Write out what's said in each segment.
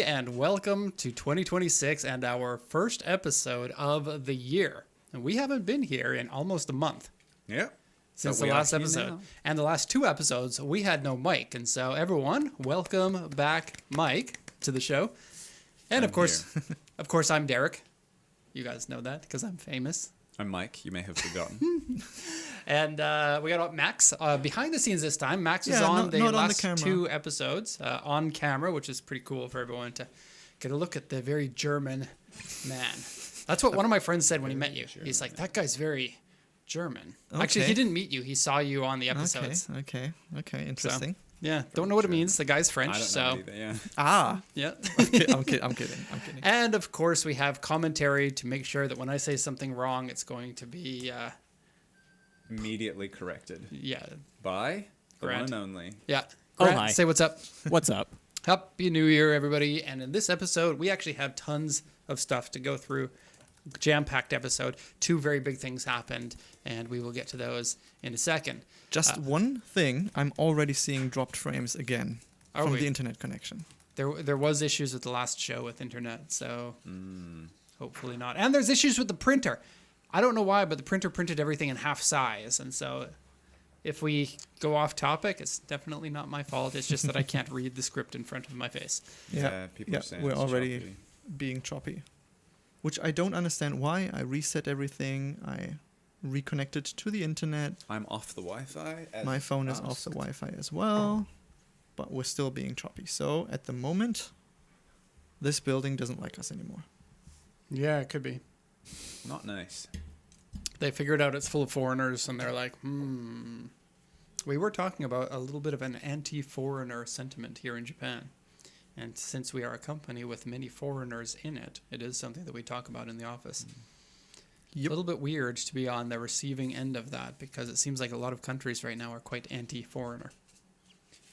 and welcome to 2026 and our first episode of the year. And we haven't been here in almost a month. Yeah. Since the last episode. And the last two episodes, we had no Mike. And so everyone, welcome back Mike to the show. And of course, I'm Derek. You guys know that because I'm famous. I'm Mike. You may have forgotten. And we got Max behind the scenes this time. Max was on the last two episodes on camera, which is pretty cool for everyone to get a look at the very German man. That's what one of my friends said when he met you. He's like, that guy's very German. Okay. Actually, he didn't meet you. He saw you on the episodes. Okay. So, Interesting. yeah, don't know what it means. The guy's French, I don't know either, yeah. Yeah. I'm kidding. And of course, we have commentary to make sure that when I say something wrong, it's going to be immediately corrected. Yeah. By the Grant. one and only. Yeah. Grant, hi. Say what's up. What's up? Happy New Year, everybody. And in this episode, we actually have tons of stuff to go through. Jam-packed episode. Two very big things happened, and we will get to those in a second. Just one thing, I'm already seeing dropped frames again from the internet connection. There was issues with the last show with internet, so hopefully not. And there's issues with the printer. I don't know why, but the printer printed everything in half size, and so if we go off topic, it's definitely not my fault. It's just that I can't read the script in front of my face. People are saying we're it's already choppy. being choppy, which I don't understand why. I reset everything. I reconnected to the internet. I'm off the Wi-Fi. My phone is off the Wi-Fi as well, but we're still being choppy. So at the moment, this building doesn't like us anymore. Yeah, it could be. Not nice. They figured out it's full of foreigners, and they're like, We were talking about a little bit of an anti-foreigner sentiment here in Japan. And since we are a company with many foreigners in it, it is something that we talk about in the office. Yep. A little bit weird to be on the receiving end of that, because it seems like a lot of countries right now are quite anti-foreigner.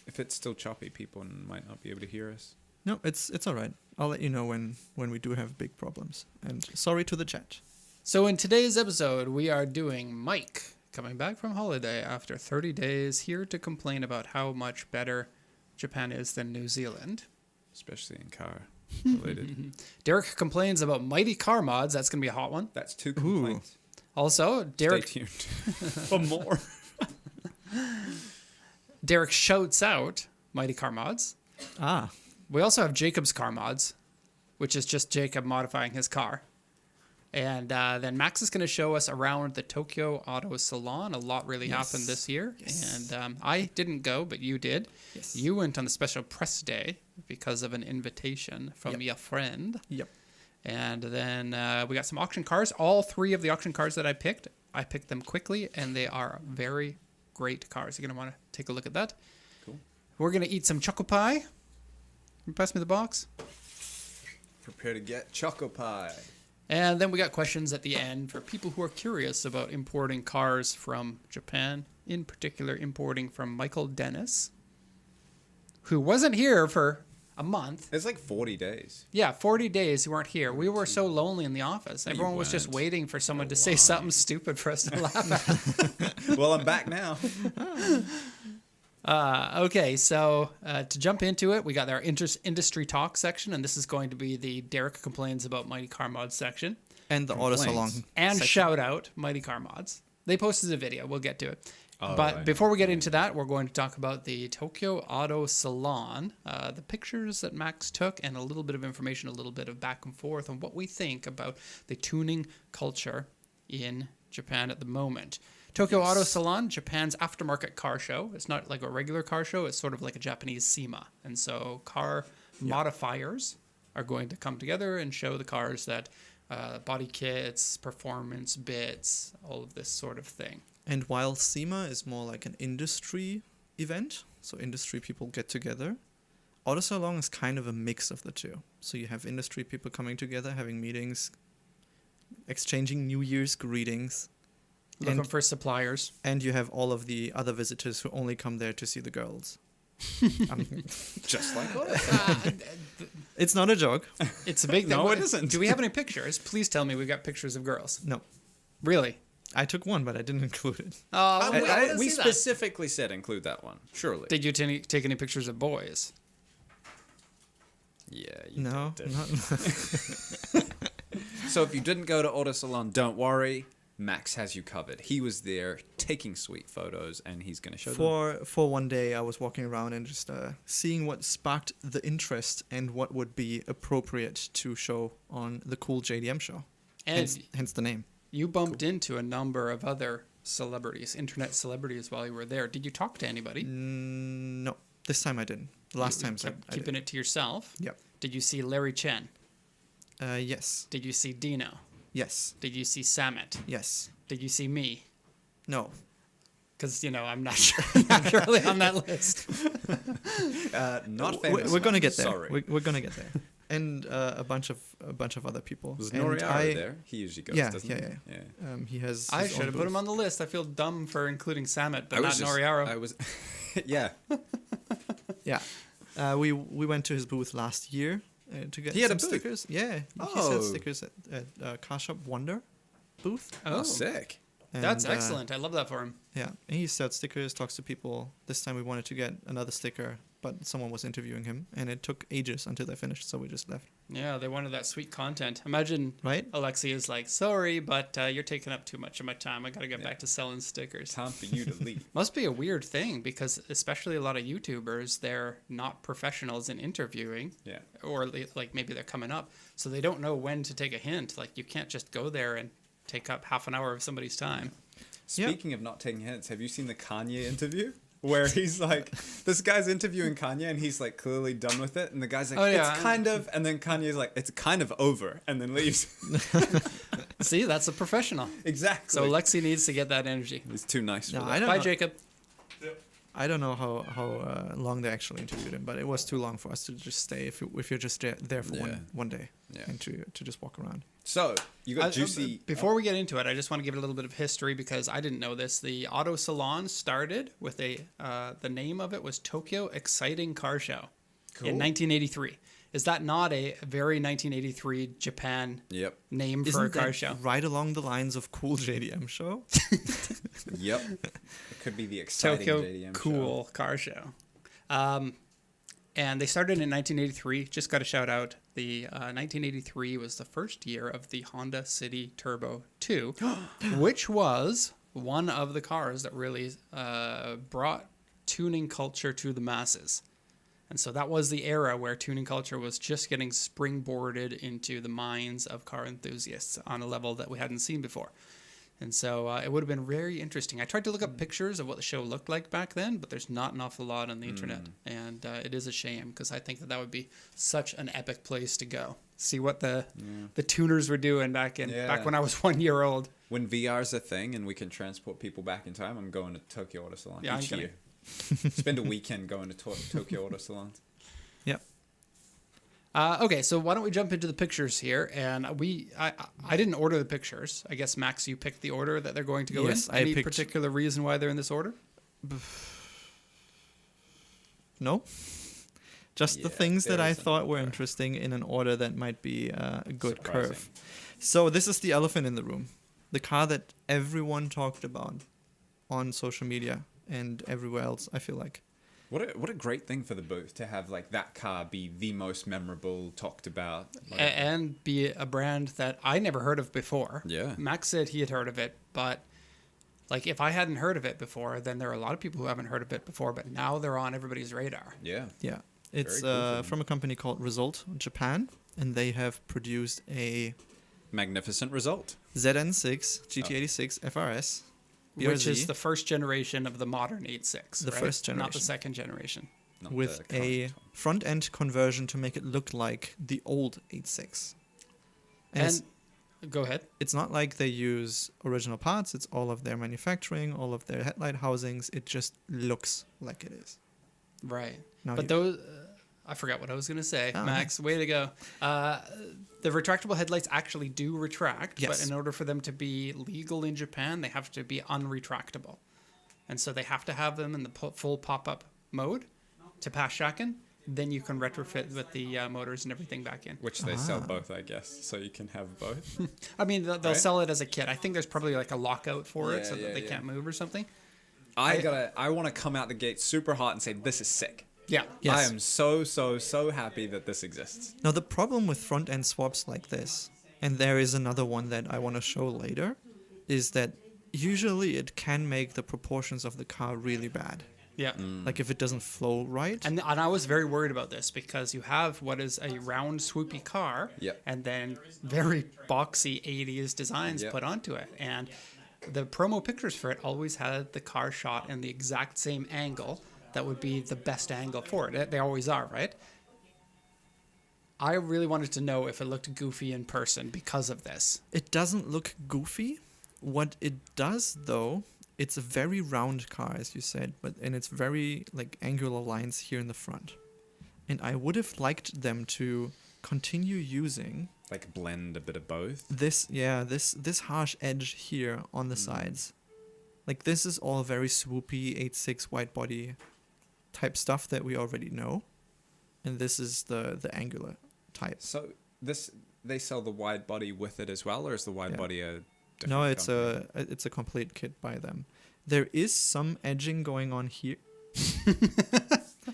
If it's still choppy, people might not be able to hear us. No, it's all right. I'll let you know when we do have big problems. And sorry to the chat. So in today's episode, we are doing Mike, coming back from holiday after 30 days, here to complain about how much better Japan is than New Zealand. Especially in car related. Derek complains about mighty car mods. That's going to be a hot one. That's two complaints. Also, Derek... Stay tuned for more. Derek shouts out mighty car mods. We also have Jacob's car mods, which is just Jacob modifying his car. And then Max is going to show us around the Tokyo Auto Salon. A lot really happened this year. Yes. And I didn't go, but you did. Yes. You went on a special press day because of an invitation from your friend. Yep. And then we got some auction cars. All three of the auction cars that I picked them quickly, and they are very great cars. You're going to want to take a look at that. Cool. We're going to eat some choco pie. Can you pass me the box? Prepare to get choco pie. And then we got questions at the end for people who are curious about importing cars from Japan, in particular importing from Michael Dennis, who wasn't here for a month. It's like 40 days. Yeah, 40 days you weren't here. We were so lonely in the office. Everyone was just waiting for someone to say something stupid for us to laugh at. Well, I'm back now. Okay, so to jump into it, we got our industry talk section, and this is going to be the Derek Complains About Mighty Car Mods section. And the Auto Salon. And section. shout out Mighty Car Mods. They posted a video. We'll get to it. But right. before we get into that, we're going to talk about the Tokyo Auto Salon, the pictures that Max took, and a little bit of information, a little bit of back and forth on what we think about the tuning culture in Japan at the moment. Tokyo Auto Salon, Japan's aftermarket car show. It's not like a regular car show. It's sort of like a Japanese SEMA. And so car modifiers are going to come together and show the cars that body kits, performance bits, all of this sort of thing. And while SEMA is more like an industry event, so industry people get together, Auto Salon is kind of a mix of the two. So you have industry people coming together, having meetings, exchanging New Year's greetings. Looking for suppliers. And you have all of the other visitors who only come there to see the girls. Just like us. It's not a joke. It's a big thing. No, it isn't. Do we have any pictures? Please tell me we've got pictures of girls. No. Really? I took one, but I didn't include it. We specifically said include that one. Surely. Did you take any pictures of boys? Yeah. You No, did. not. So if you didn't go to Auto Salon, don't worry. Max has you covered. He was there taking sweet photos, and he's going to show them. For one day, I was walking around and just seeing what sparked the interest and what would be appropriate to show on the cool JDM show. And Hence the name. you bumped into a number of other celebrities, internet celebrities, while you were there. Did you talk to anybody? No, this time I didn't. The last You time kept I keeping did. it to yourself. Yep. Did you see Larry Chen? Yes. Did you see Dino? Yes. Did you see Samet? Yes. Did you see me? No. Because I'm not sure, not really on that list. Not famous. We're gonna get there. Sorry. We're gonna get there. And a bunch of other people. Was And Noriaro there? He usually goes, Yeah, doesn't yeah, he? yeah. He has. I his should own have put him booth. on the list. I feel dumb for including Samet, but I not was just, Noriaro. I was, yeah. Yeah. We went to his booth last year to get He had some a booth? stickers. Yeah. He Oh. had stickers at Car Shop Wonder booth. Oh, sick. That's And, excellent. I love that for him. Yeah, and he sells stickers, talks to people. This time we wanted to get another sticker, but someone was interviewing him, and it took ages until they finished, so we just left. Yeah, they wanted that sweet content. Imagine Right? Alexi is like, sorry, but you're taking up too much of my time. I got to get Yeah. back to selling stickers. Time for you to leave. Must be a weird thing because especially a lot of YouTubers, they're not professionals in interviewing, Yeah. or like maybe they're coming up, so they don't know when to take a hint. Like you can't just go there and take up half an hour of somebody's time. Yeah. Speaking of not taking hints, have you seen the Kanye interview? Where he's like, this guy's interviewing Kanye and he's like clearly done with it. And the guy's like, Oh, yeah. it's kind of, and then Kanye's like, it's kind of over, and then leaves. See, that's a professional. Exactly. So Alexi needs to get that energy. He's too nice for No, that. I don't Bye, know. Jacob. I don't know how long they actually interviewed him, but it was too long for us to just stay if you're just there for Yeah. one day Yeah. and to just walk around. So, you got juicy. Before we get into it, I just want to give it a little bit of history because I didn't know this. The Auto Salon started with the name of it was Tokyo Exciting Car Show in 1983. Is that not a very 1983 Japan Yep. name for a Isn't car that show? right along the lines of Cool JDM show? Yep. It could be the exciting Tokyo JDM Cool Car Show. And they started in 1983. Just got a shout out. The 1983 was the first year of the Honda City Turbo 2, which was one of the cars that really brought tuning culture to the masses. And so that was the era where tuning culture was just getting springboarded into the minds of car enthusiasts on a level that we hadn't seen before. And so it would have been very interesting. I tried to look up pictures of what the show looked like back then, but there's not an awful lot on the internet. And it is a shame because I think that would be such an epic place to go. See what the tuners were doing back when I was 1 year old. When VR's a thing and we can transport people back in time, I'm going to Tokyo Auto Salon Yeah, each I'm year. Spend a weekend going to Tokyo Auto Salons. Yep. Okay, so why don't we jump into the pictures here? And I didn't order the pictures. I guess, Max, you picked the order that they're going to go Yes, in? I Any picked- particular reason why they're in this order? No? Just the Yeah, things that there I isn't. thought were interesting in an order that might be a good Surprising. curve. So this is the elephant in the room. The car that everyone talked about on social media and everywhere else, I feel like. What a great thing for the booth to have like that car be the most memorable, talked about. Like, And be a brand that I never heard of before. Yeah. Max said he had heard of it, but like if I hadn't heard of it before, then there are a lot of people who haven't heard of it before, but now they're on everybody's radar. yeah. Yeah. It's cool for them. from a company called Result Japan, and they have produced a Magnificent result. ZN6 GT86 FRS. Which is BRZ. the first generation of the modern 8.6. The right? first Not the generation. second generation. Not with the a current. front end conversion to make it look like the old 8.6. And And go ahead. it's not like they use original parts, it's all of their manufacturing, all of their headlight housings. It just looks like it is. Right. Now But you- those, I forgot what I was going to say. Oh, Max, way to go. The retractable headlights actually do retract, Yes. but in order for them to be legal in Japan, they have to be unretractable. And so they have to have them in the full pop-up mode to pass Shaken. Then you can retrofit with the motors and everything back in. Which they sell both, I guess, so you can have both. I mean, they'll Right. sell it as a kit. I think there's probably like a lockout for it Yeah, so that yeah, they yeah. can't move or something. I want to come out the gate super hot and say this is sick. Yeah. Yes. I am so happy that this exists. Now, the problem with front end swaps like this, and there is another one that I want to show later, is that usually it can make the proportions of the car really bad. Yeah. Like if it doesn't flow right. And I was very worried about this because you have what is a round, swoopy car, Yep. and then very boxy 80s designs Yep. put onto it. And the promo pictures for it always had the car shot in the exact same angle that would be the best angle for it. They always are, right? I really wanted to know if it looked goofy in person because of this. It doesn't look goofy. What it does, though, it's a very round car, as you said, and it's very like angular lines here in the front. And I would have liked them to continue using Like blend a bit of both. this harsh edge here on the sides. Like this is all very swoopy 8.6 wide body type stuff that we already know, and this is the angular type. So they sell the wide body with it as well, or is the wide body a different No, it's company? it's a complete kit by them. There is some edging going on here.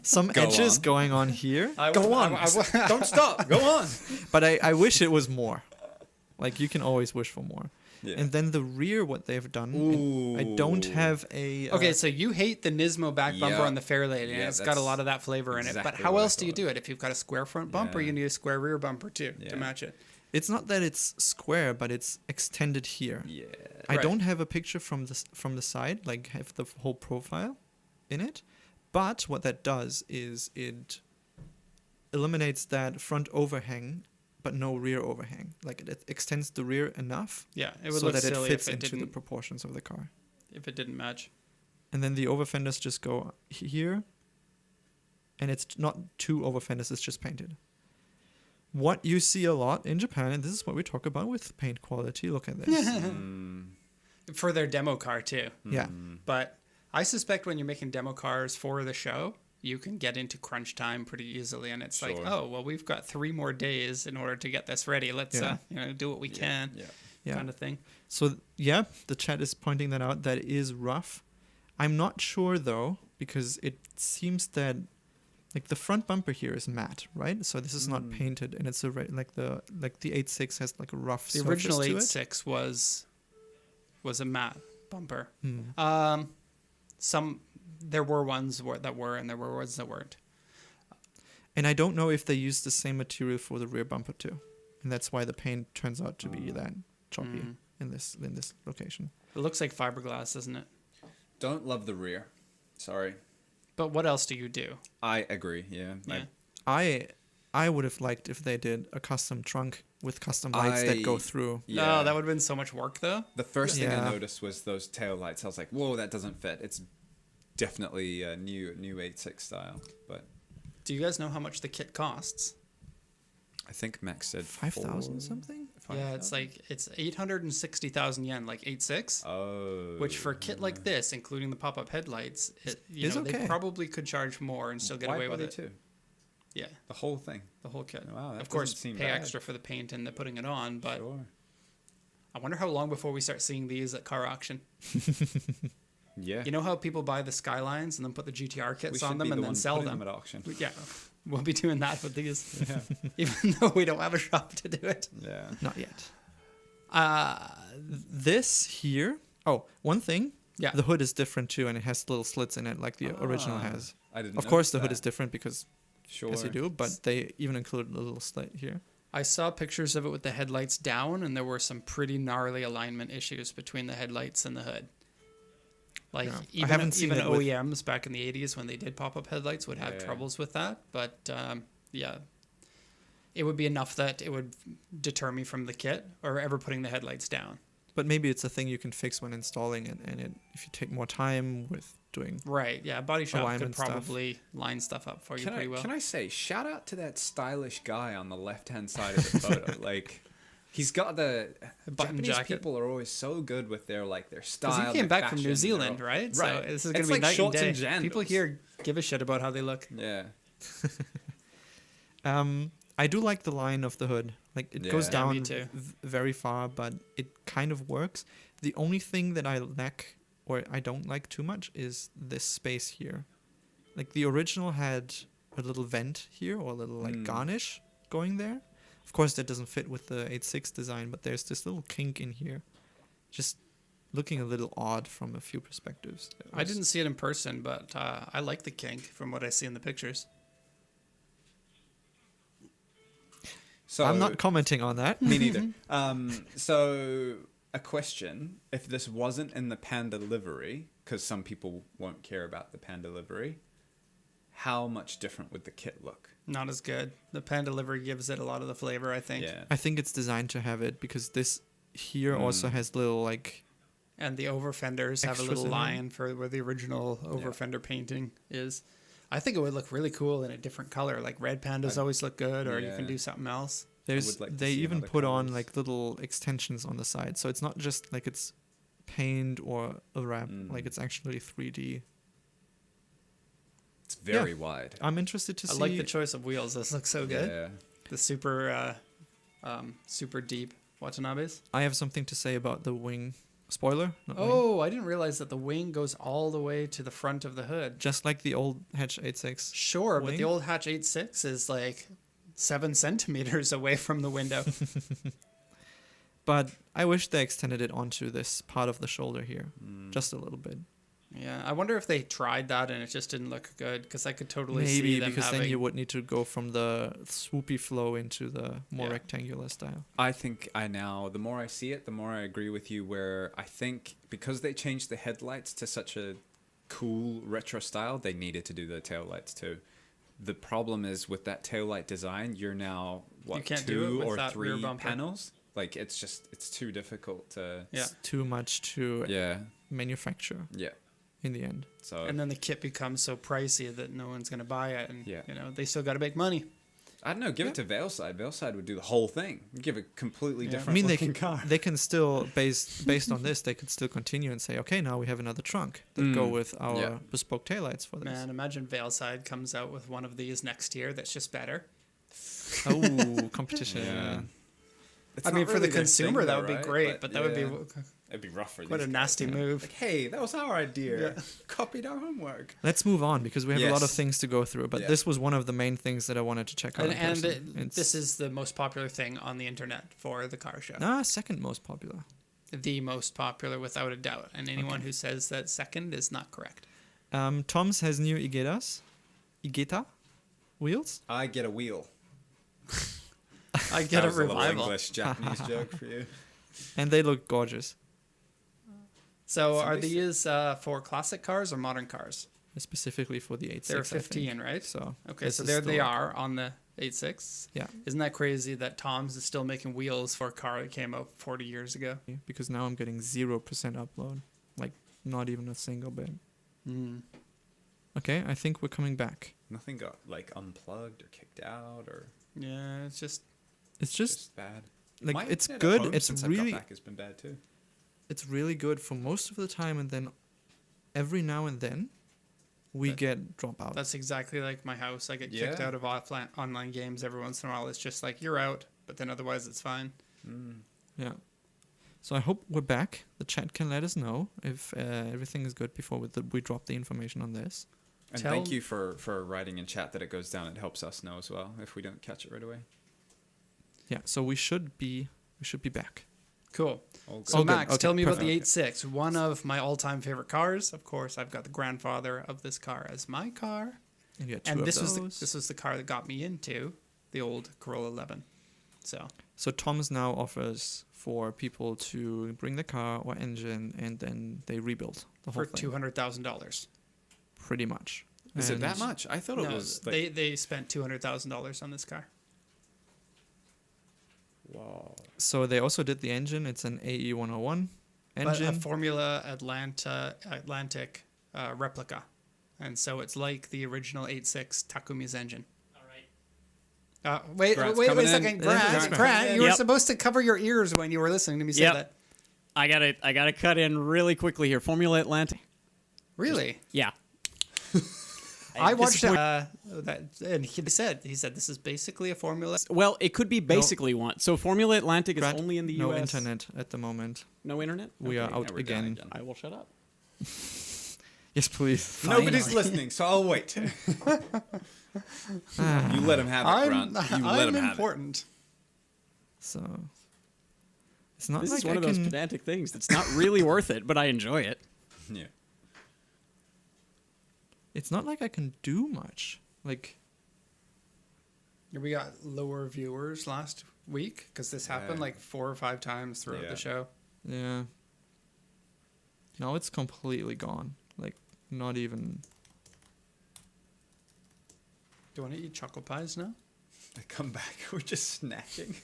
Some Go edges on. going on here. Go on. Don't stop. Go on. But I wish it was more. Like you can always wish for more. Yeah. And then the rear, what they've done. and I don't Ooh. have a. Okay, so you hate the Nismo back bumper Yeah. on the Fairlady, and Yeah, it's got a that's lot of that flavor in it. But exactly how what I else do you thought. do it? If you've got a square front bumper, Yeah. you need a square rear bumper too Yeah. to match it. It's not that it's square, but it's extended here. Yeah. I Right. don't have a picture from the side, like have the whole profile in it. But what that does is it eliminates that front overhang, but no rear overhang. Like it extends the rear enough Yeah, it would so look that it silly fits if it into the didn't proportions of the car. match. And then the over fenders just go here, and it's not two over fenders, it's just painted. What you see a lot in Japan, and this is what we talk about with paint quality, look at this. For their demo car too. Yeah. But I suspect when you're making demo cars for the show, you can get into crunch time pretty easily, and it's like, Sure. oh well, we've got 3 more days in order to get this ready. Let's Yeah. do what we can, Yeah. Yeah. kind of thing. So yeah, the chat is pointing that out. That is rough. I'm not sure though, because it seems that like the front bumper here is matte, right? So this is not painted, and it's like the 8.6 has like a rough The surface original to it. 8.6 was a matte bumper. Hmm. There were ones that were, and there were ones that weren't. And I don't know if they use the same material for the rear bumper too, and that's why the paint turns out to be that choppy in this location. It looks like fiberglass, doesn't it? Don't love the rear. Sorry. But what else do you do? I agree. Yeah. Yeah. I would have liked if they did a custom trunk with custom lights that go through. No, that would have been so much work, though. The first thing Yeah. I noticed was those tail lights. I was like, "Whoa, that doesn't fit." It's definitely a new 8.6 style, but Do you guys know how much the kit costs? I think Max said 5,000 something. Yeah, it's 860,000 yen, like 8.6. Oh. Which for a kit like this, including the pop-up headlights, Is they okay. probably could charge more and still get wide away with body it. too. Yeah, The whole thing. the whole kit. Wow, that of course, doesn't seem pay bad. extra for the paint and the putting it on, but Sure. I wonder how long before we start seeing these at car auction. Yeah. You know how people buy the Skylines and then put the GTR we kits should on them be and the then one sell putting them? at auction. Yeah, we'll be doing that with these, Yeah. even though we don't have a shop to do it. Yeah. Not yet. Uh, This here. Oh, one thing. Yeah. The hood is different too, and it has little slits in it like the original Ah, has. I didn't. Of course, the notice hood is that. different because Sure. as you do, but they even include a little slit here. I saw pictures of it with the headlights down, and there were some pretty gnarly alignment issues between the headlights and the hood. Like Yeah. I even haven't seen even it with- OEMs back in the 80s when they did pop-up headlights would have Yeah. troubles with that. But yeah, it would be enough that it would deter me from the kit or ever putting the headlights down. But maybe it's a thing you can fix when installing it, and if you take more time with doing. Right? Yeah, body shop could Alignment stuff. probably line stuff up for you pretty well. Can I say, shout out to that stylish guy on the left-hand side of the photo. Like, he's got the button Japanese jacket. people are always so good with their style. Because he came their back from fashion, New their Zealand, own- right? So Right. this is going It's to be like night and shorts day. and jandals. People here give a shit about how they look. Yeah. I do like the line of the hood. Like it goes Yeah. Yeah, me down too. very far, but it kind of works. The only thing that I lack or I don't like too much is this space here. Like the original had a little vent here or a little like garnish going there. Of course, that doesn't fit with the 8.6 design, but there's this little kink in here, just looking a little odd from a few perspectives. I didn't see it in person, but I like the kink from what I see in the pictures. So I'm not commenting on that. Me neither. So a question: if this wasn't in the Panda livery, because some people won't care about the Panda livery, how much different would the kit look? Not as good. The Panda livery gives it a lot of the flavor, I think. Yeah. I think it's designed to have it because this here also has little like. And the over fenders have a Extras little in there. line for where the original over fender painting is. I think it would look really cool in a different color. Like red pandas always look good, or you can do something else. There's like to they see even other put on colours. like little extensions on the side, so it's not just like it's paint or a wrap. Like it's actually 3D. It's very wide. I'm interested to I see. like the choice of wheels. This looks so good. Yeah. The super, super deep Watanabes. I have something to say about the wing. Spoiler. Not wing. Oh, I didn't realize that the wing goes all the way to the front of the hood. Just like the old Hatch 8.6. Sure, but wing? the old Hatch 8.6 is like 7 centimeters away from the window. But I wish they extended it onto this part of the shoulder here, just a little bit. Yeah, I wonder if they tried that and it just didn't look good, because I could totally see Maybe them because having... then you would need to go from the swoopy flow into the more Yeah. rectangular style. I think the more I see it, the more I agree with you, where I think because they changed the headlights to such a cool retro style, they needed to do the taillights too. The problem is with that taillight design, you're now, You can't do it 2 with or that rear 3 bumper. panels? Like, it's too difficult to... Yeah. It's too much to Yeah. manufacture Yeah. in the end. So And then the kit becomes so pricey that no one's going to buy it. And, Yeah. you know, they still got to make money. I don't know. Give it to Veilside. Veilside would do the whole thing. Give a completely Yeah. different I mean, they looking can, car. they can still, based on this, they could still continue and say, okay, now we have another trunk that go with our Yeah. bespoke taillights for this. Man, imagine Veilside comes out with one of these next year that's just better. Oh, competition. Yeah. It's I not mean, for really the their consumer, thing, that though, would be right? great, but that would be It'd be rough for quite these a guys. nasty move. Like, hey, that was our idea. Copied our homework. Let's move on because we have a lot of Yes. things to go through. But Yeah. this was one of the main things that I wanted to check out. in And person. It's- this is the most popular thing on the internet for the car show. second most popular. The most popular, without a doubt. And anyone who says that second is not correct. Tom's has new Igeta wheels. I get a wheel. I get That a was little revival. English Japanese joke for you. And they look gorgeous, So are Somebody- these for classic cars or modern cars? specifically for the 8.6. They're I think. 15, right? So Okay, this so is there they still- are on the 8.6. Yeah, Isn't that crazy that Tom's is still making wheels for a car that came out 40 years ago? because now I'm getting 0% upload, like not even a single bit. Mm. Okay, I think we're coming back. Nothing got like unplugged or kicked out or Yeah, it's just It's just just bad. like My it's internet at good. home It's since I've got really back has been bad too. it's really good for most of the time, and then every now and then we That- get dropouts. that's exactly like my house. I get kicked Yeah. out of offline online games every once in a while. It's just like you're out, but then otherwise it's fine. Yeah. So I hope we're back. The chat can let us know if everything is good before we drop the information on this. And Tell- thank you for writing in chat that it goes down. It helps us know as well if we don't catch it right away. Yeah. So we should be back. Cool. All good. So Oh, good. Max, Okay, tell me about perfect. the 8.6, one of my all-time favorite cars. Of course, I've got the grandfather of this car as my car, And you had two and of this those. was the car that got me into the old Corolla 11. So Tom's now offers for people to bring the car or engine, and then they rebuild the whole for thing. $200,000. Pretty much. Is it And that much? I thought it No, was like they spent $200,000 on this car. wow. So they also did the engine. It's an AE 101 But engine. a Formula Atlantic replica, and so it's like the original 8.6 Takumi's engine. All right. Wait Grant's a coming in. second, Grant's Grant, you were Yep. supposed to cover your ears when you were listening to me say Yep. that. I gotta cut in really quickly here. Formula Atlantic. Really? Yeah. I watched Disappoint- that, and he said this is basically a Formula. Well, it could be basically one. So Formula Atlantic is Grant, only in the no U.S. internet at the moment. No internet. We are Okay, out now we're down again. I will shut up. Yes, please. Nobody's listening, so I'll wait. You let him have it, Grant. You let him have it. important. So it's not This like is one I of those can. pedantic things that's not really worth it, but I enjoy it. Yeah. It's not like I can do much. Like, We got lower viewers last week because this happened Yeah. like 4 or 5 times throughout Yeah. the show. yeah. Now it's completely gone. Like, not even. Do you want to eat chocolate pies now? I come back, we're just snacking.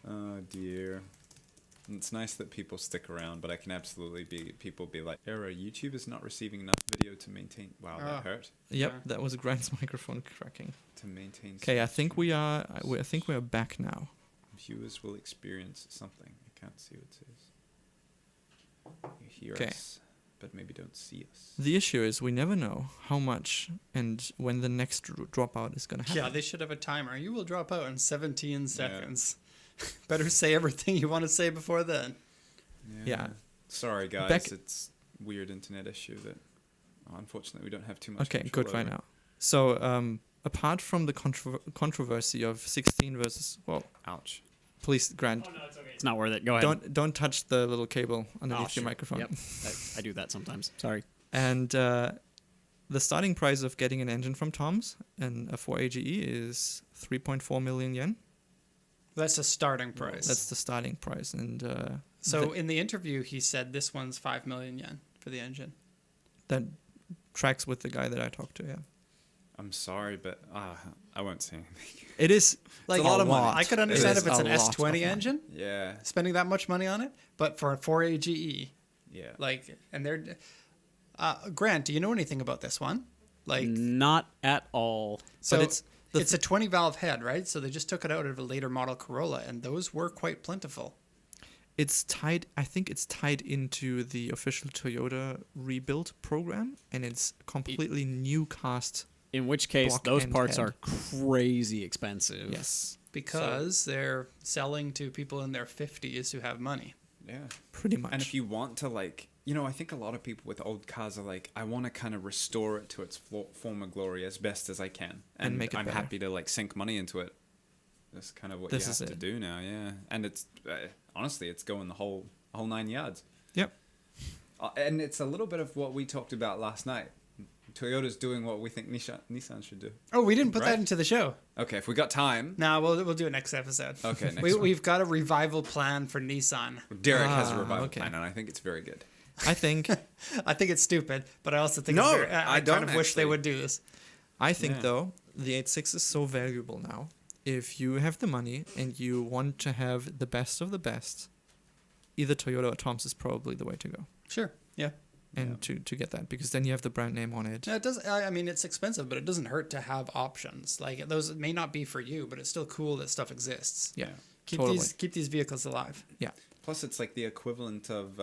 Oh dear. It's nice that people stick around, but I can absolutely people be like, error, YouTube is not receiving enough video to maintain. Wow, Ah. that hurt. Yep, Okay. that was Grant's microphone cracking. To maintain. Okay, I think we are. I think we are back now. Viewers will experience something. I can't see what it says. You hear 'Kay. us, but maybe don't see us. The issue is we never know how much and when the next dropout is gonna happen. Yeah, they should have a timer. You will drop out in 17 seconds. Better say everything you want to say before then. Yeah. Sorry, guys. Back- It's weird internet issue that unfortunately we don't have too much. Okay, control good right over. now. So, apart from the controversy of 16 versus, well, Ouch. please, Grant, It's not worth it. Go ahead. don't touch the little cable Oh, underneath your sure. microphone. Yep. I do that sometimes. Sorry. And the starting price of getting an engine from Tom's and a 4AGE is 3.4 million yen. That's a starting price. That's the starting price, and So in the interview, he said this one's 5 million yen for the engine. that tracks with the guy that I talked to. Yeah, I'm sorry, but I won't say anything. it is Like a lot of money. I could understand is if it's a an lot of S20 money. engine, Yeah. spending that much money on it, but for a 4AGE, Yeah. like, and they're. Grant, do you know anything about this one? Like, Not at all. so it's the it's a 20 valve head, right? So they just took it out of a later model Corolla, and those were quite plentiful. it's tied. I think it's tied into the official Toyota rebuild program, and it's completely new cast. In which case, Block those and parts head. are crazy expensive. Yes, Because they're selling to people in their 50s who have money. Yeah. pretty much. And if you want to, like, I think a lot of people with old cars are like, I want to kind of restore it to its former glory as best as I can, And make it I'm better. happy to like sink money into it. That's kind of what This you is have to it. do now, yeah. And it's honestly, it's going the whole 9 yards. Yep. And it's a little bit of what we talked about last night. Toyota's doing what we think Nissan should do. Oh, we didn't put Right. that into the show. Okay, if we got time. No, we'll do it next episode. Okay, next one. We've got a revival plan for Nissan. Derek has a Ah, revival okay. plan, and I think it's very good. I think I think it's stupid, but I also think No, it's very, I I don't kind of wish they actually. would do this. I think Yeah. though the 86 is so valuable now. If you have the money and you want to have the best of the best, either Toyota or Tom's is probably the way to go. Sure. Yeah. And to get that, because then you have the brand name on it. Yeah, it does. I mean, it's expensive, but it doesn't hurt to have options. Like those may not be for you, but it's still cool that stuff exists. Yeah, Keep totally. keep these vehicles alive. Yeah, Plus, it's like the equivalent of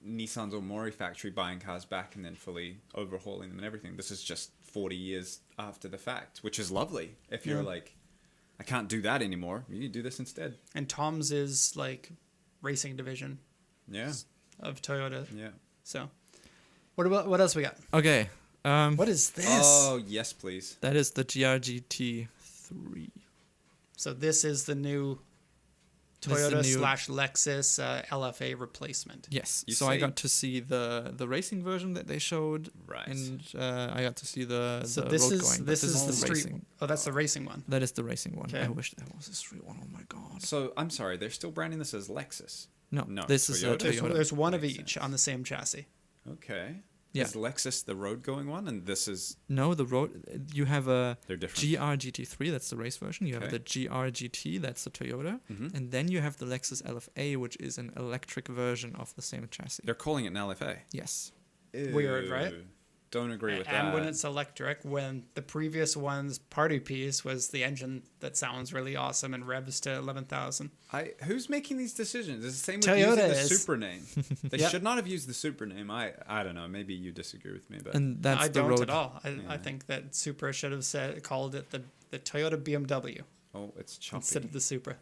Nissan's Omori factory buying cars back and then fully overhauling them and everything. This is just 40 years after the fact, which is lovely. If you're Yeah. like, I can't do that anymore, you do this instead. And Tom's is like racing division Yeah, of Toyota. yeah. So, what else we got? Okay. What is this? Oh, yes, please. That is the GRGT 3. So this is the new This is the Toyota new- / Lexus LFA replacement. Yes. You So I say- got to see the racing version that they showed, Right. and I got to see the So the this road is going. but this is the street. racing. Oh, that's the racing one. That is the racing one. Okay. I wish that was the street one. Oh my god. So, I'm sorry, they're still branding this as Lexus. No, No, this is a Toyota. Toyota. There's one of Makes each sense. on the same chassis. Okay. Yeah. Is Lexus the road going one, and this is No, the road. You have a they're different. GRGT3, that's the race version. You have Okay. the GRGT, that's the Toyota. Mhm. And then you have the Lexus LFA, which is an electric version of the same chassis. They're calling it an LFA. Yes. Weird, right? Ew. Don't agree with And that. when it's electric, when the previous one's party piece was the engine that sounds really awesome and revs to 11,000. Who's making these decisions? It's the same with Toyota using the is. super name. They Yep. should not have used the super name. I don't know. Maybe you disagree with me, but And that's I the don't road. at all. I Yeah. think that Supra should have called it the Toyota BMW oh, it's choppy. instead of the Supra.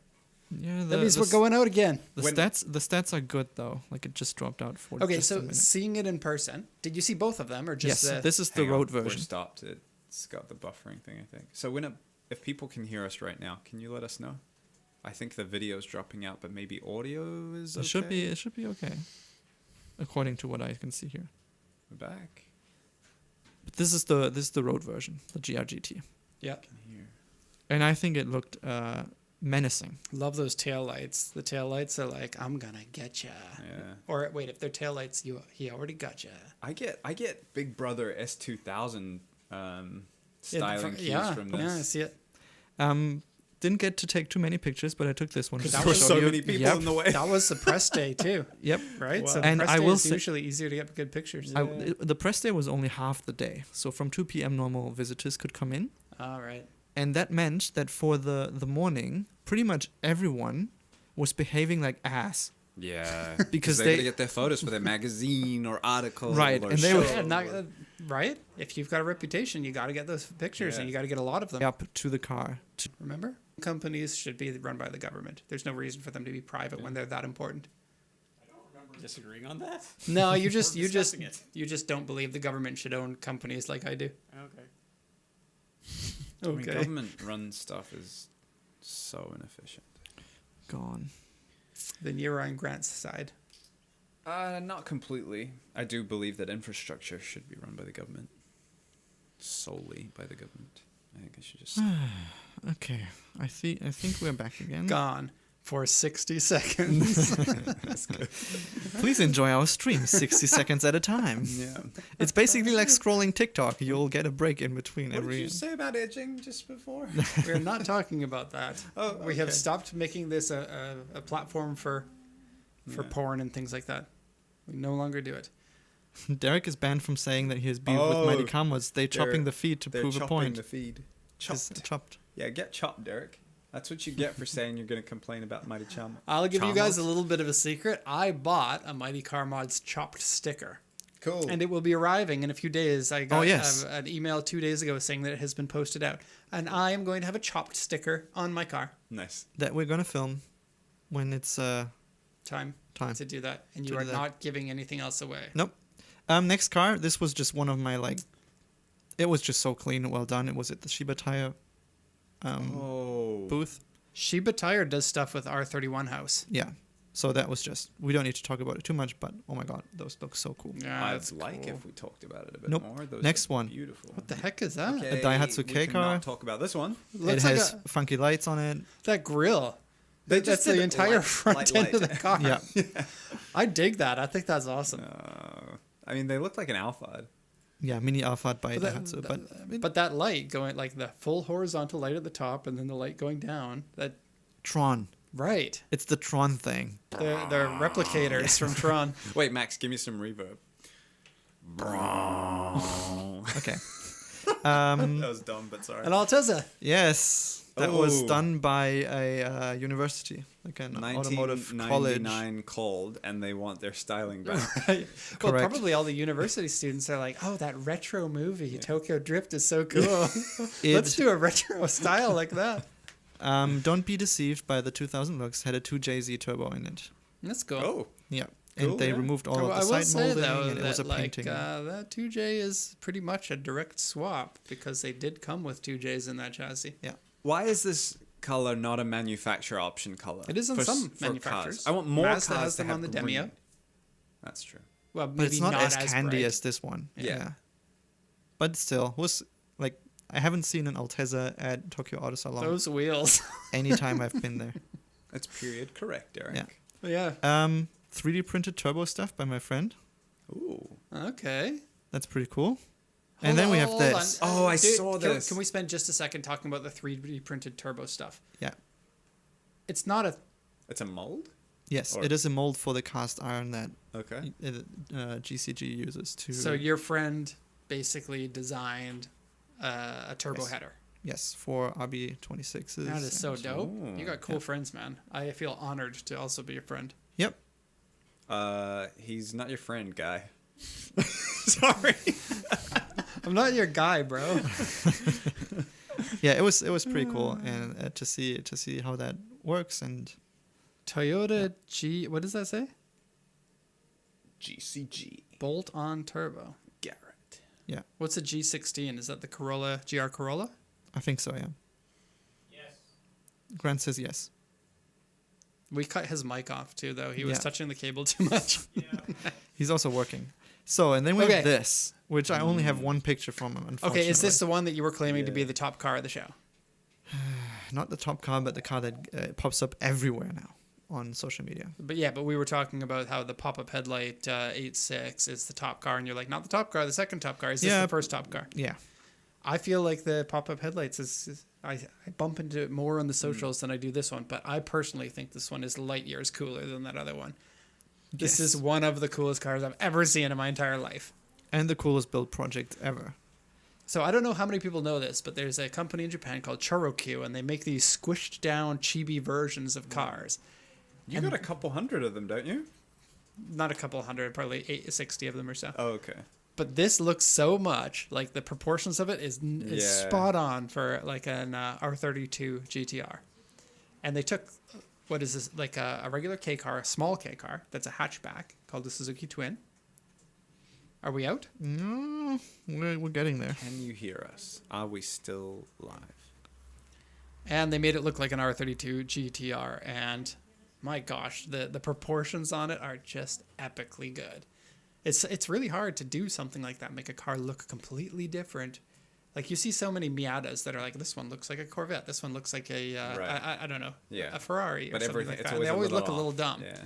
Yeah, That means we're going out again. The When- stats are good though. Like it just dropped out for Okay, just a so minute. seeing it in person, did you see both of them or just Yes, the... this is the Hang on, road We're version. stopped. It's got the buffering thing, I think. So if people can hear us right now, can you let us know? I think the video's dropping out, but maybe audio is okay. It should be okay, according to what I can see here. We're back. But this is the road version, the GRGT, Yeah. Can hear. and I think it looked menacing. Love those taillights. The taillights are like, I'm gonna get ya. Yeah. Or wait, if they're taillights, he already got ya. I get Big Brother S2000 styling cues from this. Yeah, I see it. Didn't get to take too many pictures, but I took this one. Because just that to was show so you. many people Yep. in the way. That was the press day too, Yep. right? Wow. So the And press I day will is say- usually easier to get good pictures. The press day was only half the day, so from 2 p.m. normal visitors could come in, All right. and that meant that for the morning, pretty much everyone was behaving like ass. Yeah, Because they they- gotta get their photos for their magazine or article. Right, or and they were- show Yeah, not, or- right? If you've got a reputation, you got to get those pictures, Yeah. and you got to get a lot of them. Up to the car. Remember, companies should be run by the government. There's no reason for them to be private when they're that important. Disagreeing on that? No, you just We're discussing it. you just don't believe the government should own companies like I do. Okay. I mean, Okay. government-run stuff is so inefficient. Gone. Then you're on Grant's side. Not completely. I do believe that infrastructure should be run by the government. Solely by the government. I think I should just... Okay, I think we're back again. Gone for 60 seconds. Please enjoy our stream 60 seconds at a time. yeah. It's basically like scrolling TikTok. You'll get a break in between What did every. you say about edging just before? We're not talking about that. Oh, We have okay. stopped making this a platform for Yeah. porn and things like that. We no longer do it. Derek is banned from saying that he has beef with Oh, Mighty Camas. They're chopping the feed to They're prove a chopping point. the feed. It's Chopped. chopped. Yeah, get chopped, Derek. That's what you get for saying you're going to complain about Mighty Chama. I'll give you guys a Chamos? little bit of a secret. I bought a Mighty Car Mods chopped sticker. Cool. And it will be arriving in a few days. I got yes. an email 2 days ago saying that it has been posted out. And I am going to have a chopped sticker on my car. Nice. That we're gonna film when it's Time time. to do that. And To you do are that. not giving anything else away. Nope. Next car. This was just one of my like. It was just so clean and well done. It was at the Shiba Tire booth. Shiba Tire does stuff with R31 House. Yeah. So that was just. We don't need to talk about it too much, but oh my god, those look so cool. Yeah, I'd that's like cool. if we talked about it a bit Nope. more. Those Next are one. Beautiful. What the heck is that? Okay, Daihatsu we K cannot car. talk about this one. Looks It like has funky lights on it. that grill. They That's just the did entire light- front end of the light. car. Yeah. I dig that. I think that's awesome. I mean, they look like an Alphard. Yeah, mini Alphard by But Daihatsu. But But that light going like the full horizontal light at the top and then the light going down. That Tron. right. It's the Tron thing. They're replicators from Tron. Wait, Max, give me some reverb. Okay. That was dumb, but sorry. And Altezza. Yes. That was Oh. done by a university, like an automotive college. 1999 called, and they want their styling back. Well, Correct. probably all the university students are like, "Oh, that retro movie, Tokyo Drift, is so cool. Let's do a retro style like that." Don't be deceived by the 2000 looks. Had a 2JZ turbo in it. That's cool. Oh, Yeah. Cool, And they yeah. removed all I of the will side say molding, though and it was a that like painting. that 2J is pretty much a direct swap because they did come with 2Js in that chassis. why is this color not a manufacturer option color? It is on for some for manufacturers. cars? I want more Mazda cars has to them have on the green. Demio. That's true. Well, But maybe it's not as candy bright. as this one. Yeah. But still, was like I haven't seen an Altezza at Tokyo Auto Salon Those wheels. anytime I've been there. That's period correct, Derek. Yeah. Yeah. 3D printed turbo stuff by my friend. Ooh. Okay. That's pretty cool. And then we have Hold this. on. Oh, I saw can, this. Can we spend just a second talking about the 3D printed turbo stuff? Yeah. It's not a. It's a mold? Yes, Or- it is a mold for the cast iron that Okay. GCG uses to. So your friend basically designed a turbo Yes. header. Yes, for RB26s. That is so dope. Oh, You got cool yeah. friends, man. I feel honored to also be your friend. Yep. He's not your friend, guy. Sorry. I'm not your guy, bro. Yeah, it was pretty cool, and to see how that works. And Toyota G. What does that say? GCG. Bolt-on turbo. Garrett. yeah, What's a G16? Is that the Corolla, GR Corolla? I think so. Yeah. Yes. Grant says yes. We cut his mic off too, though. He was Yeah. touching the cable too much. He's also working. So, and then we Okay. have this, which I only have one picture from him. Unfortunately. Okay, is this the one that you were claiming to be Yeah. the top car of the show? Not the top car, but the car that pops up everywhere now on social media. But we were talking about how the pop-up headlight 8.6 is the top car, and you're like, not the top car, the second top car. Is this Yeah. the first top car? Yeah. I feel like the pop-up headlights I bump into it more on the socials than I do this one, but I personally think this one is light years cooler than that other one. This Yes. is one of the coolest cars I've ever seen in my entire life. And the coolest build project ever. So I don't know how many people know this, but there's a company in Japan called Chorokyu, and they make these squished down chibi versions of cars. You got a couple hundred of them, don't you? Not a couple hundred, probably 60 of them or so. Oh, okay. But this looks so much like the proportions of it is Yeah. spot on for like an R32 GTR. And they took, what is this, like a regular K car, a small K car that's a hatchback called the Suzuki Twin. Are we out? No, we're getting there. Can you hear us? Are we still live? And they made it look like an R32 GTR. And my gosh, the proportions on it are just epically good. It's really hard to do something like that, make a car look completely different. Like you see so many Miatas that are like, this one looks like a Corvette, this one looks like a Right. I don't know, Yeah. a Ferrari, But or something everything, like it's that. always They always look a off. little dumb. Yeah.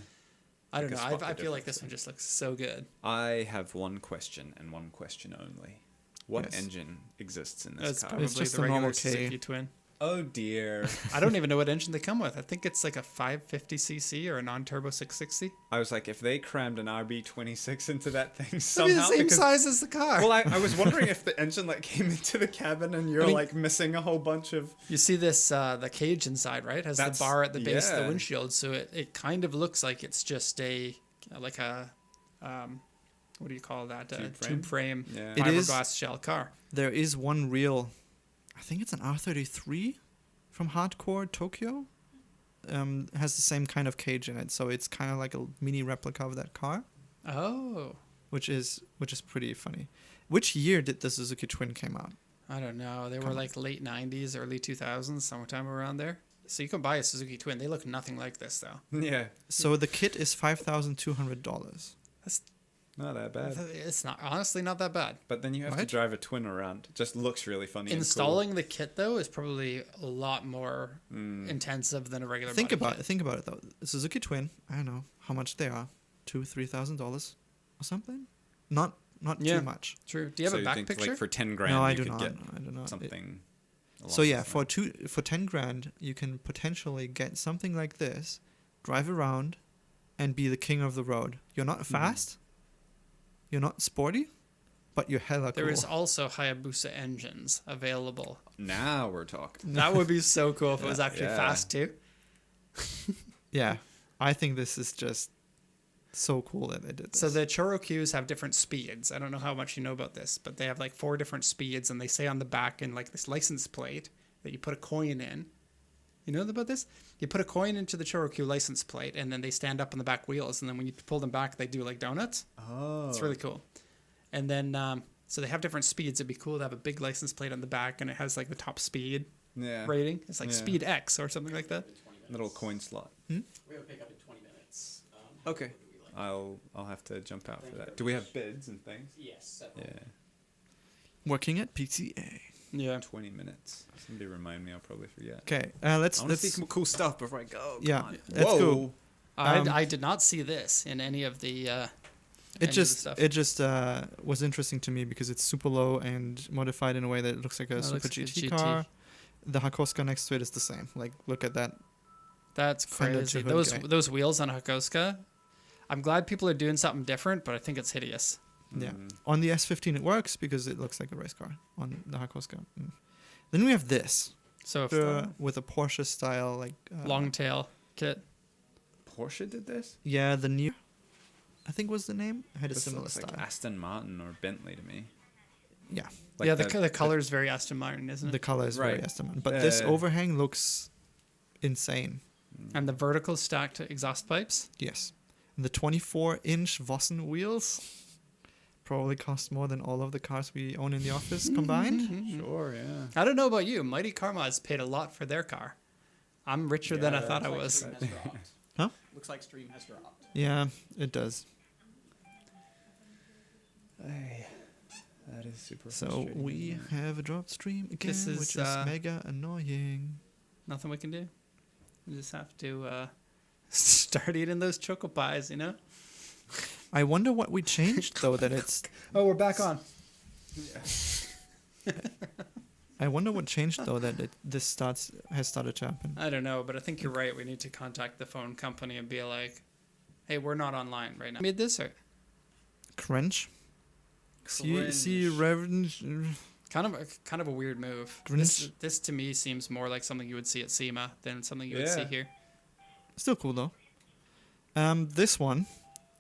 I don't You know. can spot I the feel like this difference. one just looks so good. I have one question and one question only. What Yes. engine exists in this That's car? probably It's just the a regular normal K. Suzuki Twin. Oh dear. I don't even know what engine they come with. I think it's like a 550cc or a non-turbo 660. I was like, if they crammed an RB26 into that thing It'd be somehow, the same because- size as the car. Well, I was wondering if the engine like came into the cabin and you're I mean- like missing a whole bunch of. You see this, the cage inside, right? Has That's- the bar at the base of the yeah. windshield, so it kind of looks like it's just like a, what do you call that? Tube frame? Tube frame Yeah. It is- fiberglass shell car. There is one real, I think it's an R33 from Hardcore Tokyo. Has the same kind of cage in it, so it's kind of like a mini replica of that car, Oh, which is pretty funny. Which year did the Suzuki Twin came out? I don't know. They were Come on. like late 90s, early 2000s, sometime around there. So you can buy a Suzuki Twin. They look nothing like this, though. Yeah. So the kit is $5,200. That's, Not that bad. it's not honestly not that bad. But then you have to Right? drive a twin around. It just looks really funny. Installing the kit though is probably a lot more Mm. intensive than a regular. Think body about kit. it. Think about it though. The Suzuki Twin. I don't know how much they are. $2,000-$3,000 or something. Not Yeah. too much. True. Do you have so a back think, picture? Like for 10 grand, No, I you do could not. get I do not. something. So along yeah, those for 10 grand, you can potentially get something like this, drive around, and be the king of the road. You're not fast. You're not sporty, but you're hella cool. There is also Hayabusa engines available. lines. Now we're talking. That would be so cool if it was actually Yeah. fast too. Yeah, I think this is just so cool that they did this. So the Chorokyus have different speeds. I don't know how much you know about this, but they have like 4 different speeds, and they say on the back in like this license plate that you put a coin in. You know about this? You put a coin into the Chorokyu license plate, and then they stand up on the back wheels, and then when you pull them back, they do like donuts. Oh. It's really cool. And then, so they have different speeds. It'd be cool to have a big license plate on the back, and it has like the top speed Yeah. rating. It's like Yeah. Speed X or something like that. Little coin slot. We have a pickup in 20 minutes. Okay. I'll have to jump out for that. Do we have bids and things? Yes. Yeah. Working at PTA. Yeah. 20 minutes. Somebody remind me. I'll probably forget. Okay, I let's want to see some cool stuff before I go. Come Yeah, on. let's Whoa. go. I did not see this in any of the. It stuff. just was interesting to me because it's super low and modified in a way that it looks like a It super looks like a GT GT. car. The Hakosuka next to it is the same. Like, look at that. That's Fender crazy. to hood Those guy. those wheels on a Hakosuka. I'm glad people are doing something different, but I think it's hideous. Yeah. Mm. On the S15 it works because it looks like a race car on the Hakosuka. Then we have this So if with a Porsche style like long tail kit. Porsche did this? Yeah, the new I think was the name. It had a This similar looks style. like Aston Martin or Bentley to me. Yeah. Like yeah, the color is very Aston Martin, isn't The it? color is very Right. Aston Martin. But this Uh, overhang looks insane. And the vertical stacked exhaust pipes. Yes. And the 24-inch Vossen wheels probably cost more than all of the cars we own in the office combined. Sure, yeah. I don't know about you. Mighty Karma's paid a lot for their car. I'm richer than I Yeah, thought I Looks like was. Stream has dropped. Huh? Looks like Stream has dropped. Yeah, it does. Hey, that is super So frustrating. we have a drop stream again, This is, which is mega annoying. Nothing we can do. We just have to start eating those choco pies, you know? I wonder what we changed though that it's. Oh, we're back on. I wonder what changed though that this has started to happen. I don't know, but I think you're right. We need to contact the phone company and be like, hey, we're not online right now. Made this or Crunch. See Cringe. revenue. kind of a weird move. Grinch. This to me seems more like something you would see at SEMA than something you would see Yeah. here. Still cool though. This one,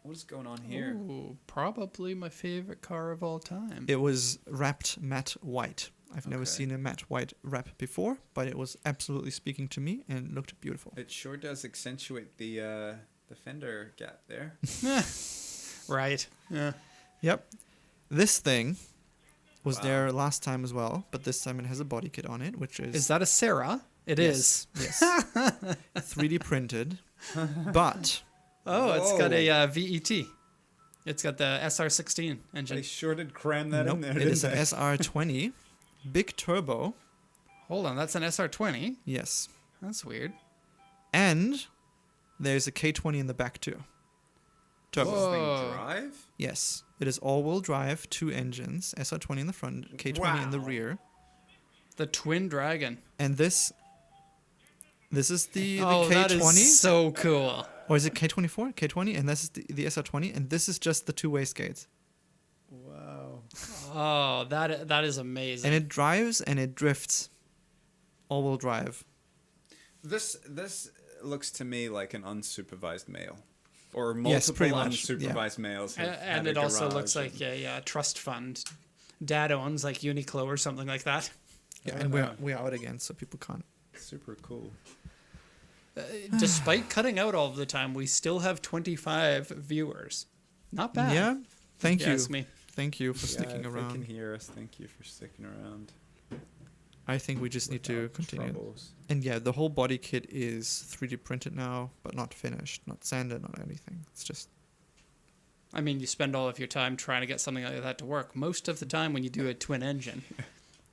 What is going on here? Ooh, probably my favorite car of all time. it was wrapped matte white. I've never Okay. seen a matte white wrap before, but it was absolutely speaking to me and looked beautiful. It sure does accentuate the fender gap there. Right. Yeah. Yep. This thing was there last time as well, but this time it has a body kit on it, which is Is that a Sarah? It is. Yes. 3D printed, but Oh, it's got a Whoa. VET. It's got the SR16 They engine. sure did cram that nope, in there, it didn't is an they? SR20, big turbo, Hold on, that's an SR20. yes, That's weird. and there's a K20 in the back too. Turbo. Does this Whoa. thing drive? Yes, it is all-wheel drive, 2 engines, SR20 in the front, K20 in the Wow. rear, The Twin Dragon. and this is the Oh, that K20, is so cool. or is it K24? K20, and this is the SR20, and this is just the two-way skates. Wow. Oh, that is amazing. And it drives and it drifts. All-wheel drive. This looks to me like an unsupervised male. Or multiple Yes, pretty much, unsupervised males. have And had it a also garage looks like a trust fund. Dad owns like Uniqlo or something like that. Yeah, and we're out again, so people can't. super cool. Despite cutting out all of the time, we still have 25 viewers. Not bad. Yeah, thank if you. ask me. Thank you for Yeah, sticking if they around. can hear us, thank you for sticking around. I think we just need to Without continue. troubles. And yeah, the whole body kit is 3D printed now, but not finished, not sanded, not anything. It's just I mean, you spend all of your time trying to get something like that to work. Most of the time when you do a twin engine,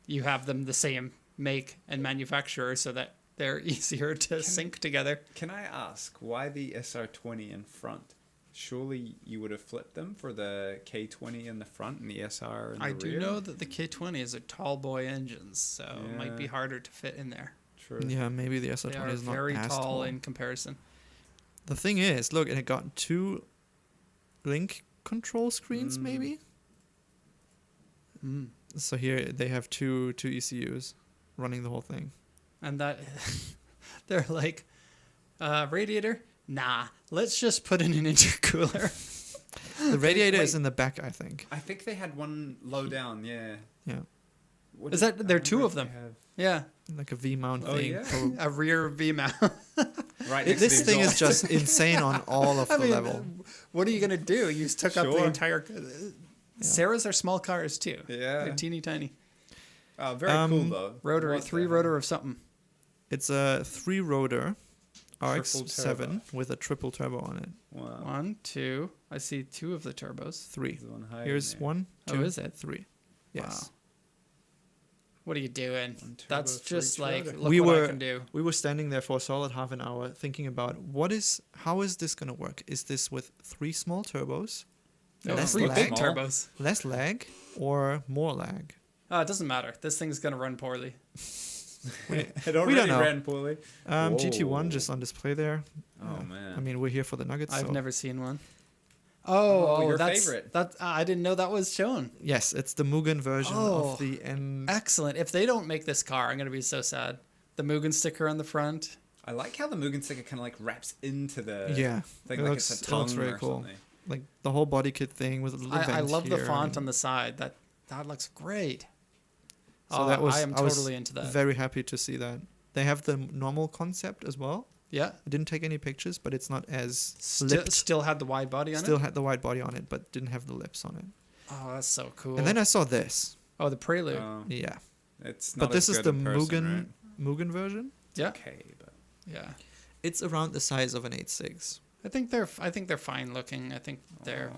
you have them the same make and manufacturer so that they're easier to sync together. Can I ask why the SR20 in front? Surely you would have flipped them for the K20 in the front and the SR in the I rear? do know that the K20s are tall boy engines, so it might be Yeah. harder to fit in there. True. yeah, maybe the They SR20 are is not very as tall in comparison. The thing is, look, it got 2 link control screens, maybe. Mm. So here they have two ECUs running the whole thing. And that they're like, radiator? Nah, let's just put in an intercooler. The radiator is wait. in the back, I think. I think they had one low down, yeah. Yeah, What Is did- that- I there are wonder two if of they them. have- Yeah, like a V-mount Oh, thing. yeah? for- a rear V mount. Right next to This the thing is exhaust. just insane on all of I the mean, level. what are you gonna do? You took up the Sure. entire. Sarah's are small cars too. Yeah. They're teeny tiny. Oh, very cool though. Rotary, What the 3 hell? rotor of something. It's a 3-rotor Triple RX-7 turbo. with a triple turbo on it. Wow. 1, 2. I see 2 of the turbos. 3. There's one higher Here's in there. 1, Oh, 2, is it? 3. Yes. Wow. What are you doing? One turbo That's for just each like rotor. look We what I were- can do. We were standing there for a solid half an hour thinking about how is this going to work? Is this with 3 small turbos, No, less 3 big lag. turbos. less lag, or more lag? It doesn't matter. This thing's gonna run poorly. It already don't know. ran poorly. GT1 Whoa. just on display there. Oh man. I mean, we're here for the Nuggets. I've so. never seen one. Oh, your that's, favorite. That I didn't know that was shown. Yes, it's the Mugen version Oh. of the N. Excellent. If they don't make this car, I'm gonna be so sad. The Mugen sticker on the front. I like how the Mugen sticker kind of like wraps into the Yeah, thing, it like looks- it's a it looks tongue very or cool. something. Like the whole body kit thing with a little vent I love the here font and- on the side. That looks great. So that was I am was totally into that. Very happy to see that. They have the normal concept as well, Yeah. I didn't take any pictures, but it's not as Still had the wide body on Still it. had the wide body on it, but didn't have the lips on it. Oh, that's so cool. And then I saw this. the Prelude. Yeah. It's not But this as is good the in person, Mugen version. Yeah. right? Okay, but Yeah. It's around the size of an 8.6. I think they're fine looking. I think they're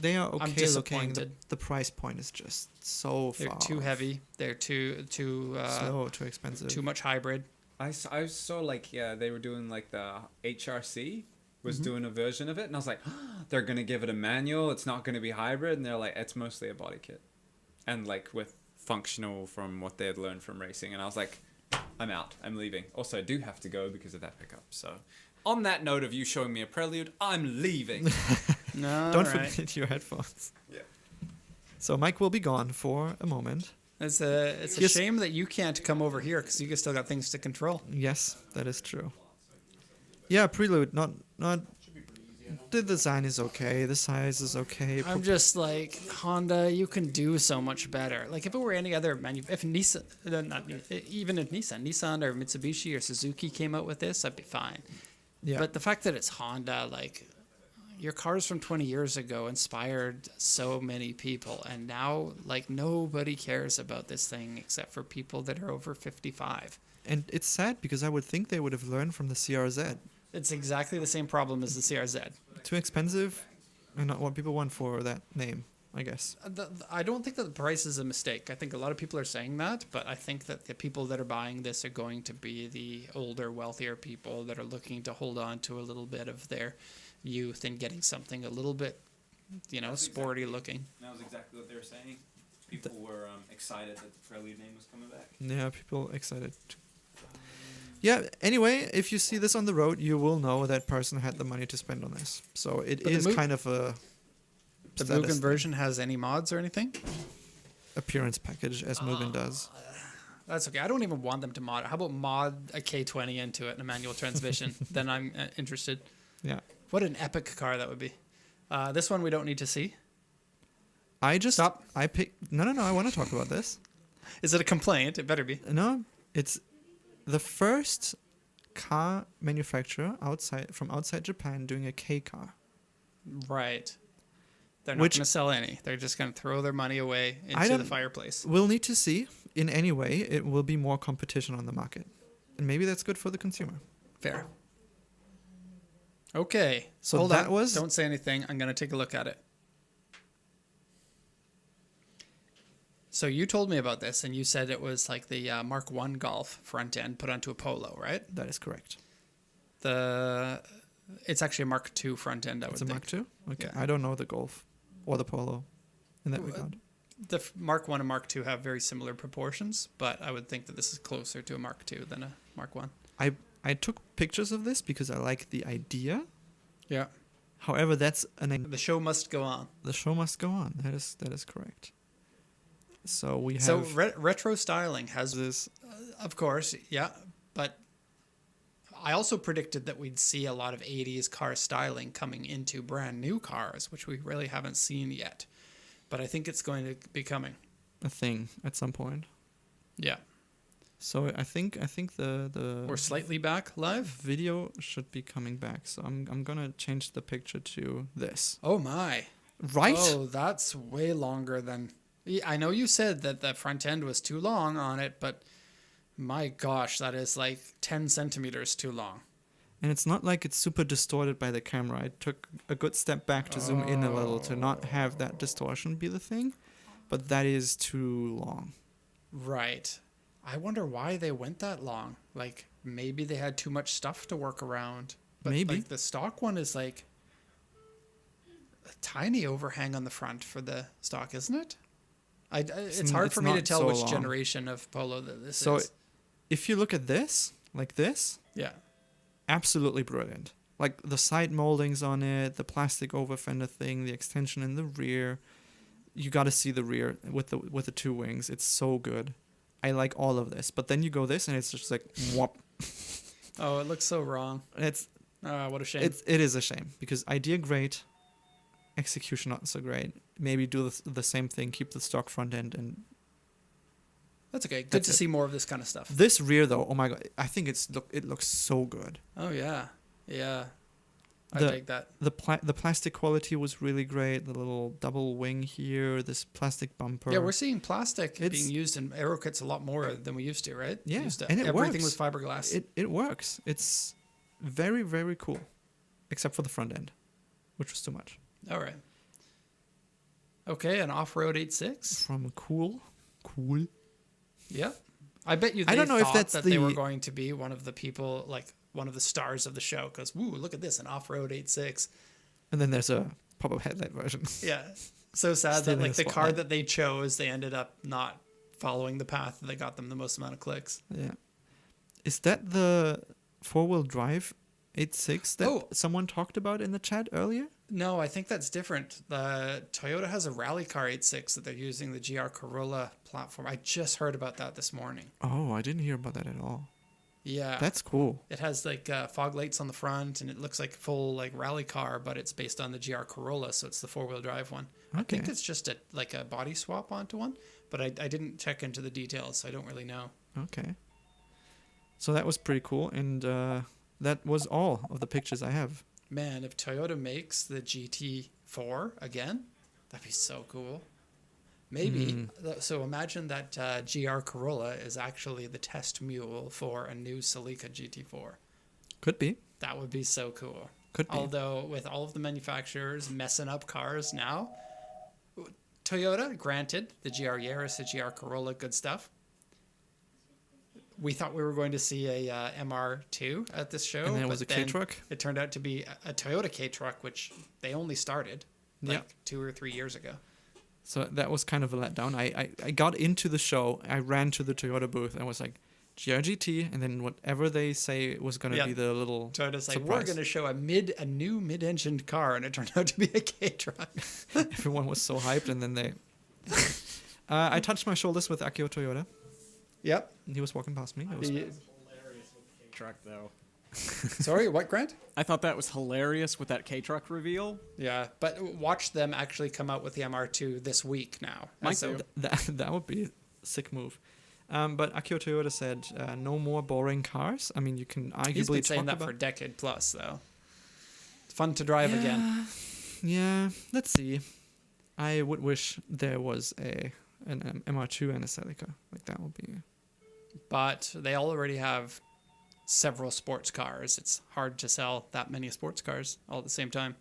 They are I'm okay looking. disappointed. The price point is just so they're far. too heavy. They're too slow, too expensive. too much hybrid. I saw like they were doing like the HRC was doing a version of it, and I was like, they're gonna give it a manual. It's not gonna be hybrid, and they're like, it's mostly a body kit, and like with functional from what they had learned from racing, and I was like, I'm out. I'm leaving. Also, I do have to go because of that pickup. So, on that note of you showing me a Prelude, I'm leaving. No, Don't forget your headphones. Yeah. So Mike will be gone for a moment. It's a Yes. shame that you can't come over here because you still got things to control. Yes, that is true. Yeah, Prelude. Not. The design is okay. The size is okay. I'm just like, Honda, you can do so much better. Like if it were any other if Nissan, even if Nissan or Mitsubishi or Suzuki came out with this, I'd be fine. Yeah. But the fact that it's Honda, like your cars from 20 years ago inspired so many people, and now like nobody cares about this thing except for people that are over 55. And it's sad because I would think they would have learned from the CRZ. It's exactly the same problem as the CRZ. Too expensive, and not what people want for that name, I guess. I don't think that the price is a mistake. I think a lot of people are saying that, but I think that the people that are buying this are going to be the older, wealthier people that are looking to hold on to a little bit of their youth and getting something a little bit, sporty looking. That was exactly what they were saying. People were excited that the Prelude name was coming back. Yeah, people excited. Yeah, anyway, if you see this on the road, you will know that person had the money to spend on this. So it But is kind of a The status Mugen version has any mods or anything? appearance package, as Mugen does. That's okay. I don't even want them to mod it. How about mod a K20 into it and a manual transmission? Then I'm interested. Yeah. What an epic car that would be. This one we don't need to see. I just... Stop. I picked... No, I want to talk about this. Is it a complaint? It better be. No, it's the first car manufacturer from outside Japan doing a K car. Right. They're not Which- going to sell any. They're just going to throw their money away I into the don't- fireplace. We'll need to see. In any way, it will be more competition on the market. And maybe that's good for the consumer. Fair. Okay. So Hold that on. was- Don't say anything. I'm going to take a look at it. So you told me about this, and you said it was like the Mark I Golf front end put onto a Polo, right? That is correct. It's actually a Mark II front end, I would It's a think. Mark II? Okay. Yeah. I don't know the Golf or the Polo in that regard. The Mark I and Mark II have very similar proportions, but I would think that this is closer to a Mark II than a Mark I. I took pictures of this because I like the idea. Yeah. However, that's The show must go on. the show must go on. That is correct. So we have So retro styling has this. Of course, yeah. But I also predicted that we'd see a lot of 80s car styling coming into brand new cars, which we really haven't seen yet. But I think it's going to be coming. A thing at some point. Yeah. So I think the We're slightly back live. video should be coming back. So I'm gonna change the picture to this. Oh, my. Right? Oh, that's way longer than... I know you said that the front end was too long on it, but my gosh, that is like 10 centimeters too long. And it's not like it's super distorted by the camera. I took a good step back to zoom in a little to not have that distortion be the thing, but that is too long. Right. I wonder why they went that long. Like, maybe they had too much stuff to work around. But Maybe. like the stock one is like a tiny overhang on the front for the stock, isn't it? It's hard it's for me to not tell so which long. generation of Polo that this So is. if you look at this, like this, Yeah. absolutely brilliant. Like the side moldings on it, the plastic over fender thing, the extension in the rear. You got to see the rear with the two wings. It's so good. I like all of this. But then you go this and it's just like whoop. Oh, it looks so wrong. It's What a shame. it is a shame because idea great, execution not so great. Maybe do the same thing, keep the stock front end and That's okay. Good That's to it. see more of this kind of stuff. This rear though, oh my god, I think it looks so good. Oh yeah, yeah. I The- dig that. The plastic quality was really great. The little double wing here, this plastic bumper. Yeah, we're seeing plastic It's- being used in aero kits a lot more than we used to, right? Yeah, Used to, and it everything works. was fiberglass. It works. It's very, very cool, except for the front end, which was too much. All right. Okay, an off-road 8.6. From cool. Yeah. I bet you they I don't know if thought that's that they were the- going to be one of the people, like one of the stars of the show, because, woo, look at this, an off-road 8.6. And then there's a pop-up headlight version. Yeah. So sad Still that in like the the car spotlight. that they chose, they ended up not following the path that got them the most amount of clicks. Yeah. Is that the four-wheel drive 8.6 that Oh. someone talked about in the chat earlier? No, I think that's different. The Toyota has a rally car 8.6 that they're using the GR Corolla platform. I just heard about that this morning. Oh, I didn't hear about that at all. Yeah. That's cool. It has like fog lights on the front, and it looks like a full like rally car, but it's based on the GR Corolla, so it's the 4-wheel drive one. I think Okay. it's just a body swap onto one, but I didn't check into the details, so I don't really know. Okay. So that was pretty cool, and that was all of the pictures I have. Man, if Toyota makes the GT4 again, that'd be so cool. Maybe. So imagine that GR Corolla is actually the test mule for a new Celica GT4. Could be. That would be so cool. Could be. Although with all of the manufacturers messing up cars now, Toyota, granted, the GR Yaris, the GR Corolla, good stuff. We thought we were going to see a MR2 at this show, And then it but was a then K-Truck? it turned out to be a Toyota K-Truck, which they only started like Yeah. 2 or 3 years ago. So that was kind of a letdown. I got into the show. I ran to the Toyota booth and was like, GRGT, and then whatever they say was going to Yeah. be the little Toyota's like, we're surprise. going to show a new mid-engined car, and it turned out to be a K-Truck. Everyone was so hyped, and then they... I touched my shoulders with Akio Toyota. Yep. He was walking past me. It was Hilarious with the K-Truck, though. Sorry, what, Grant? I thought that was hilarious with that K-Truck reveal. Yeah, but watch them actually come out with the MR2 this week now. Might So do. that would be a sick move. But Akio Toyota said, no more boring cars. I mean, you can arguably he's been talk saying that about... for a decade plus, though. It's fun to drive again. Yeah, let's see. I would wish there was an MR2 and a Celica. Like, that would be... But they already have several sports cars. It's hard to sell that many sports cars all at the same time.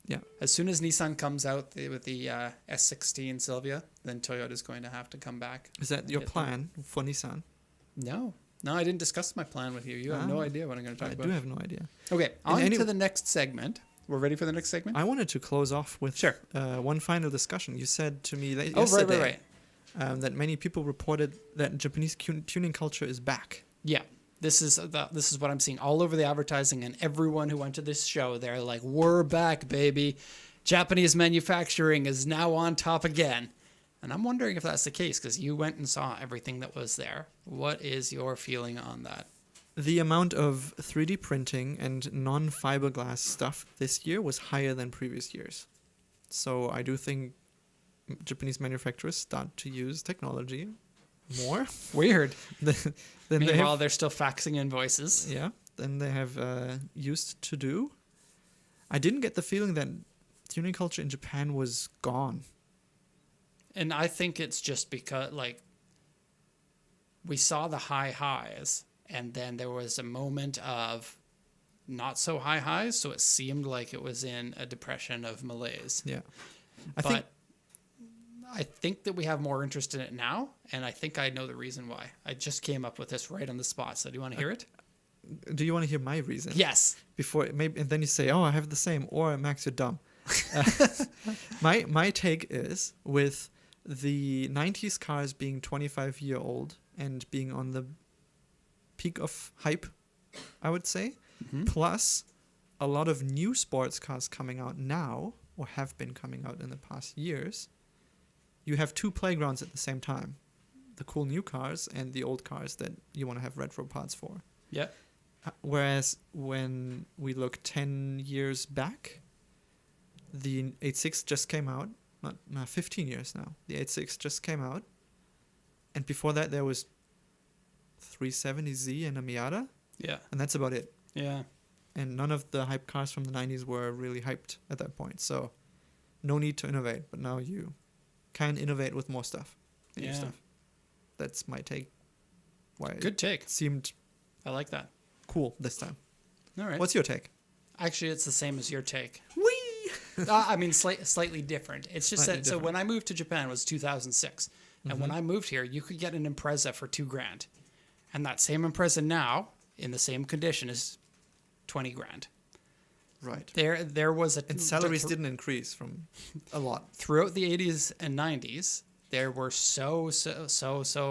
Yeah. As soon as Nissan comes out with the S16 Sylvia, then Toyota's going to have to come back. Is that your Get them. plan for Nissan? No, I didn't discuss my plan with you. You have no Ah, idea what I'm going to talk I about. do have no idea. Okay, on any- to the next segment. We're ready for the next segment? I wanted to close off with Sure. one final discussion. You said to me Oh, yesterday right. that many people reported that Japanese tuning culture is back. Yeah. This is what I'm seeing all over the advertising, and everyone who went to this show, they're like, we're back, baby. Japanese manufacturing is now on top again. And I'm wondering if that's the case, because you went and saw everything that was there. What is your feeling on that? The amount of 3D printing and non-fiberglass stuff this year was higher than previous years. So I do think Japanese manufacturers start to use technology more Weird. than they Meanwhile, have, they're still faxing invoices. yeah, than they have used to do. I didn't get the feeling that tuning culture in Japan was gone. And I think it's just because, like, we saw the high highs, and then there was a moment of not so high highs, so it seemed like it was in a depression of malaise. Yeah, I think that we have more interest in it now, and I think I know the reason why. I just came up with this right on the spot, so do you want to hear it? Do you want to hear my reason? Yes. Before maybe, and then you say, "Oh, I have the same," or Max, you're dumb. My take is with the 90s cars being 25-year-old and being on the peak of hype, I would say, plus a lot of new sports cars coming out now or have been coming out in the past years. You have two playgrounds at the same time: the cool new cars and the old cars that you want to have retro parts for. Yeah. Whereas when we look 10 years back, the 8.6 just came out. Not 15 years now. The 8.6 just came out. And before that, there was 370Z and a Miata, Yeah. and that's about it. Yeah. And none of the hype cars from the 90s were really hyped at that point. So no need to innovate, but now you can innovate with more stuff. New Yeah. stuff. That's my take. Why Good take. it seemed I like that. cool this time. All right. What's your take? Actually, it's the same as your take. Whee! I mean, slightly different. It's just Slightly that. So different. when I moved to Japan, it was 2006, and when I moved here, you could get an Impreza for $2,000, and that same Impreza now, in the same condition, is $20,000. Right. There was a And salaries didn't increase from a lot. throughout the 80s and 90s. There were so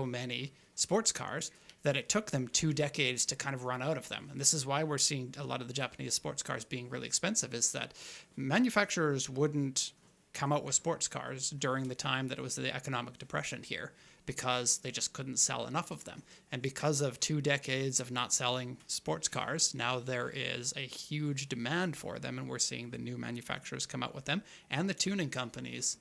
many sports cars that it took them 2 decades to kind of run out of them. And this is why we're seeing a lot of the Japanese sports cars being really expensive, is that manufacturers wouldn't come out with sports cars during the time that it was the economic depression here, because they just couldn't sell enough of them. And because of 2 decades of not selling sports cars, now there is a huge demand for them, and we're seeing the new manufacturers come out with them, and the tuning companies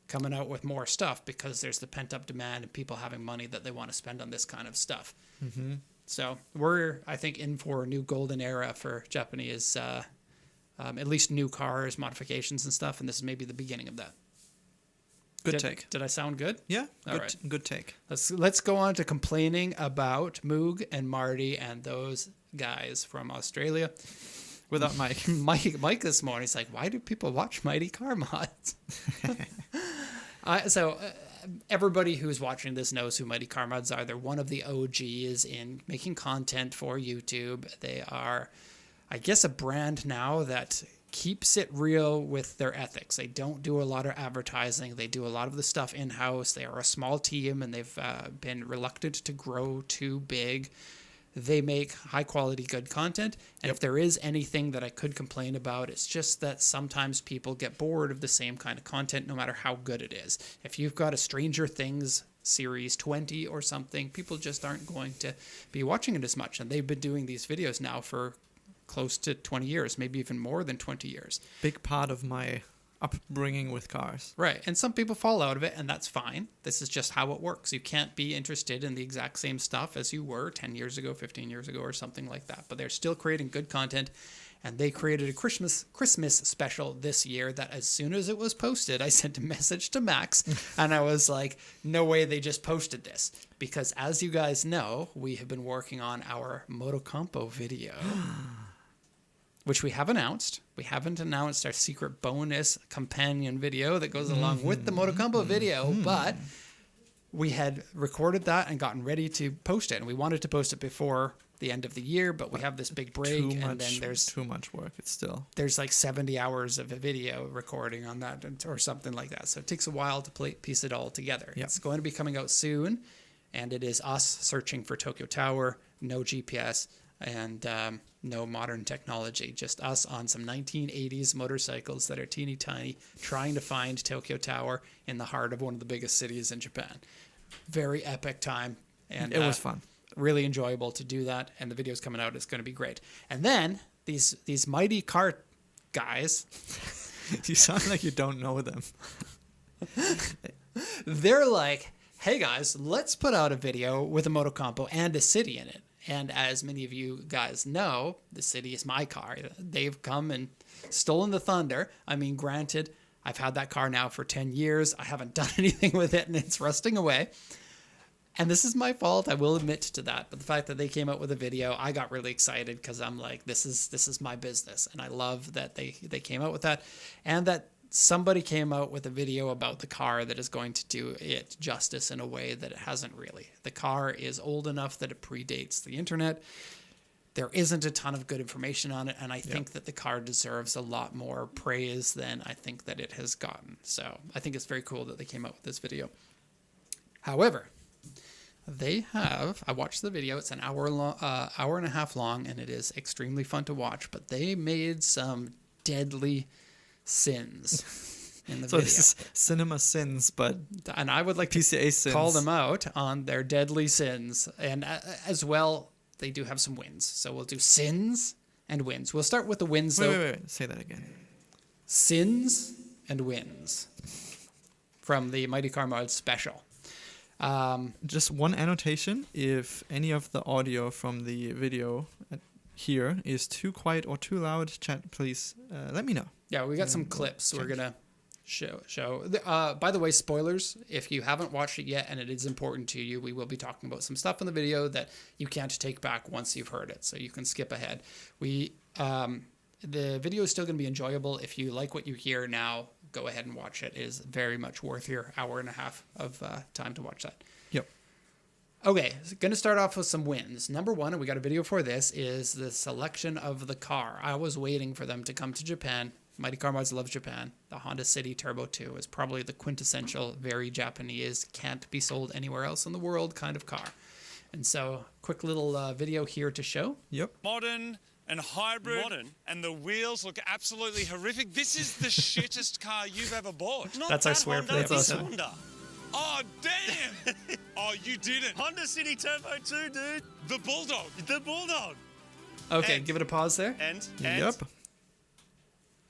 coming out with more stuff, because there's the pent-up demand and people having money that they want to spend on this kind of stuff. Mm-hmm. So we're, I think, in for a new golden era for Japanese, at least new cars, modifications and stuff, and this is maybe the beginning of that. Good take. Did I sound good? Yeah, All good, right. good take. Let's go on to complaining about Moog and Marty and those guys from Australia. Without Mike. Mike this morning, he's like, why do people watch Mighty Car Mods? Everybody who's watching this knows who Mighty Car Mods are. They're one of the OGs in making content for YouTube. They are, I guess, a brand now that keeps it real with their ethics. They don't do a lot of advertising. They do a lot of the stuff in-house. They are a small team, and they've been reluctant to grow too big. They make high-quality, good content. And if there is anything that I could complain about, it's just that sometimes people get bored of the same kind of content, no matter how good it is. If you've got a Stranger Things series 20 or something, people just aren't going to be watching it as much. And they've been doing these videos now for close to 20 years, maybe even more than 20 years. Big part of my upbringing with cars. Right. And some people fall out of it, and that's fine. This is just how it works. You can't be interested in the exact same stuff as you were 10 years ago, 15 years ago, or something like that. But they're still creating good content, and they created a Christmas special this year that as soon as it was posted, I sent a message to Max, and I was like, no way they just posted this. Because as you guys know, we have been working on our Motocompo video. Which we have announced. We haven't announced our secret bonus companion video that goes along with the Motocompo video, but we had recorded that and gotten ready to post it. And we wanted to post it before the end of the year, but we have this big break, and then there's too much work. It's still there's like 70 hours of a video recording on that, or something like that. So it takes a while to piece it all together. Yep. It's going to be coming out soon, and it is us searching for Tokyo Tower, no GPS, and no modern technology, just us on some 1980s motorcycles that are teeny tiny, trying to find Tokyo Tower in the heart of one of the biggest cities in Japan. Very epic time, and it was fun. Really enjoyable to do that, and the video's coming out. It's going to be great. And then these mighty car guys, You sound like you don't know them. they're like, hey guys, let's put out a video with a Motocompo and a city in it. And as many of you guys know, the city is my car. They've come and stolen the thunder. I mean, granted, I've had that car now for 10 years. I haven't done anything with it, and it's rusting away. And this is my fault. I will admit to that. But the fact that they came out with a video, I got really excited because I'm like, this is my business. And I love that they came out with that. And that somebody came out with a video about the car that is going to do it justice in a way that it hasn't really. The car is old enough that it predates the internet. There isn't a ton of good information on it, and I think that the car deserves a lot more praise than I think that it has gotten. So I think it's very cool that they came out with this video. However, I watched the video. It's an hour and a half long, and it is extremely fun to watch. But they made some deadly sins in the So video. this is cinema sins, but And I would like to PCA sins. call them out on their deadly sins. And as well, they do have some wins. So we'll do sins and wins. We'll start with the wins, though. Wait. Say that again. Sins and wins from the Mighty Car Mod special. Just one annotation: if any of the audio from the video here is too quiet or too loud, chat, please let me know. Yeah, we got some We'll clips we're change. gonna show. By the way, spoilers. If you haven't watched it yet and it is important to you, we will be talking about some stuff in the video that you can't take back once you've heard it, so you can skip ahead. The video is still going to be enjoyable. If you like what you hear now, go ahead and watch it. It is very much worth your hour and a half of time to watch that. Yep. Okay, so going to start off with some wins. Number one, and we got a video for this, is the selection of the car. I was waiting for them to come to Japan. Mighty Car Mods loves Japan. The Honda City Turbo 2 is probably the quintessential, very Japanese, can't be sold anywhere else in the world kind of car. And so, quick little video here to show. Yep. Modern and hybrid, and the wheels look absolutely horrific. This is the shittest car you've ever bought. Not That's our that swear Honda, for the this episode. Honda. Oh, damn! Oh, you didn't. Honda City Turbo 2, dude. The Bulldog. The Bulldog. Okay, And- give it a pause there. And Yep.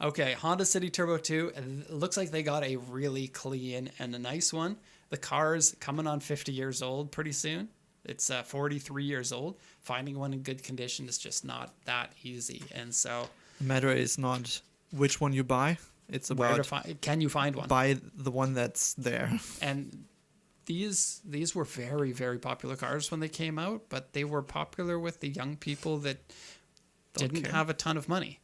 Okay, Honda City Turbo 2. It looks like they got a really clean and a nice one. The car's coming on 50 years old pretty soon. It's 43 years old. Finding one in good condition is just not that easy. And so, The matter is not which one you buy. It's where to about find? Can you find one? buy the one that's there. And these were very, very popular cars when they came out, but they were popular with the young people that didn't care. have a ton of money.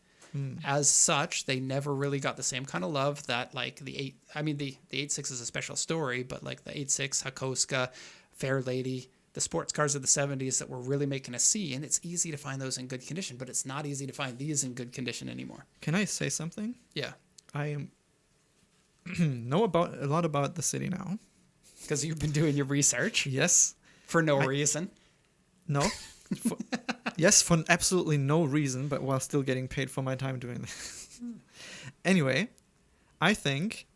As such, they never really got the same kind of love that like the 8.6 is a special story, but like the 8.6, Hakosuka, Fair Lady, the sports cars of the 70s that were really making a scene, it's easy to find those in good condition, but it's not easy to find these in good condition anymore. Can I say something? Yeah, I am know about a lot about the city now. because you've been doing your research Yes. for no reason. No. For, yes, for absolutely no reason, but while still getting paid for my time doing this. Anyway, I think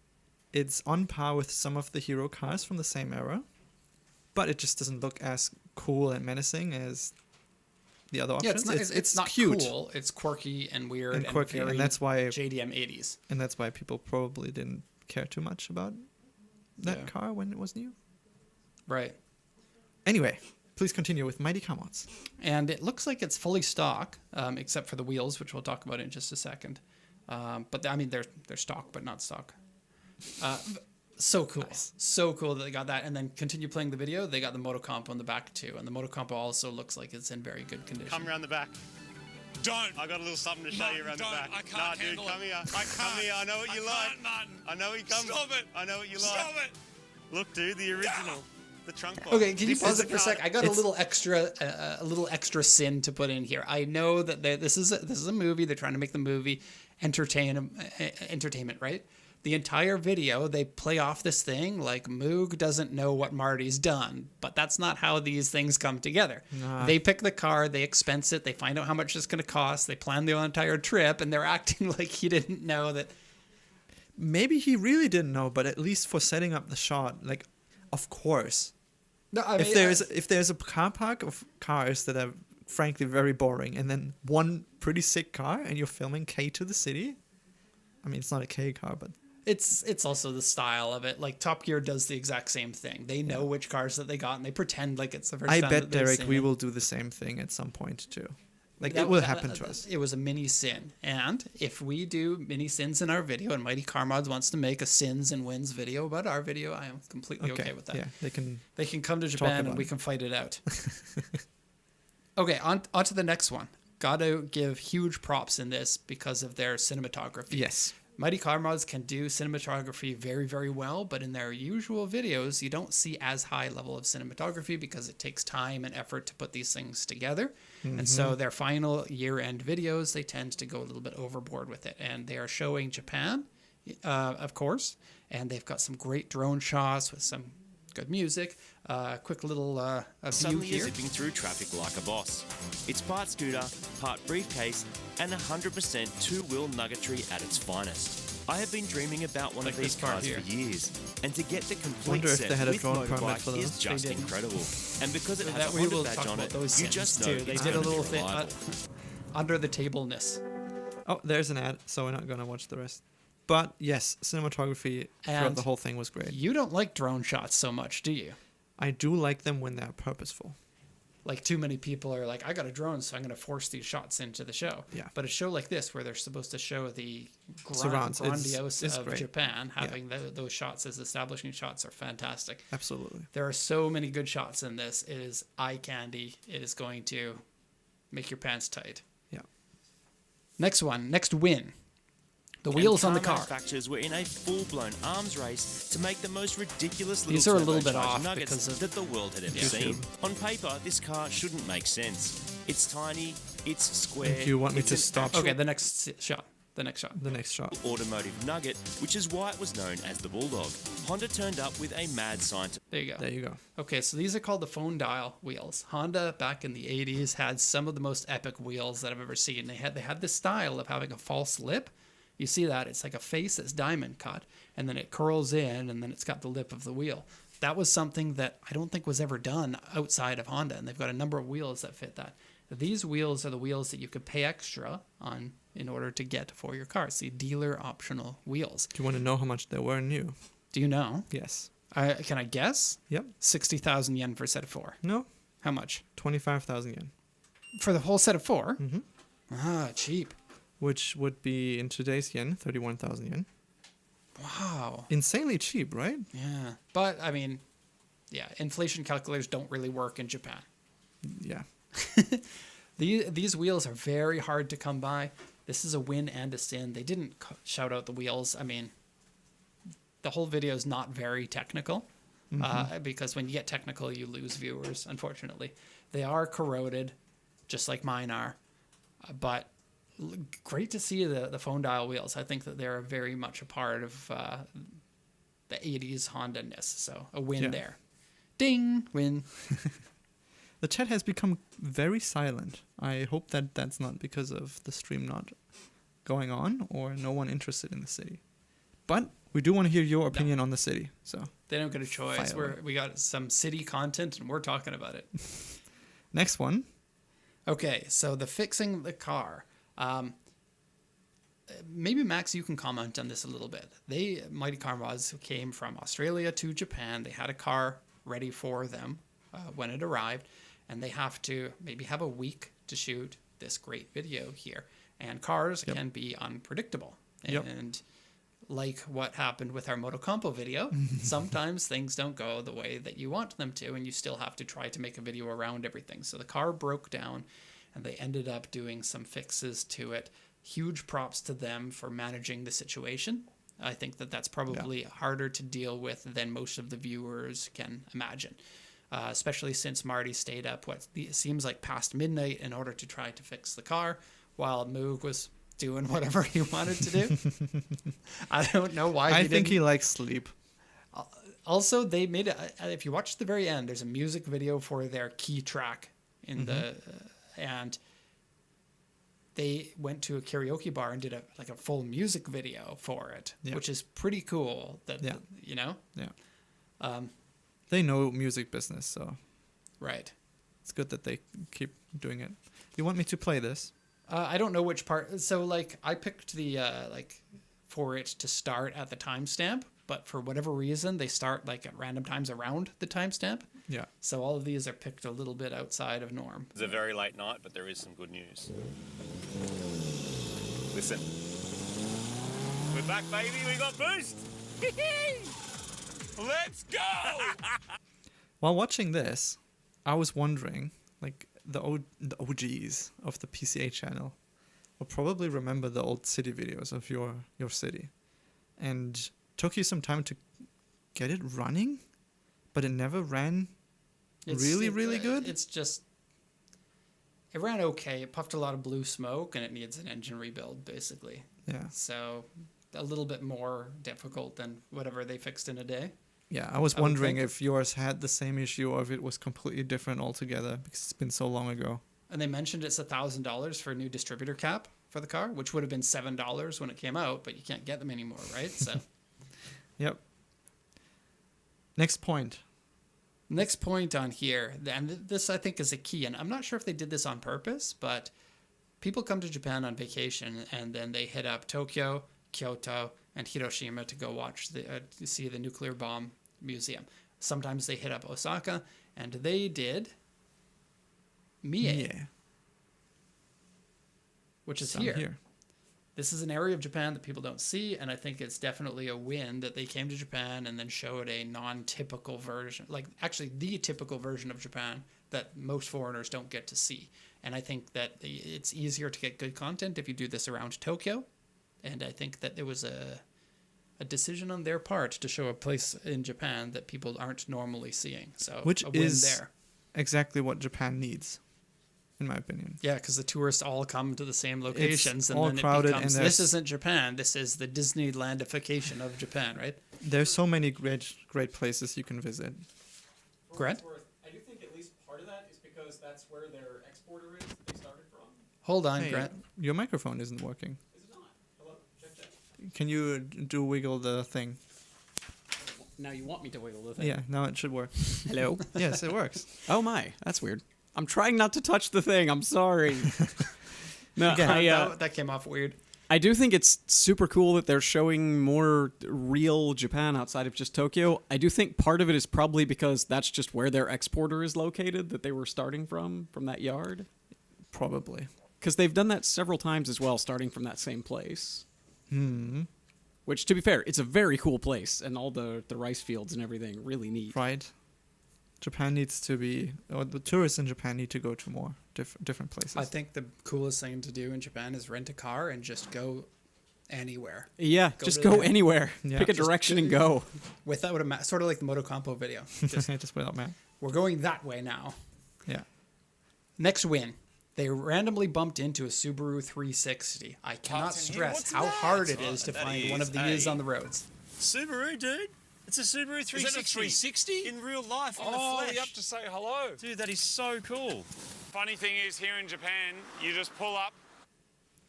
it's on par with some of the hero cars from the same era, but it just doesn't look as cool and menacing as the other Yeah, options. it's not cute cool. It's quirky and weird and quirky, very and that's why JDM 80s. people probably didn't care too much about that Yeah. car when it was new. Right. Anyway, please continue with Mighty Car Mods. And it looks like it's fully stock, except for the wheels, which we'll talk about in just a second. But they're stock, but not stock. So cool. Nice. So cool that they got that. And then continue playing the video. They got the Motocompo on the back too. And the Motocompo also looks like it's in very good condition. come around the back. Don't. I got a little something to show Martin, you around the don't. back. I can't nah, dude, handle come it. here. I can't. Come here. I know what I you can't, like. Martin. I know what you come. Stop it. I know what you like. Stop it. Look, dude, the original. The trunk box. Okay, can you This pause is it for a car- sec? I got a little extra sin to put in here. I know that this is a movie. They're trying to make the movie entertainment, right? The entire video, they play off this thing like Moog doesn't know what Marty's done, but that's not how these things come together. Nah. They pick the car, they expense it, they find out how much it's going to cost, they plan the entire trip, and they're acting like he didn't know that. Maybe he really didn't know, but at least for setting up the shot, like, of course. No, I mean, If there's a car park of cars that are frankly very boring, and then one pretty sick car, and you're filming K to the city, I mean, it's not a K car, but It's also the style of it. Like Top Gear does the exact same thing. They know which cars that they got, and they pretend like it's the first I time bet, that they're Derek, seeing we it. will do the same thing at some point too. Like, That- it will that- happen to us. It was a mini sin. And if we do mini sins in our video, and Mighty Car Mods wants to make a sins and wins video about our video, I am completely okay with that. Yeah, they can. They can come to Japan and about we it. can fight it out. Okay, on to the next one. Gotta give huge props in this because of their cinematography. Yes. Mighty Car Mods can do cinematography very, very well, but in their usual videos, you don't see as high level of cinematography because it takes time and effort to put these things together. And so their final year-end videos, they tend to go a little bit overboard with it. And they are showing Japan, of course, and they've got some great drone shots with some good music. Quick little a view Suddenly you're here. zipping through traffic like a boss. It's part scooter, part briefcase, and 100% two-wheel nuggetry at its finest. I have been dreaming about one Like of these this part cars here. for years, and to get the complete Wonder if set they had a with drone permit motorbike for is those. just They didn't. incredible. And because it So has that a we Honda will badge talk on about it, those you sins just know too. They it's did a gonna be little thing reliable. under the tableness. Oh, there's an ad, so we're not gonna watch the rest. But yes, cinematography throughout And the whole thing was great. You don't like drone shots so much, do you? I do like them when they're purposeful. Like too many people are like, I got a drone, so I'm going to force these shots into the show. Yeah. But a show like this, where they're supposed to show the Surrounds, grandiose it's of great. Japan, having those shots as establishing shots are fantastic. Absolutely. There are so many good shots in this. It is eye candy. It is going to make your pants tight. Yeah. Next win. The And wheels on the car. Manufacturers were in a full-blown arms race to make the most ridiculous little These are a little bit turbocharged off nuggets because of that the world had ever YouTube. seen. On paper, this car shouldn't make sense. It's tiny, it's square. If you want me it's to an stop- actual Okay, the next shot. The next shot. automotive nugget, which is why it was known as the Bulldog. Honda turned up with a mad scientist. There you go. There you go. Okay, so these are called the phone dial wheels. Honda back in the 80s had some of the most epic wheels that I've ever seen. They had this style of having a false lip. You see that? It's like a face that's diamond cut, and then it curls in, and then it's got the lip of the wheel. That was something that I don't think was ever done outside of Honda, and they've got a number of wheels that fit that. These wheels are the wheels that you could pay extra on in order to get for your car. See, dealer optional wheels. Do you want to know how much they were new? Do you know? Yes. Can I guess? Yep. 60,000 yen for a set of 4. No. How much? 25,000 yen. For the whole set of 4? Mm-hmm. Ah, cheap. Which would be in today's yen, 31,000 yen. Wow. Insanely cheap, right? Yeah. But, I mean, yeah, inflation calculators don't really work in Japan. Yeah. These wheels are very hard to come by. This is a win and a sin. They didn't shout out the wheels. I mean, the whole video is not very technical because when you get technical, you lose viewers, unfortunately. They are corroded, just like mine are. But great to see the phone dial wheels. I think that they're very much a part of the 80s Honda-ness. So a win Yeah. there. Ding! Win. The chat has become very silent. I hope that that's not because of the stream not going on or no one interested in the city. But we do want to hear your opinion on the city. So They don't get a choice. Fire away. We got some city content and we're talking about it. next one. Okay, so the fixing the car. Maybe Max, you can comment on this a little bit. Mighty Car Mods came from Australia to Japan. They had a car ready for them when it arrived, and they have to maybe have a week to shoot this great video here. And cars can be unpredictable. Yep. And like what happened with our Motocompo video, sometimes things don't go the way that you want them to, and you still have to try to make a video around everything. So the car broke down, and they ended up doing some fixes to it. Huge props to them for managing the situation. I think that that's probably harder to deal with than most of the viewers can imagine, especially since Marty stayed up what seems like past midnight in order to try to fix the car, while Moog was doing whatever he wanted to do. I don't know why. I think he likes sleep. Also, they made it. If you watch the very end, there's a music video for their key track in the and they went to a karaoke bar and did a full music video for it, which is pretty cool. You know. Yeah. They know music business, so Right. it's good that they keep doing it. You want me to play this? I don't know which part. So I picked the for it to start at the timestamp, but for whatever reason they start at random times around the timestamp. Yeah. So all of these are picked a little bit outside of norm. It's a very late night, but there is some good news. Listen. We're back, baby. We got boost. Let's go. While watching this, I was wondering, the OGs of the PCA channel will probably remember the old city videos of your city, and took you some time to get it running, but it never ran really good. It's just it ran okay. It puffed a lot of blue smoke, and it needs an engine rebuild, basically. Yeah. So a little bit more difficult than whatever they fixed in a day. Yeah, I was I would wondering think. if yours had the same issue or if it was completely different altogether because it's been so long ago. And they mentioned it's $1,000 for a new distributor cap for the car, which would have been $7 when it came out, but you can't get them anymore, right? So Yep. Next point. next point on here, and this I think is a key, and I'm not sure if they did this on purpose, but people come to Japan on vacation and then they hit up Tokyo, Kyoto, and Hiroshima to go watch to see the nuclear bomb museum. Sometimes they hit up Osaka, and they did Mie, Yeah. which is Down here. This is an area of Japan that people don't see, and I think it's definitely a win that they came to Japan and then showed a non-typical version, like actually the typical version of Japan that most foreigners don't get to see. And I think that it's easier to get good content if you do this around Tokyo. And I think that there was a decision on their part to show a place in Japan that people aren't normally seeing. So Which a win is there. exactly what Japan needs, in my opinion. Yeah, because the tourists all come to the same locations, and all then it crowded, and becomes, there's- this isn't Japan, this is the Disneylandification of Japan, right? There's so many great places you can visit. Grant? I do think at least part of that is because that's where their exporter is that they started from. Hold on, Hey, Grant. your microphone isn't working. Is it not? Hello? Check. Can you do wiggle the thing? Now you want me to wiggle the thing. Yeah, now it should work. Hello? Yes, it works. Oh my, that's weird. I'm trying not to touch the thing. I'm sorry. No, Again, That came off weird. I do think it's super cool that they're showing more real Japan outside of just Tokyo. I do think part of it is probably because that's just where their exporter is located, that they were starting from that yard. Probably. Because they've done that several times as well, starting from that same place. Which, to be fair, it's a very cool place, and all the rice fields and everything, really neat. Right. Japan needs to be, or the tourists in Japan need to go to more different places. I think the coolest thing to do in Japan is rent a car and just go anywhere Yeah, Go just to go the- anywhere. Yeah. Pick a Just direction do- and go. without a map, sort of like the Motocompo video. Just, Just without map. we're going that way now. Yeah. Next win. They randomly bumped into a Subaru 360. I cannot Parts in here? stress What's how that? hard it is to That find one is of these a- on the roads. Subaru, dude. It's a Subaru 360. Is that a 360? In real life, in Oh, the flesh. you have to say hello. Dude, that is so cool. Funny thing is, here in Japan, you just pull up.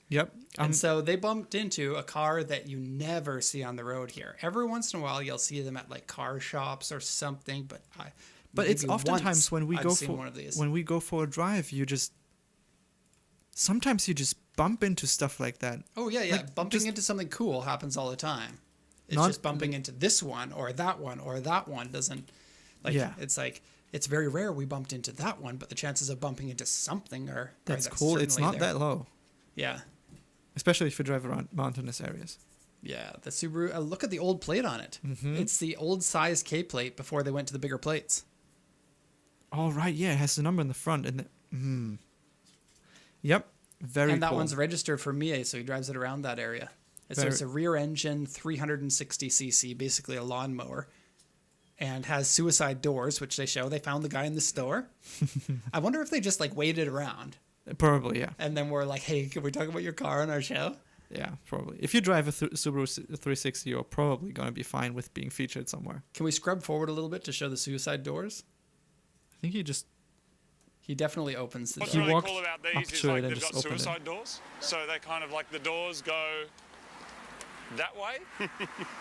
Yep. And so they bumped into a car that you never see on the road here. Every once in a while, you'll see them at like car shops or something, but but it's maybe oftentimes once when we I've go seen for one of these. when we go for a drive, sometimes you just bump into stuff like that. Oh yeah, yeah. like, Bumping just- into something cool happens all the time. It's Not- just bumping into this one or that one doesn't. Like Yeah. it's like it's very rare we bumped into that one, but the chances of bumping into something are That's cool. It's certainly not there. that low, Yeah, especially if you drive around mountainous areas. yeah. The Subaru. Look at the old plate on it. Mm-hmm. It's the old size K plate before they went to the bigger plates. Oh right, yeah, it has the number in the front and Yep. Very And that cool. one's registered for Mie, so he drives it around that area. So Very- it's a rear engine, 360cc, basically a lawnmower, and has suicide doors, which they show. They found the guy in the store. I wonder if they just like waited around Probably, yeah. and then were like, "Hey, can we talk about your car on our show?" Yeah, probably. If you drive a Subaru 360, you're probably going to be fine with being featured somewhere. Can we scrub forward a little bit to show the suicide doors? I think you just He definitely opens the What's He door. really walked cool about up these is to like it and they've just got opened it. suicide doors. So they kind of like the doors go that way.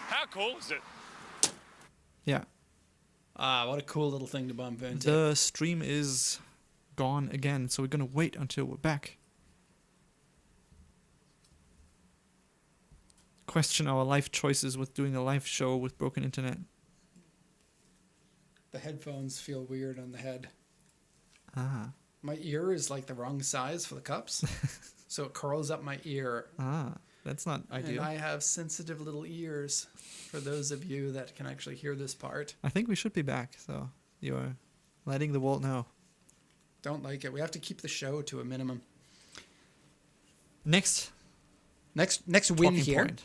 How cool is it? yeah. Ah, what a cool little thing to bump into. The stream is gone again, so we're going to wait until we're back. Question our life choices with doing a live show with broken internet. The headphones feel weird on the head. Ah. My ear is like the wrong size for the cups, so it curls up my ear. That's not And ideal. I have sensitive little ears, for those of you that can actually hear this part. I think we should be back, so you're letting the world know. Don't like it. We have to keep the show to a minimum. Next Next win talking here. point.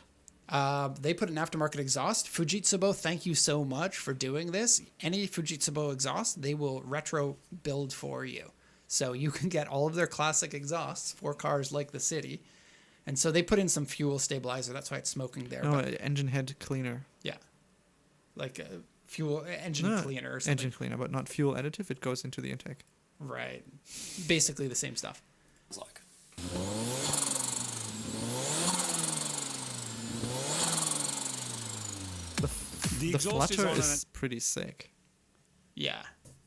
They put an aftermarket exhaust. Fujitsubo, thank you so much for doing this. Any Fujitsubo exhaust, they will retro build for you. So you can get all of their classic exhausts for cars like the City. And so they put in some fuel stabilizer. That's why it's smoking there. No, But engine head cleaner. yeah. Like a fuel engine No, cleaner or something. engine cleaner, but not fuel additive. It goes into the intake. Right. Basically the same stuff. It's like. The The exhaust is flutter on is pretty sick. Yeah.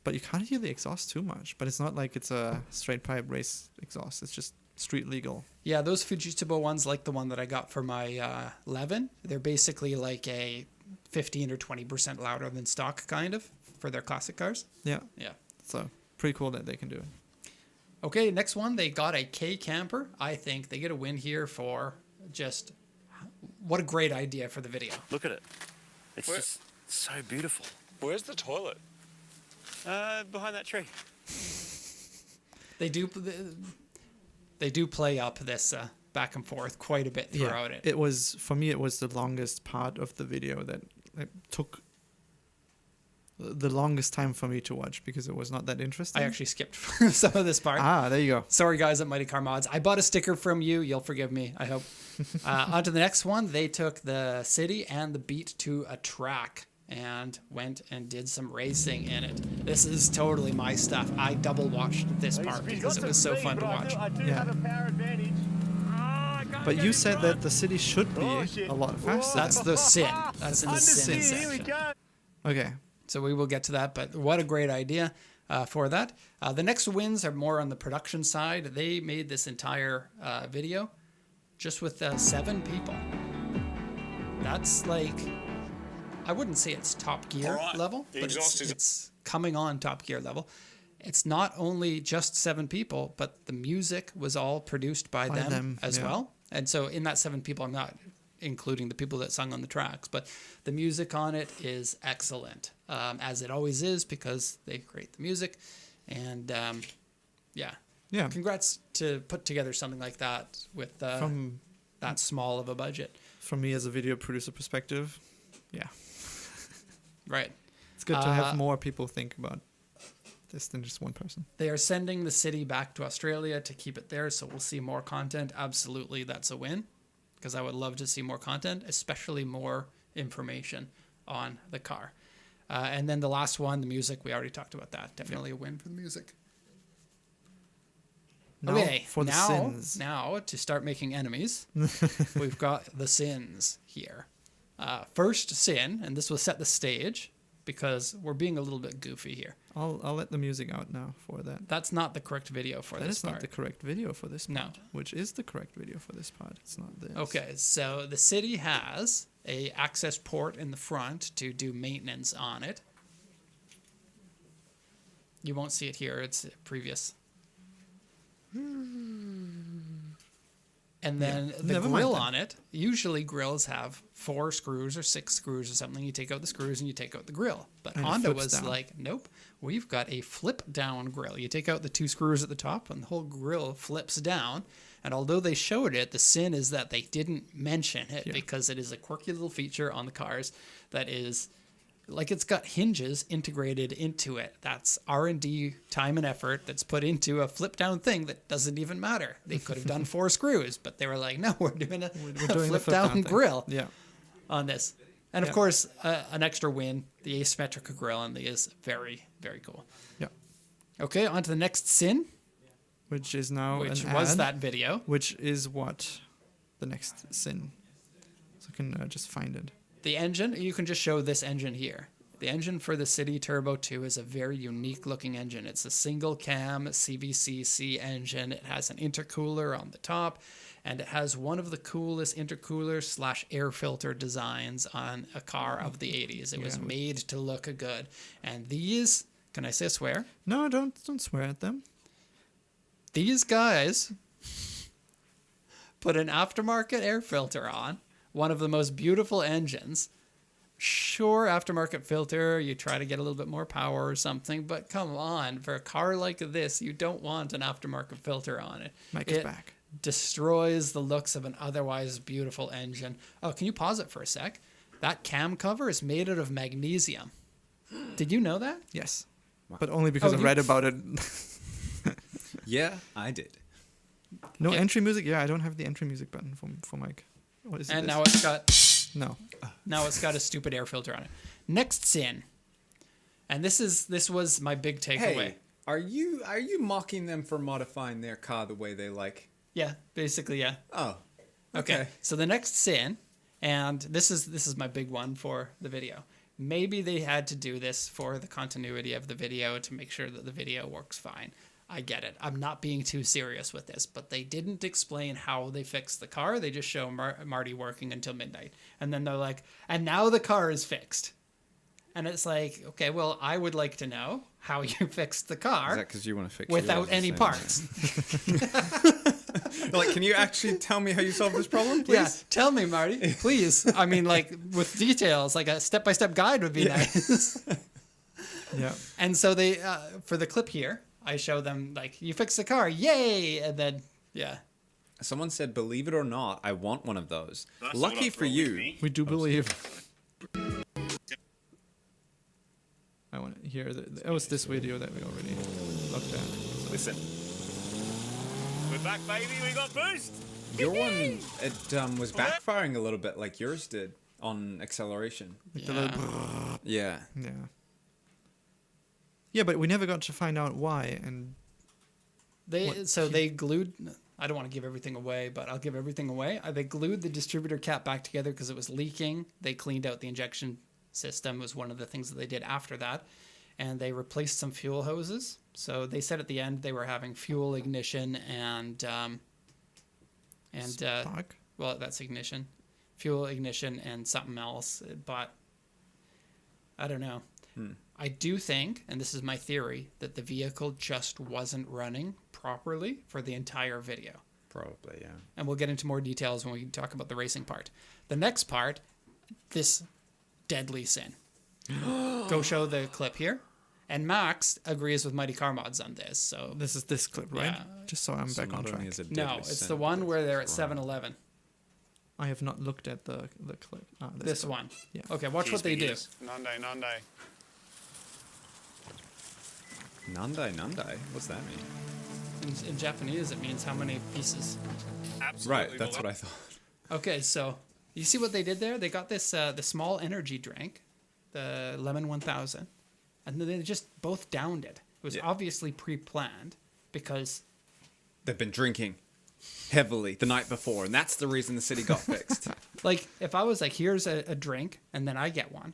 But you can't hear the exhaust too much. But it's not like it's a straight pipe race exhaust. It's just street legal. Yeah, those Fujitsubo ones, like the one that I got for my 11, they're basically like a 15 or 20% louder than stock, kind of, for their classic cars. Yeah. Yeah. So pretty cool that they can do it. Okay, next one, they got a K camper. I think they get a win here for just what a great idea for the video. Look at it. It's Where- just so beautiful. Where's the toilet? Behind that tree. They do play up this back and forth quite a bit throughout it. It was, for me, it was the longest part of the video that it took the longest time for me to watch because it was not that interesting. I actually skipped some of this part. There you go. Sorry, guys, at Mighty Car Mods. I bought a sticker from you. You'll forgive me, I hope. On to the next one. They took the city and the beat to a track and went and did some racing in it. This is totally my stuff. I double watched this part because it was so fun to watch. Yeah. But you said that the city should be a lot faster. That's the sin. That's in the sin sin. section. Okay. So we will get to that, but what a great idea for that. The next wins are more on the production side. They made this entire video just with 7 people. That's like, I wouldn't say it's Top Gear All right. level, The but exhaust is- it's coming on Top Gear level. It's not only just 7 people, but the music was all produced by them as yeah. well. And so in that 7 people, I'm not including the people that sung on the tracks, but the music on it is excellent, as it always is because they create the music. And yeah, congrats to put together something like that with From that small of a budget. from me as a video producer perspective, yeah, Right. it's good to have more people think about this than just one person. They are sending the city back to Australia to keep it there, so we'll see more content. Absolutely, that's a win, because I would love to see more content, especially more information on the car. And then the last one, the music, we already talked about that. Definitely a win for the music. Now Okay, for the now, sins. now to start making enemies, we've got the sins here. First sin, and this will set the stage because we're being a little bit goofy here. I'll let the music out now for that. That's not the correct video for That this is part. not the correct video for this No. part. Which is the correct video for this part? It's not this. Okay, so the city has a access port in the front to do maintenance on it. You won't see it here, it's previous. And then the Never mind grill then. on it, usually grills have 4 screws or 6 screws or something. You take out the screws and you take out the grill. But And it Honda flips was down. like, nope, we've got a flip down grill. You take out the 2 screws at the top and the whole grill flips down. And although they showed it, the sin is that they didn't mention it because it is a quirky little feature on the cars that is like it's got hinges integrated into it. That's R&D time and effort that's put into a flip down thing that doesn't even matter. They could have done 4 screws, but they were like, no, we're doing a doing the flip down thing. grill Yeah. on this. And of Yeah. course, an extra win, the asymmetric grill on the is very, very cool. Yeah. Okay, on to the next sin, Which is now which an was ad, that video. Which is what? The next sin. So I can just find it. The engine, you can just show this engine here. The engine for the City Turbo 2 is a very unique looking engine. It's a single cam CVCC engine. It has an intercooler on the top, and it has one of the coolest intercooler / air filter designs on a car of the 80s. It was Yeah. made to look good. And these, can I say swear? No, don't swear at them. These guys put an aftermarket air filter on one of the most beautiful engines. Sure, aftermarket filter, you try to get a little bit more power or something, but come on, for a car like this, you don't want an aftermarket filter on it. Mike is It back. destroys the looks of an otherwise beautiful engine. Oh, can you pause it for a sec? That cam cover is made out of magnesium. Did you know that? Yes. But only because I read about it. Yeah, I did. No Yeah. entry music? Yeah, I don't have the entry music button for Mike. What is it? And this? now it's got No. Now it's got a stupid air filter on it. Next sin, and this was my big takeaway. Hey, are you mocking them for modifying their car the way they like? Yeah, basically, yeah. Oh, Okay. So the next sin, and this is my big one for the video. Maybe they had to do this for the continuity of the video to make sure that the video works fine. I get it. I'm not being too serious with this, but they didn't explain how they fixed the car. They just show Marty working until midnight. And then they're like, and now the car is fixed. And it's like, okay, well, I would like to know how you fixed the car Is that because you want to fix without yours, any the same parts. way? Like, can you actually tell me how you solved this problem, please? Yeah, tell me, Marty, please. I mean, like with details, like a step-by-step guide would be nice. Yeah. And so they, for the clip here, I show them like, you fixed the car, yay! And then, yeah. Someone said, believe it or not, I want one of those. That's Lucky all I've for brought with you. me. We do believe. I want to hear that was this video that we already looked at. Listen. We're back, baby. We got boost. Your one, it was backfiring a little bit like yours did on acceleration. Yeah. Yeah. Yeah. Yeah, but we never got to find out why. And They glued. I don't want to give everything away, but I'll give everything away. They glued the distributor cap back together because it was leaking. They cleaned out the injection system. Was one of the things that they did after that, and they replaced some fuel hoses. So they said at the end they were having fuel ignition and spark. well, that's ignition, fuel ignition and something else. But I don't know. I do think, and this is my theory, that the vehicle just wasn't running properly for the entire video. Probably, yeah. And we'll get into more details when we talk about the racing part. The next part, this deadly sin. Go show the clip here. And Max agrees with Mighty Car Mods on this. So This is this clip, right? Yeah. Just so I'm So back on not only track. is it no, deadly it's sin, the one but where it's they're at crime. 7-Eleven. I have not looked at the clip. This one. Yeah. Okay, watch Cheers, what they do. biggies. Nande, Nande. Nandai. What's that mean? In Japanese, it means how many pieces. Absolutely. Right, that's what I thought. Okay, so you see what they did there? They got this the small energy drink, the Lemon 1000, and then they just both downed it. It was Yeah. obviously pre-planned because They've been drinking heavily the night before, and that's the reason the city got fixed. like if I was like, here's a drink, and then I get one,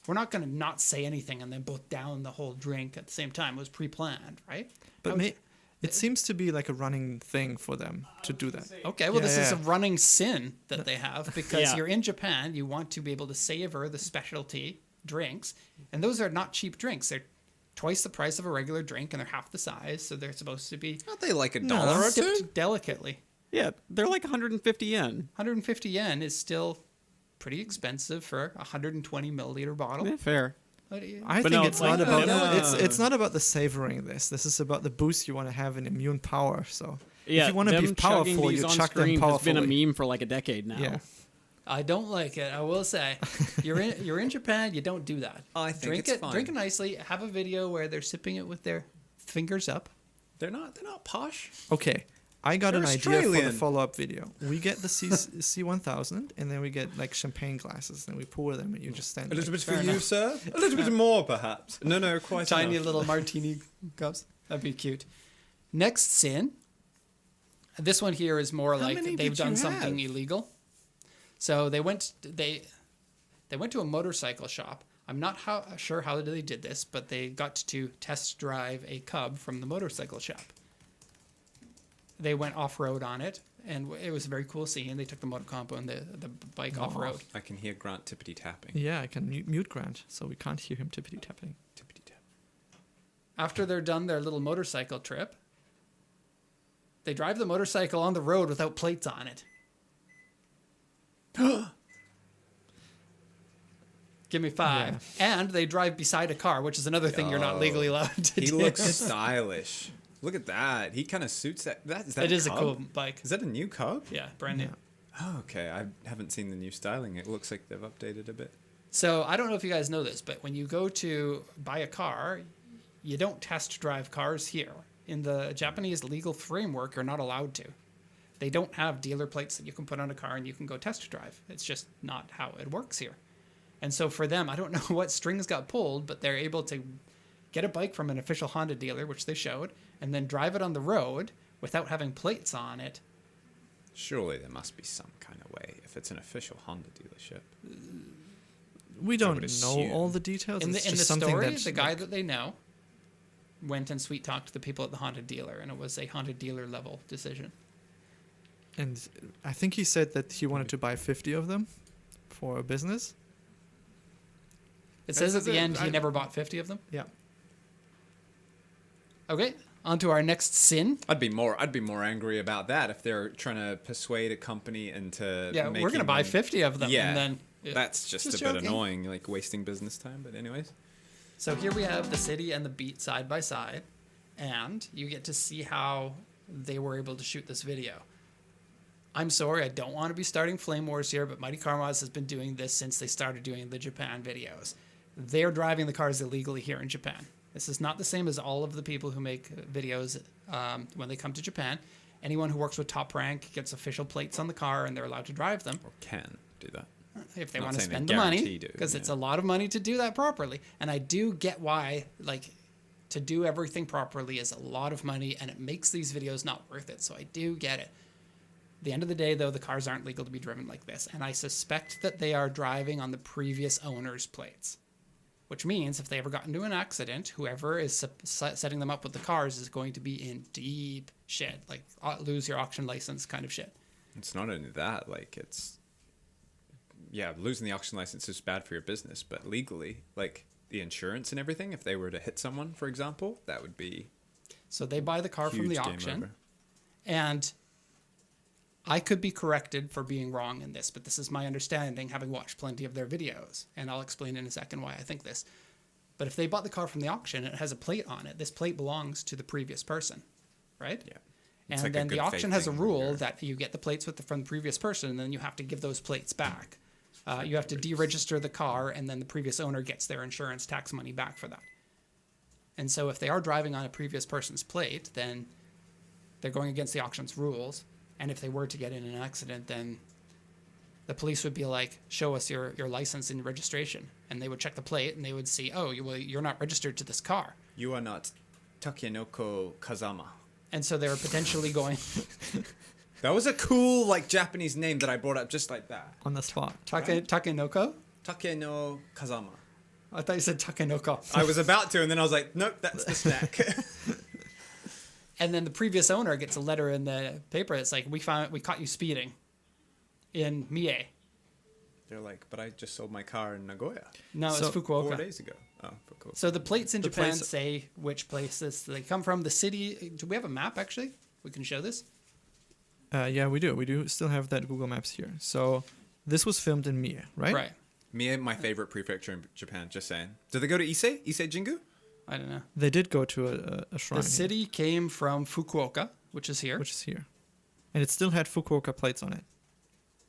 we're not going to not say anything and then both down the whole drink at the same time. It was pre-planned, right? But I would- it seems to be like a running thing for them to do that. Okay, well, Yeah, this is a yeah. running sin that they have because Yeah. you're in Japan. You want to be able to savor the specialty drinks, and those are not cheap drinks. They're twice the price of a regular drink, and they're half the size, so they're supposed to be Aren't they like $1 or two? sipped delicately. Yeah, they're like 150 yen. 150 yen is still pretty expensive for a 120 milliliter bottle. Yeah, fair. What do you- I But think no, it's like, not about no. it's not about the savoring this. This is about the boost you want to have in immune power. So Yeah, if you want to be them chugging powerful, these you on chuck them screen powerfully. has been a meme for like a decade now. Yeah. I don't like it. I will say, you're in Japan. You don't do that. I think drink it's it. fine. Drink it nicely. Have a video where they're sipping it with their fingers up. They're not posh. Okay, I got They're an idea for the Australian. follow-up video. We get the C1000, and then we get like champagne glasses, and we pour them, and you just stand. A little there. bit for you, sir. A little bit more, perhaps. No, quite Tiny enough. little martini cups. That'd be cute. Next sin. This one here is more like many they've did you done something have? illegal. So they went to a motorcycle shop. I'm not sure how they did this, but they got to test drive a Cub from the motorcycle shop. They went off road on it, and it was a very cool scene. They took the motor compo and the bike off road. I can hear Grant tippity tapping. Yeah, I can mute Grant, so we can't hear him tippity tapping. Tippity tap. After they're done their little motorcycle trip, they drive the motorcycle on the road without plates on it. Give me 5. And they drive beside a car, which is another thing you're not legally allowed to He do. looks stylish. Look at that. He kind of suits that. Is that It is a Cub? cool bike. Is that a new Cub? Yeah, brand new. Oh, okay. I haven't seen the new styling. It looks like they've updated a bit. So I don't know if you guys know this, but when you go to buy a car, you don't test drive cars here. In the Japanese legal framework, you're not allowed to. They don't have dealer plates that you can put on a car and you can go test drive. It's just not how it works here. And so for them, I don't know what strings got pulled, but they're able to get a bike from an official Honda dealer, which they showed, and then drive it on the road without having plates on it. Surely there must be some kind of way if it's an official Honda dealership. We I don't would know assume. all the details. In It's the just something story, that the guy that they know went and sweet talked to the people at the Honda dealer, and it was a Honda dealer level decision. and I think he said that he wanted to buy 50 of them for a business. It says at That's the it. end he never bought 50 of them. Yeah. Okay, on to our next sin. I'd be more angry about that if they're trying to persuade a company into Yeah, we're making going to buy them- 50 of them. Yeah, And then that's just a bit joking. annoying, like wasting business time. But anyways, So here we have the city and the beat side by side, and you get to see how they were able to shoot this video. I'm sorry, I don't want to be starting flame wars here, but Mighty Car Mods has been doing this since they started doing the Japan videos. They're driving the cars illegally here in Japan. This is not the same as all of the people who make videos when they come to Japan. Anyone who works with Top Rank gets official plates on the car, and they're allowed to drive them or can do that. if they Not want to saying they spend the money, guarantee to, because yeah. it's a lot of money to do that properly. And I do get why, like, to do everything properly is a lot of money, and it makes these videos not worth it. So I do get it. At the end of the day, though, the cars aren't legal to be driven like this, and I suspect that they are driving on the previous owner's plates. Which means if they ever got into an accident, whoever is setting them up with the cars is going to be in deep shit, like lose your auction license kind of shit. It's not only that, like losing the auction license is bad for your business, but legally, like the insurance and everything, if they were to hit someone, for example, that would be So they buy the car from the huge game auction, over. and I could be corrected for being wrong in this, but this is my understanding, having watched plenty of their videos, and I'll explain in a second why I think this. But if they bought the car from the auction and it has a plate on it, this plate belongs to the previous person, right? Yeah. And It's like a then the good auction faith has a thing rule where- that you get the plates from the previous person, and then you have to give those plates back. You have to deregister the car, and then the previous owner gets their insurance tax money back for that. And so if they are driving on a previous person's plate, then they're going against the auction's rules. And if they were to get in an accident, then the police would be like, show us your license and registration. And they would check the plate, and they would see, oh, you're not registered to this car. You are not Takenoko Kazama. And so they were potentially going, That was a cool, like, Japanese name that I brought up just like that. On the spot. Takenoko? Take no Kazama. I thought you said Takenoko. I was about to, and then I was like, nope, that's the snack. And then the previous owner gets a letter in the paper. It's like, we caught you speeding in Mie. They're like, but I just sold my car in Nagoya No, So- it's 4 Fukuoka. days ago. Oh, Fukuoka. So the plates in The Japan place- say which places they come from. The city. Do we have a map actually? We can show this. Yeah, we do. We do still have that Google Maps here. So this was filmed in Mie, right? Right. Mie, my favorite prefecture in Japan, just saying. Did they go to Ise? Ise Jingu? I don't know. They did go to a shrine The city came from Fukuoka, which is here. here, which is here. And it still had Fukuoka plates on it.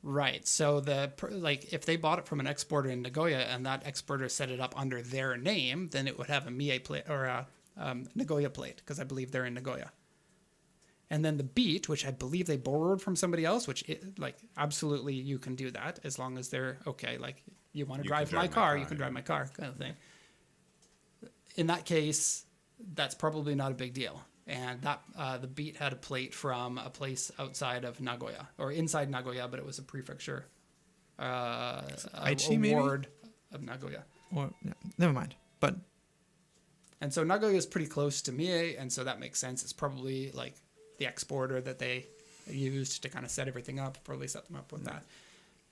Right. So if they bought it from an exporter in Nagoya and that exporter set it up under their name, then it would have a Mie plate or a Nagoya plate, because I believe they're in Nagoya. And then the beat, which I believe they borrowed from somebody else, absolutely you can do that as long as they're okay. Like, you want to You drive can my drive my car, car, you can yeah. drive my car, kind of thing. In that case, that's probably not a big deal. And that the beat had a plate from a place outside of Nagoya, or inside Nagoya, but it was a prefecture Aichi, maybe? ward of Nagoya. Or no, never mind. But And so Nagoya is pretty close to Mie, and so that makes sense. It's probably like the exporter that they used to kind of set everything up, probably set them up with that.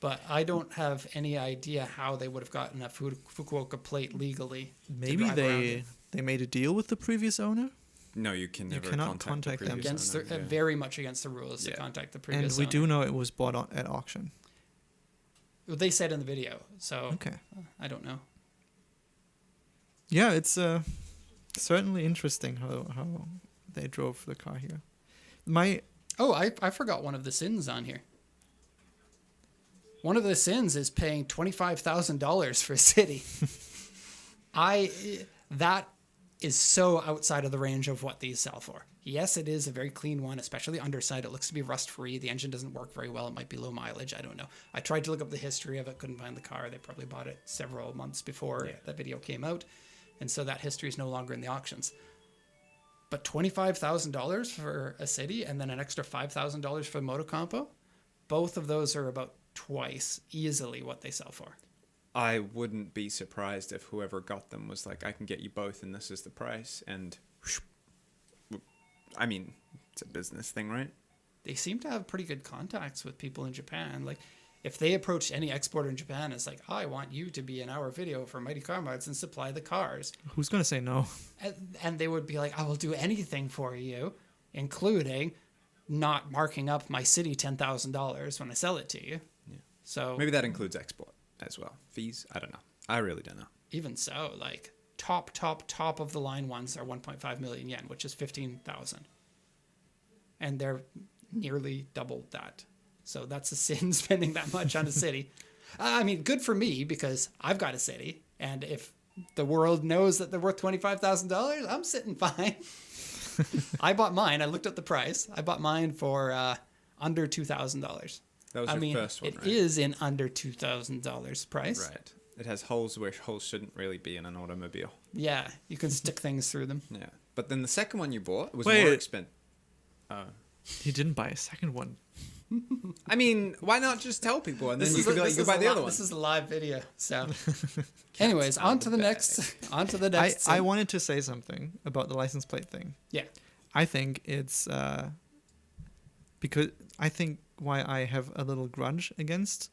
But I don't have any idea how they would have gotten a Fukuoka plate legally. to maybe drive around in. they made a deal with the previous owner. No, you can You never cannot contact the them. previous Against owner, yeah. very much against the rules to Yeah. contact the And previous we owner. do know it was bought at auction. They said in the video, so Okay. I don't know. Yeah, it's certainly interesting how they drove the car here. Oh, I forgot one of the sins on here. One of the sins is paying $25,000 for a city. That is so outside of the range of what these sell for. Yes, it is a very clean one, especially underside. It looks to be rust-free. The engine doesn't work very well. It might be low mileage. I don't know. I tried to look up the history of it. Couldn't find the car. They probably bought it several months before that video came out. And so that history is no longer in the auctions. But $25,000 for a city and then an extra $5,000 for the Motocompo, both of those are about twice easily what they sell for. I wouldn't be surprised if whoever got them was like, I can get you both and this is the price. And I mean, it's a business thing, right? They seem to have pretty good contacts with people in Japan. Like, if they approached any exporter in Japan, it's like, I want you to be in our video for Mighty Car Mods and supply the cars. Who's gonna say no? And they would be like, I will do anything for you, including not marking up my city $10,000 when I sell it to you. Yeah. So Maybe that includes export as well. Fees? I don't know. I really don't know. even so, like top of the line ones are 1.5 million yen, which is 15,000. And they're nearly double that. So that's a sin spending that much on a city. I mean, good for me because I've got a city. And if the world knows that they're worth $25,000, I'm sitting fine. I bought mine. I looked up the price. I bought mine for under $2,000. That was your first one, it right? is in under $2,000 price. Right. It has holes where holes shouldn't really be in an automobile. Yeah, you can stick things through them. Yeah. But then the second one you bought was Wait. more expensive. He didn't buy a second one. I mean, why not just tell people and then This you is could be like, this you is buy a the li- other one. This is a live video. So, anyways, on to the next. On to the next. I wanted to say something about the license plate thing. Yeah. I think it's because I think why I have a little grudge against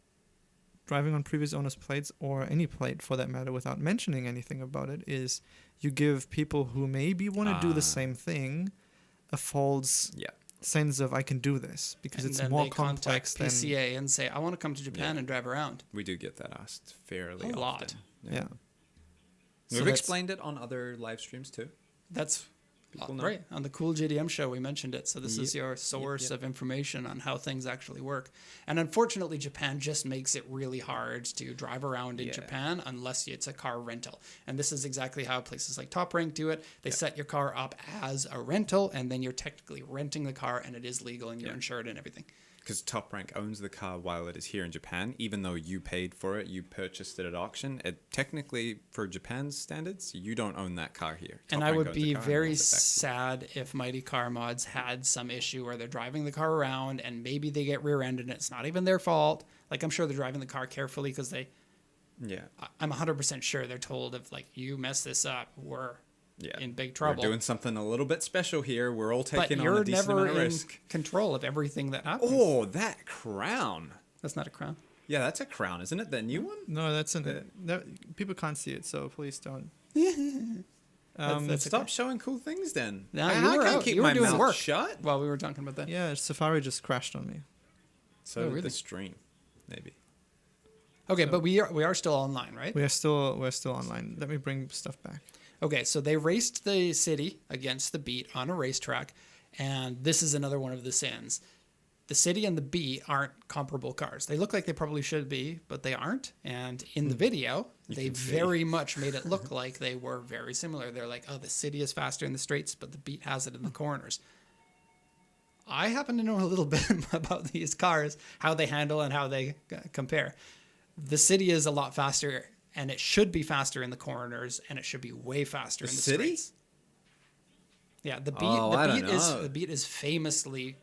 driving on previous owners' plates or any plate for that matter without mentioning anything about it is you give people who maybe want to do the same thing a false Yeah. sense of I can do this because And it's then more they complex contact than PCA and say, I want to come to Japan and drive around. We do get that asked fairly A often. lot. yeah. So We've that's- explained it on other live streams too. That's People know. right. On the Cool GDM show, we mentioned it. So this is Yep. your source Yep. of information on how things actually work. And unfortunately, Japan just makes it really hard to drive around in Yeah. Japan unless it's a car rental. And this is exactly how places like Top Rank do it. They set your car up as a rental, and then you're technically renting the car, and it is legal, and you're Yeah. insured and everything. Because Top Rank owns the car while it is here in Japan, even though you paid for it, you purchased it at auction. It technically, for Japan's standards, you don't own that car here. And Top I Rank would owns the be car and very owns it back to you. sad if Mighty Car Mods had some issue where they're driving the car around and maybe they get rear-ended and it's not even their fault. Like, I'm sure they're driving the car carefully because Yeah, I'm 100% sure they're told if, like, you mess this up, we're yeah. in big trouble. We're doing something a little bit special here. We're all but taking on you're a decent never amount of in risk. control of everything that happens. Oh, that crown. That's not a crown. Yeah, that's a crown, isn't it? The new one? No, that's people can't see it, so please don't. That's Stop okay. showing cool things then. Now, I you were can't out. keep You were my doing mouth work shut. while we were talking about that. Yeah, Safari just crashed on me. So Oh, did really? the stream, maybe. Okay, but we are still online, right? We're still online. Let me bring stuff back. Okay, so they raced the city against the Beat on a racetrack, and this is another one of the sins. The city and the Beat aren't comparable cars. They look like they probably should be, but they aren't. And in the video, they can see. very much made it look like they were very similar. They're like, oh, the city is faster in the straights, but the Beat has it in the corners. I happen to know a little bit about these cars, how they handle and how they compare. The city is a lot faster, and it should be faster in the corners, and it should be way faster The in the city? straights. Yeah, the Beat. Oh, I don't know. The Beat is famously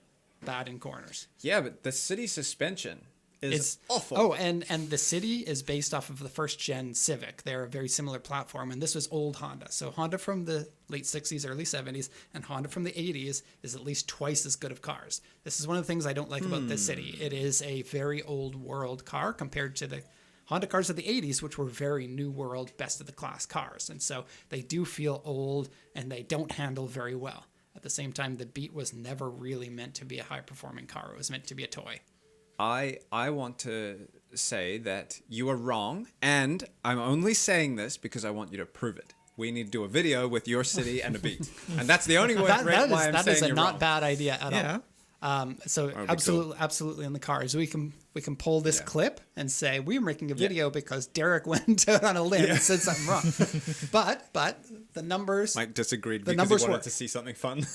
bad in corners. Yeah, but the city suspension is It's awful. Oh, and the city is based off of the first gen Civic. They're a very similar platform, and this was old Honda. So Honda from the late 60s, early 70s, and Honda from the 80s is at least twice as good of cars. This is one of the things I don't like about this city. It is a very old world car compared to the Honda cars of the 80s, which were very new world, best of the class cars. And so they do feel old, and they don't handle very well. At the same time, the Beat was never really meant to be a high-performing car. It was meant to be a toy. I want to say that you are wrong, and I'm only saying this because I want you to prove it. We need to do a video with your city and a Beat, and that's the only way That why I'm is saying a you're not wrong. bad idea at Yeah. all. So That'd be absolutely in the cars. We can pull this Yeah. clip and say we're making a video because Derek went out on a limb and said something wrong. but the numbers. Mike disagreed The because numbers he wanted work. to see something fun.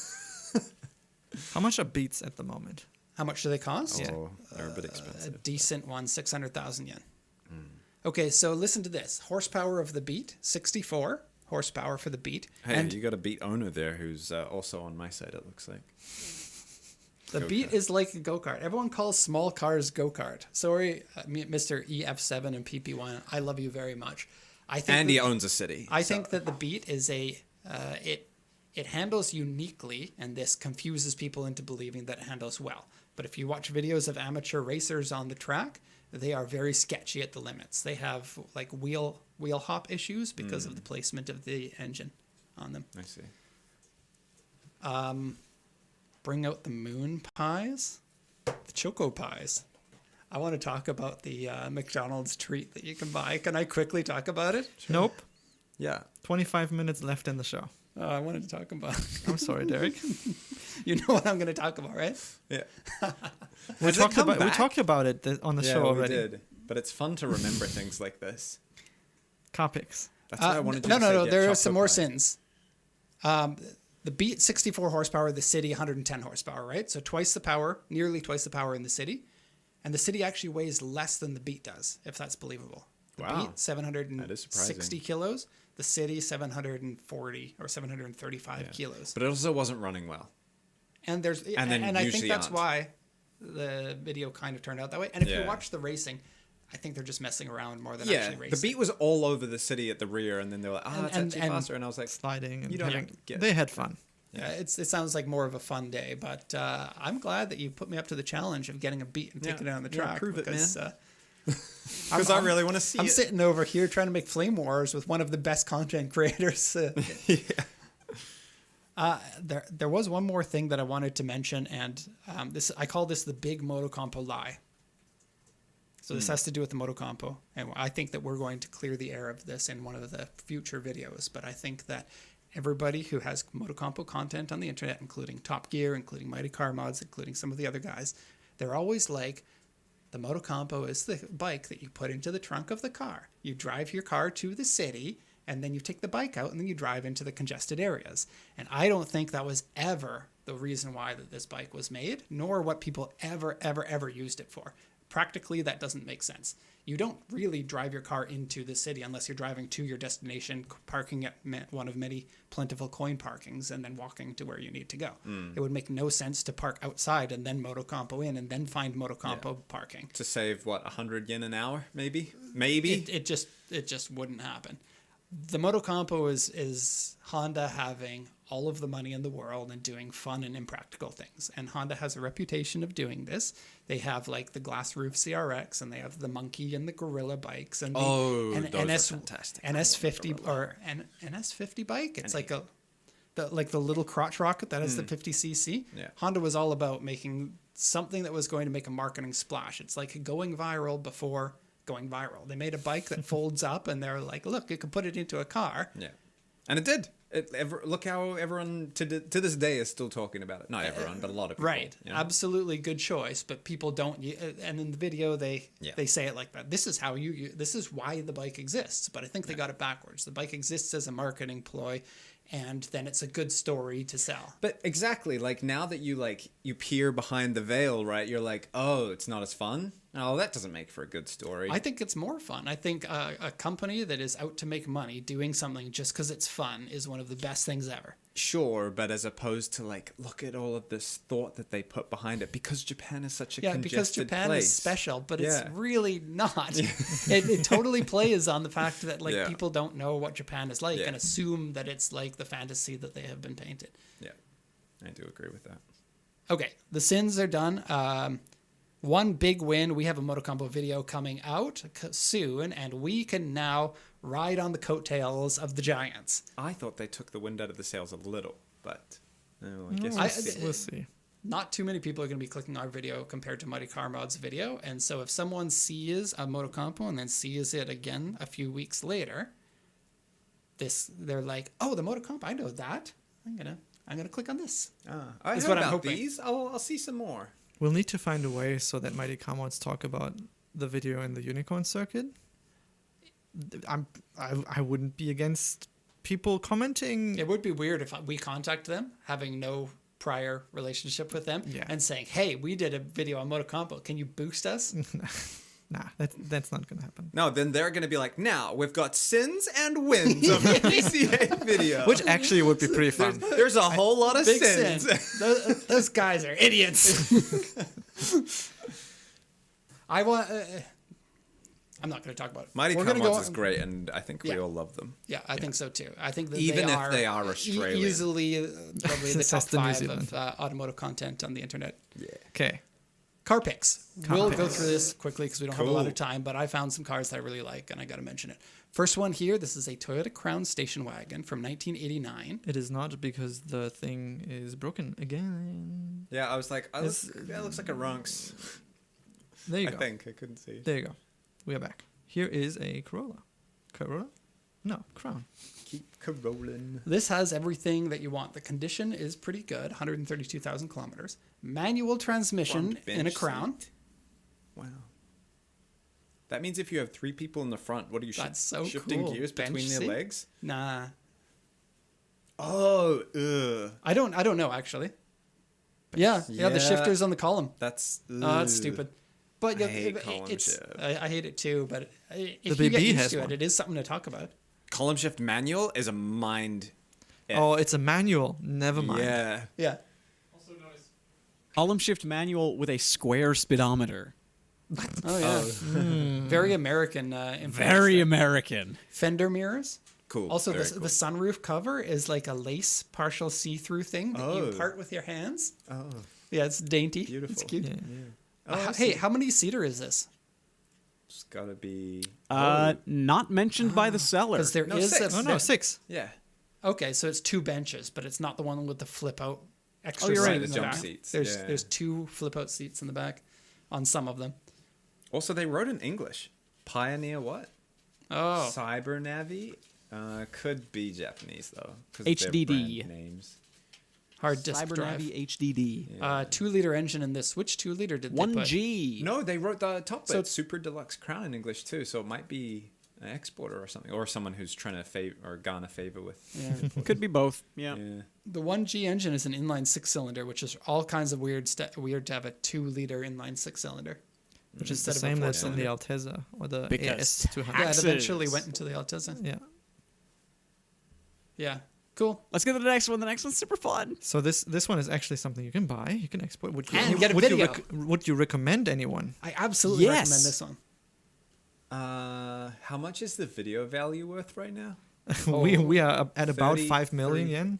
How much are Beats at the moment? How much do they cost? Oh, they're a bit A expensive. decent one, 600,000 yen. Okay, so listen to this. Horsepower of the Beat, 64 horsepower for the Beat. Hey, and you got a Beat owner there who's also on my side, it looks like. the Beat is like a go-kart. Everyone calls small cars go-kart. Sorry, Mr. EF7 and PP1. I love you very much. I think And he owns a city. I think that the Beat is it handles uniquely, and this confuses people into believing that it handles well. But if you watch videos of amateur racers on the track, they are very sketchy at the limits. They have like wheel hop issues because of the placement of the engine on them. I see. Bring out the moon pies, the choco pies. I want to talk about the McDonald's treat that you can buy. Can I quickly talk about it? Nope. Yeah. 25 minutes left in the show. I wanted to talk about it. I'm sorry, Derek. You know what I'm going to talk about, right? Yeah. we Has it talked come about back? it on the Yeah, show we already. did. But it's fun to remember things like this. Car picks. That's why I wanted you no, to say get there are chocolate some more pie. sins. The Beat 64 horsepower, the City 110 horsepower, right? So twice the power, nearly twice the power in the City. And the City actually weighs less than the Beat does, if that's believable. The Wow. Beat, 760 surprising. kilos. The City, 740 or 735 kilos. But it also wasn't running well. And there's And then and I think usually that's aren't. why the video kind of turned out that way. And if you Yeah. watch the racing, I think they're just messing around more than Yeah, actually racing. the Beat was all over the city at the rear, and then they were like, And- it's and- actually and- faster. And I was like, Sliding and You don't having, get- they had fun. Yeah, it sounds like more of a fun day, but I'm glad that you put me up to the challenge of getting a Beat and taking it on the Yeah, track. prove it, because, man. I'm- because I I'm- really want to see I'm it. sitting over here trying to make Flame Wars with one of the best content creators. There was one more thing that I wanted to mention, and I call this the big Motocompo lie. So this has to do with the Motocompo, and I think that we're going to clear the air of this in one of the future videos. But I think that everybody who has Motocompo content on the internet, including Top Gear, including Mighty Car Mods, including some of the other guys, they're always like, the Motocompo is the bike that you put into the trunk of the car. You drive your car to the city, and then you take the bike out, and then you drive into the congested areas. And I don't think that was ever the reason why that this bike was made, nor what people ever used it for. Practically, that doesn't make sense. You don't really drive your car into the city unless you're driving to your destination, parking at one of many plentiful coin parkings, and then walking to where you need to go. It would make no sense to park outside and then Motocompo in and then find Motocompo parking. To save, 100 yen an hour, maybe? Maybe? It just wouldn't happen. The Motocompo is Honda having all of the money in the world and doing fun and impractical things. And Honda has a reputation of doing this. They have like the glass roof CRX, and they have the Monkey and the Gorilla bikes, and the those are fantastic. NS50 or an NS50 bike. It's like the little crotch rocket that has the 50cc. Yeah. Honda was all about making something that was going to make a marketing splash. It's like going viral before going viral. They made a bike that folds up, and they're like, look, you can put it into a car. Yeah. And it did. Look how everyone to this day is still talking about it. Not everyone, but a lot of people. Right. you know? Absolutely good choice, but people don't. And in the video, they say it like that. This is how this is why the bike exists. But I think they got it backwards. The bike exists as a marketing ploy, and then it's a good story to sell. But exactly, like now that you peer behind the veil, right? You're like, oh, it's not as fun. Oh, that doesn't make for a good story. I think it's more fun. I think a company that is out to make money doing something just because it's fun is one of the best things ever. Sure, but as opposed to look at all of this thought that they put behind it, because Japan is such a Yeah, congested because Japan place. is special, but Yeah. it's really not. It totally plays on the fact that Yeah. people don't know what Japan is like Yeah. and assume that it's like the fantasy that they have been painted. Yeah, I do agree with that. Okay, the sins are done. One big win. We have a Motocompo video coming out soon, and we can now ride on the coattails of the giants. I thought they took the wind out of the sails a little, but I guess We'll see. Not too many people are going to be clicking our video compared to Mighty Car Mod's video, and so if someone sees a Motocompo and then sees it again a few weeks later, they're like, "Oh, the Motocompo, I know that. I'm gonna click on this." I Is heard what I'm about hoping. these. I'll see some more. We'll need to find a way so that Mighty Car Mods talk about the video in the Unicorn circuit. I wouldn't be against people commenting. It would be weird if we contact them, having no prior relationship with them, Yeah. and saying, "Hey, we did a video on Motocompo. Can you boost us?" Nah, that's not gonna happen. No, then they're going to be like, now we've got sins and wins of the PCA video. Which actually would be pretty fun. There's a whole lot of Big sins. sin. Those guys are idiots. I want. I'm not going to talk about it. Mighty We're Car gonna Mods is great, and I think we Yeah. all love them. Yeah, I think so too. I think that Even if they are Australian. easily probably the top Says the New 5 Zealand. of automotive content on the internet. Yeah. Okay. Car picks. We'll go picks. through this quickly because we don't have a lot Cool. of time, but I found some cars that I really like, and I got to mention it. First one here, this is a Toyota Crown station wagon from 1989. It is not because the thing is broken again. Yeah, I was like, that looks like a Ronx. There you I go. think I couldn't see. There you go. We are back. Here is a Corolla. Corolla? No, Crown. Keep rolling. This has everything that you want. The condition is pretty good, 132,000 kilometers. Manual transmission Front in a bench Crown. seat. Wow. That means if you have 3 people in the front, what are you That's so shifting cool. gears Bench between their seat? legs? Nah, Oh, ugh. I don't know actually. Yeah, the Yeah. shifters on the column. That's Oh, that's ugh. stupid. But I yeah, hate column shift. I hate it too. But if The you get BB used has to one. it, it is something to talk about. Column shift manual is a mind. F. Oh, it's a manual. Never mind. Yeah. Yeah. Column shift manual with a square speedometer. Oh yeah. Very American. Influence Very there. American. Fender mirrors. Cool. Also, Very the cool. sunroof cover is like a lace partial see-through thing that you Oh. part with your hands. Oh, Yeah, it's dainty. Beautiful. It's cute. Yeah. Oh, I Hey, see. how many seater is this? It's gotta be. Not mentioned by the seller. Because there No, is six. a Oh, no, 6. Yeah. Okay, so it's 2 benches, but it's not the one with the flip out extra Oh, you're seat right, in the the jump back. seats, There's yeah. there's 2 flip out seats in the back on some of them. Also, they wrote in English. Pioneer what? Oh, Cyber Navi? Could be Japanese though. 'cause HDD. they're brand names. hard disk drive. CyberNavi HDD. 2-liter engine in this. Which 2-liter did they put? 1G. No, they wrote the top So- bit, Super Deluxe Crown in English too, so it might be an exporter or something, or someone who's trying to garner favor with. Yeah. Could be both. Yeah. Yeah. The 1G engine is an inline 6-cylinder, which is all kinds of weird to have a 2-liter inline 6-cylinder. Which is Instead the of a same that's in the 4-cylinder. Altezza or the Because AS200. Yeah, it Axes. eventually went into the Altezza. Yeah. Yeah, cool. Let's get to the next one. The next one's super fun. So this one is actually something you can buy. You can export. Would you, And get a would you video. would you recommend anyone? I absolutely Yes. recommend this one. How much is the video value worth right now? we are at about 30, 5 million 30. yen.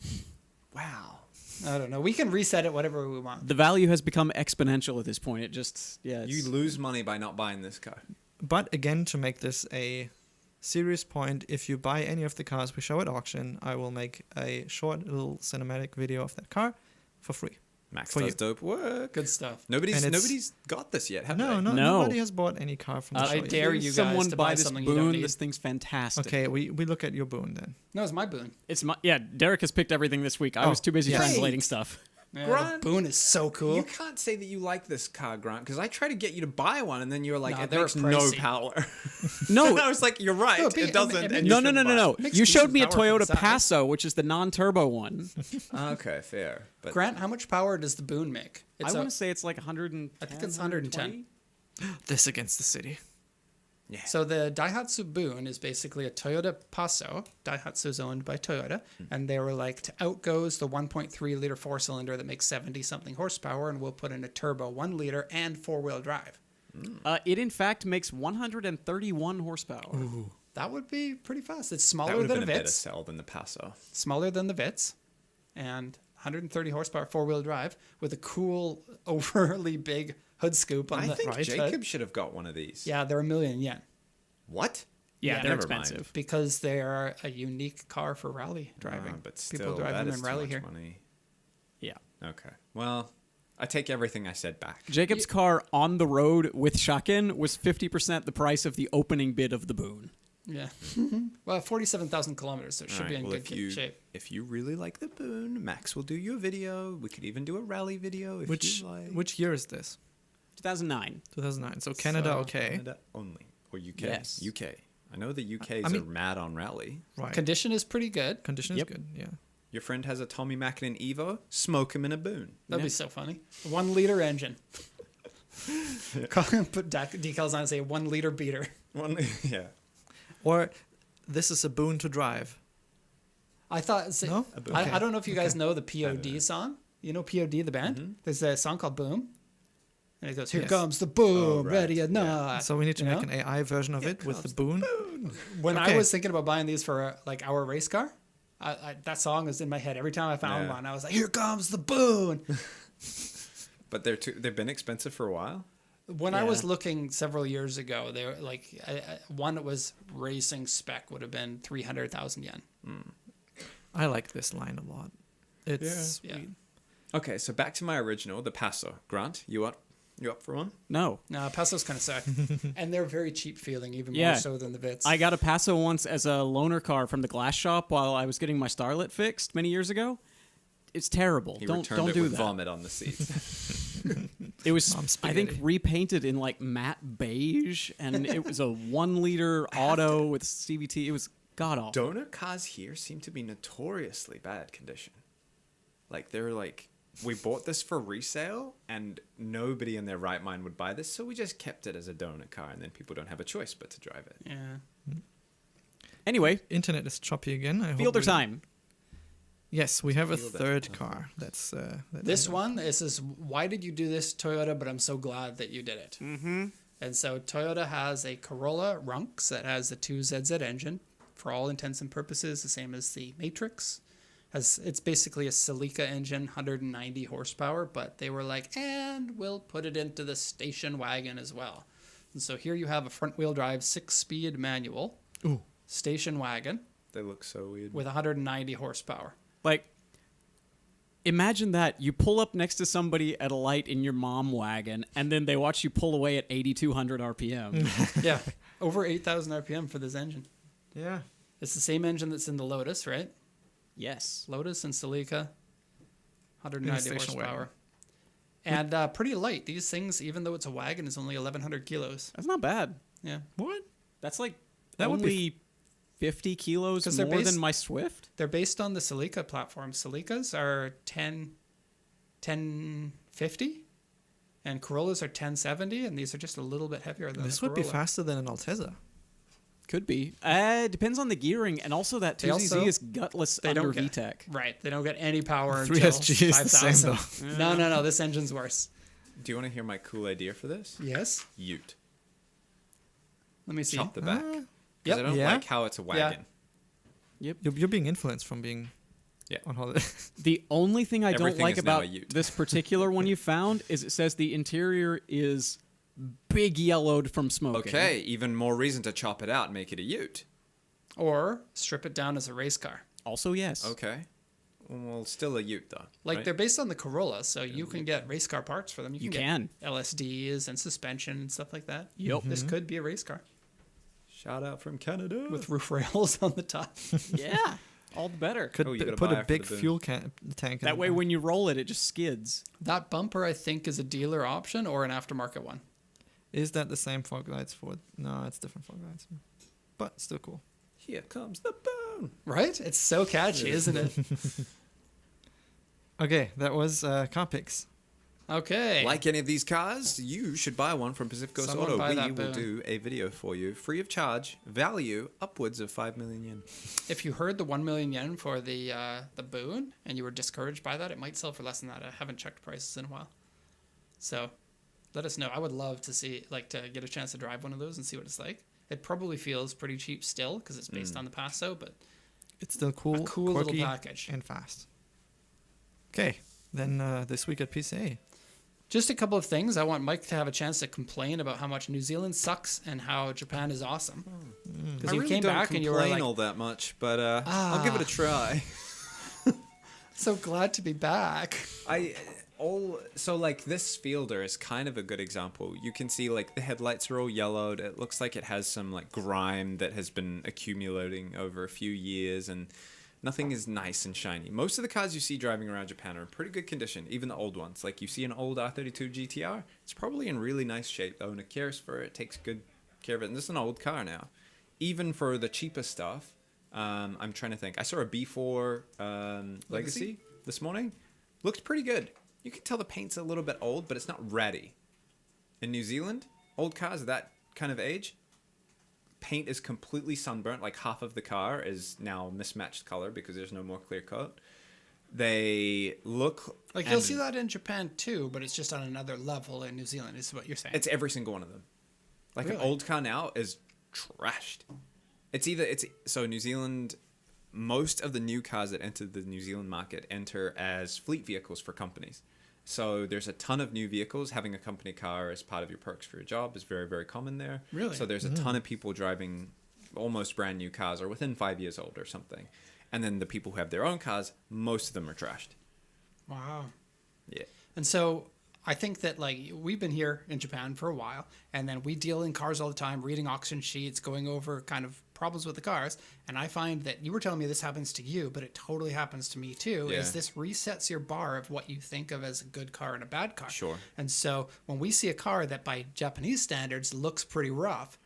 Wow. I don't know. We can reset it whatever we want. The value has become exponential at this point. It just, yeah. You lose money by not buying this car. But again, to make this a serious point, if you buy any of the cars we show at auction, I will make a short little cinematic video of that car for free. Max For does you. dope work. Good stuff. Nobody's And it's- nobody's got this yet, have No, they? no, No. nobody has bought any car from the show I yet. dare Please, you guys someone to buy buy this something you don't boon. need. This thing's fantastic. Okay, we look at your boon then. No, it's my boon. It's my, yeah, Derek has picked everything this week. I was too busy yes. translating stuff. Yeah, Grant, the boon is so cool. You can't say that you like this car, Grant, because I try to get you to buy one, and then you're like, Nah, it they're makes no pricey. power. No. And I was like, you're right. No, but it doesn't. it and makes- you No, shouldn't buy it. Makes You showed me a decent power for Toyota the size. Passo, which is the non-turbo one. Okay, fair. But Grant, how much power does the boon make? I want to say it's like 110. I think it's 110. This against the city. So the Daihatsu Boon is basically a Toyota Passo. Daihatsu's owned by Toyota, and they were like, to outgoes the 1.3 liter 4-cylinder that makes 70 something horsepower, and we'll put in a turbo 1 liter and 4-wheel drive. It in fact makes 131 horsepower. That would be pretty fast. It's that smaller would have than been a a better Vitz, sell than the Passo. smaller than the Vitz, and 130 horsepower 4-wheel drive with a cool, overly big hood scoop on I the think right Jacob side. should have got one of these. Yeah, they're $1 million yen What? Yeah, Yeah, they're never mind. expensive. because they are a unique car for rally driving. But still, People drive that them is in too rally much here. money. Yeah. Okay. Well, I take everything I said back. Jacob's car on the road with Shakin was 50% the price of the opening bid of the Boon. Yeah. Well, 47,000 kilometers, so it should All be right, in well, good shape. if you really like the Boon, Max will do you a video. We could even do a rally video if Which you like. which year is this? 2009. 2009. So Canada, So- okay. Canada only. Or UK. Yes. UK. I know the UKs I mean- are mad on rally. Right. Condition is pretty good. Condition Yep. is good. Yeah. Your friend has a Tommy Mackinnon Evo. Smoke him in a Boon. That'd be so funny. 1 liter engine. Put decals on and say 1 liter beater. One, yeah. Or this is a boon to drive. I thought. No? I don't know if you guys know the POD song. You know POD, the band? There's a song called Boom. And it goes, here Yes. comes the boom, right. ready or not. So we need to You make know? an AI version of it with the boon. When I Okay. was thinking about buying these for like our race car, that song was in my head every time I found Yeah. one. I was like, "Here comes the boon!" But they've been expensive for a while. When I was Yeah. looking several years ago, they were like one that was racing spec would have been 300,000 yen. I like this line a lot. It's Yeah. sweet. Okay, so back to my original, the Passo. Grant, you up? You up for one? No. No, Passos kind of suck, and they're very cheap feeling, even Yeah. more so than the Vits. I got a Passo once as a loaner car from the glass shop while I was getting my Starlet fixed many years ago. It's terrible. He Don't returned it do with that. vomit on the seats. It was, Mom's I think, spaghetti. repainted in like matte beige, and it was a 1 liter auto with CVT. It was god awful. Donor cars here seem to be notoriously bad condition. Like they're like, we bought this for resale, and nobody in their right mind would buy this, so we just kept it as a donor car, and then people don't have a choice but to drive it. yeah. Anyway, Internet is choppy again. I hope fielder we- time. Yes, we have a Fielder. third car. That's This one, this is why did you do this, Toyota? But I'm so glad that you did it. Mm-hmm. And so Toyota has a Corolla Runx that has the 2ZZ engine, for all intents and purposes, the same as the Matrix. It's basically a Celica engine, 190 horsepower, but they were like, and we'll put it into the station wagon as well. And so here you have a front-wheel drive 6-speed manual Ooh. station wagon They look so weird. with 190 horsepower. Like, imagine that you pull up next to somebody at a light in your mom wagon, and then they watch you pull away at 8,200 RPM. Yeah, over 8,000 RPM for this engine. Yeah. It's the same engine that's in the Lotus, right? Yes. Lotus and Celica, 190 station horsepower. And pretty light. These things, even though it's a wagon, is only 1,100 kilos. That's not bad. Yeah. What? That's like That would only be 50 kilos 'Cause they're more based- than my Swift. They're based on the Celica platform. Celicas are 1050, and Corollas are 1070, and these are just a little bit heavier than This the would be Corolla. faster than an Altezza. Could be. Depends on the gearing, and also that They 2ZZ also- is gutless they under don't get- VTEC. Right. They don't get any power 3SG until is the same, 5,000. No. This engine's worse. Do you want to hear my cool idea for this? Yes. Ute. Let me see. Chop the back. Yep. Because I don't Yeah. like how it's a wagon. You're being influenced from being Yeah. on holiday. The only thing I don't Everything like is now about a ute. this particular one you found is it says the interior is big yellowed from smoking. Okay, even more reason to chop it out and make it a ute. Or strip it down as a race car. Also, yes. Okay. Well, still a ute though. Like right? they're based on the Corolla, so you can get race car parts for them. You get can. LSDs and suspension and stuff like that. Yep. This could be a race car Shout out from Canada. with roof rails on the top. Yeah. All the better. Could Oh, you gotta put buy a it for big the boom. fuel tank. in That the way, back. when you roll it, it just skids. That bumper, I think, is a dealer option or an aftermarket one. Is that the same fog lights for? No, it's different fog lights. But still cool. Here comes the boom. Right? It's so catchy, isn't it? Okay, that was car picks. Okay. Like any of these cars, you should buy one from Pacific Coast Someone Auto. buy We that will boom. do a video for you, free of charge, value upwards of 5 million yen. If you heard the 1 million yen for the Boon and you were discouraged by that, it might sell for less than that. I haven't checked prices in a while. So let us know. I would love to see, like, to get a chance to drive one of those and see what it's like. It probably feels pretty cheap still because it's based on the Passo, but It's still cool, a cool little quirky, package. and fast. Okay, then this week at PCA. Just a couple of things. I want Mike to have a chance to complain about how much New Zealand sucks and how Japan is awesome. Because I you really came don't back and you were complain like, all that much, but I'll give it a try. so glad to be back. So like this Fielder is kind of a good example. You can see like the headlights are all yellowed. It looks like it has some like grime that has been accumulating over a few years, and nothing is nice and shiny. Most of the cars you see driving around Japan are in pretty good condition, even the old ones. Like you see an old R32 GTR, it's probably in really nice shape. The owner cares for it, takes good care of it, and this is an old car now. Even for the cheaper stuff, I'm trying to think. I saw a B4 Legacy this morning. Looked pretty good. You can tell the paint's a little bit old, but it's not ratty. In New Zealand, old cars of that kind of age, paint is completely sunburnt. Like half of the car is now mismatched color because there's no more clear coat. They look Like you'll see that in Japan too, but it's just on another level in New Zealand, is what you're saying. It's every single one of them. Like Really? an old car now is trashed. So New Zealand, most of the new cars that enter the New Zealand market enter as fleet vehicles for companies. So there's a ton of new vehicles. Having a company car as part of your perks for your job is very, very common there. Really? So there's a ton of people driving almost brand new cars or within 5 years old or something. And then the people who have their own cars, most of them are trashed. Wow. Yeah. And so I think that like we've been here in Japan for a while, and then we deal in cars all the time, reading auction sheets, going over kind of problems with the cars. And I find that you were telling me this happens to you, but it totally happens to me too. Yeah. Is this resets your bar of what you think of as a good car and a bad car. Sure. And so when we see a car that by Japanese standards looks pretty rough,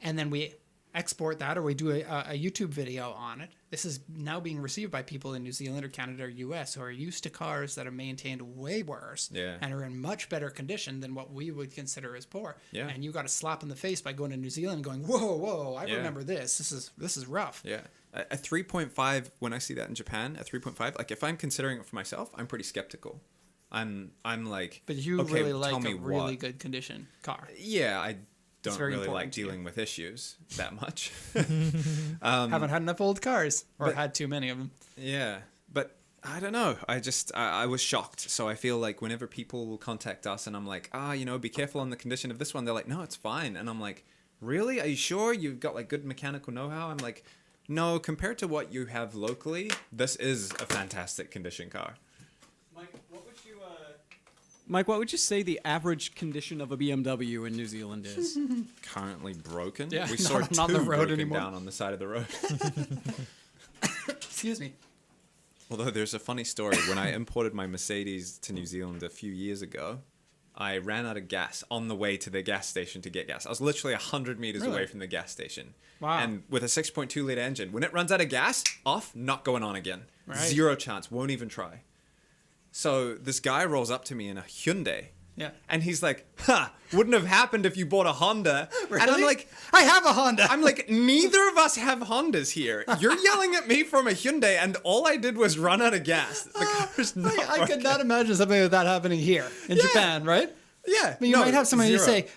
and then we export that or we do a YouTube video on it, this is now being received by people in New Zealand or Canada or US who are used to cars that are maintained way worse and are in much better condition than what we would consider as poor. Yeah. And you got a slap in the face by going to New Zealand and going, whoa, I remember this. This is rough. Yeah. A 3.5, when I see that in Japan, a 3.5, like if I'm considering it for myself, I'm pretty skeptical. I'm like, But you okay, really like tell me a really what. good condition car. Yeah, I don't very really important like to you. dealing with issues that much. Haven't had enough old cars or but- had too many of them. Yeah, but I don't know. I was shocked. So I feel like whenever people will contact us and I'm like, be careful on the condition of this one, they're like, no, it's fine. And I'm like, really? Are you sure you've got like good mechanical know-how? I'm like, no, compared to what you have locally, this is a fantastic condition car. Mike, what would you say the average condition of a BMW in New Zealand is? Currently broken. Yeah, We saw not two on the road broken anymore. down on the side of the road. Excuse me. Although there's a funny story. When I imported my Mercedes to New Zealand a few years ago, I ran out of gas on the way to the gas station to get gas. I was literally 100 meters Really? away from the gas station. Wow. And with a 6.2 liter engine, when it runs out of gas, off, not going on again. Right. Zero chance, won't even try. So this guy rolls up to me in a Hyundai. Yeah. And he's like, wouldn't have happened if you bought a Honda. And I'm Really? like, I have a Honda. I'm like, neither of us have Hondas here. You're yelling at me from a Hyundai, and all I did was run out of gas. The car's not I could working. not imagine something like that happening here in Japan, right? Yeah. I mean, you might have somebody zero. say,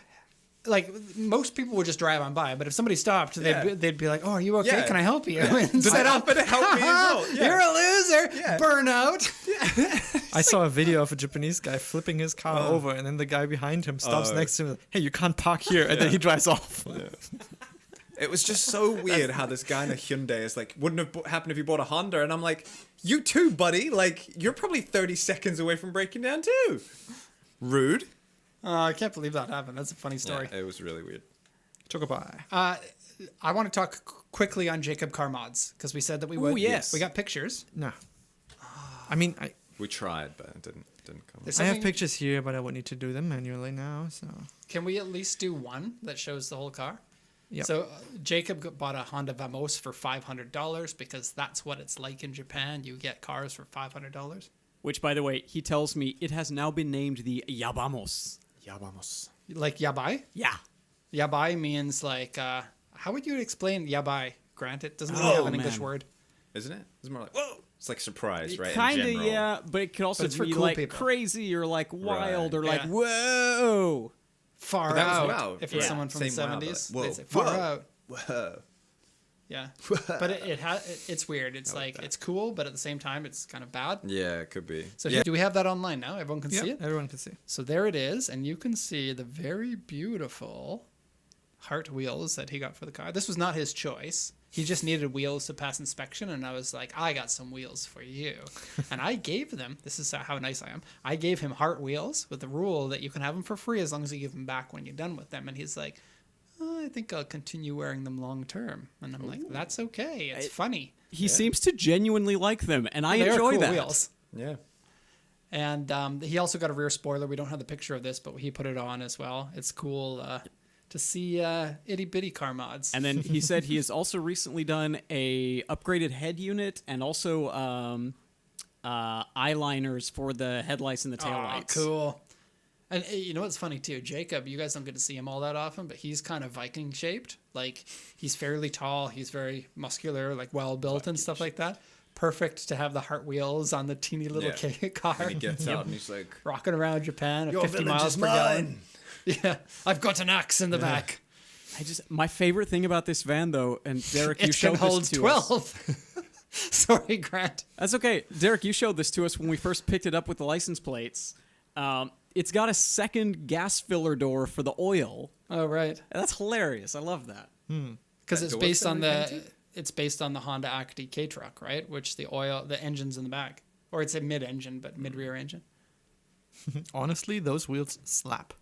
like, most people would just drive on by, but if somebody stopped, they'd be like, oh, are you okay? Yeah. Can I help you? Yeah. And Does that happen to help me as well? Yeah. You're a loser. Yeah. Burnout. I saw a video of a Japanese guy flipping his car over, and then the guy behind him stops next to him. Hey, you can't park here, and then he drives off. It was just so weird how this guy in a Hyundai is like, wouldn't have happened if you bought a Honda. And I'm like, you too, buddy. Like, you're probably 30 seconds away from breaking down too. Rude. I can't believe that happened. That's a funny story. Yeah, it was really weird. Took a bye. I want to talk quickly on Jacob Car Mods because we said that we would. yes. We got pictures. No. I mean, We tried, but it didn't come. There's I have something- pictures here, but I would need to do them manually now. So Can we at least do one that shows the whole car? Yep. So Jacob bought a Honda Vamos for $500 because that's what it's like in Japan. You get cars for $500. Which, by the way, he tells me it has now been named the Yabamos. Yabamos. Like yabai? Yeah. Yabai means like, how would you explain yabai, Grant? It doesn't really Oh, have an English man. word. Isn't it? It's more like, whoa. It's like surprise, right? Kind In of, general. yeah, but it could also it's for be cool like people. crazy or like wild or like Yeah. whoa. Far But that was out. wow. If it's Yeah. someone from the Same wow, but 70s, like, they whoa, say far whoa. out. Whoa. Yeah. But it's weird. It's like, that. it's cool, but at the same time, it's kind of bad. Yeah, it could be. So yeah. do we have that online now? Everyone can see it? everyone can see. So there it is, and you can see the very beautiful heart wheels that he got for the car. This was not his choice. He just needed wheels to pass inspection, and I was like, I got some wheels for you. And I gave them, this is how nice I am, I gave him heart wheels with the rule that you can have them for free as long as you give them back when you're done with them. And he's like, I think I'll continue wearing them long term. And I'm like, that's okay. It's funny. He seems to genuinely like them, and I They're enjoy cool that. wheels. Yeah. And he also got a rear spoiler. We don't have the picture of this, but he put it on as well. It's cool to see itty bitty car mods. And then he said he has also recently done a upgraded head unit and also eyeliners for the headlights and the taillights. Cool. And you know what's funny too? Jacob, you guys don't get to see him all that often, but he's kind of Viking shaped. Like he's fairly tall. He's very muscular, like well built and stuff like that. Perfect to have the heart wheels on the teeny little car. And he gets out and he's like, Rocking around Japan at Your 50 village miles is per gallon. mine. Yeah, I've got an axe in the back. My favorite thing about this van, though, and Derek, you It showed can this hold to us. 12. Sorry, Grant. That's okay. Derek, you showed this to us when we first picked it up with the license plates. It's got a second gas filler door for the oil. Oh, right. That's hilarious. I love that. Because it's door's based on been the repainted? it's based on the Honda Acti K truck, right? Which the engine's in the back, or it's a mid-engine, but mid-rear engine. Honestly, those wheels slap.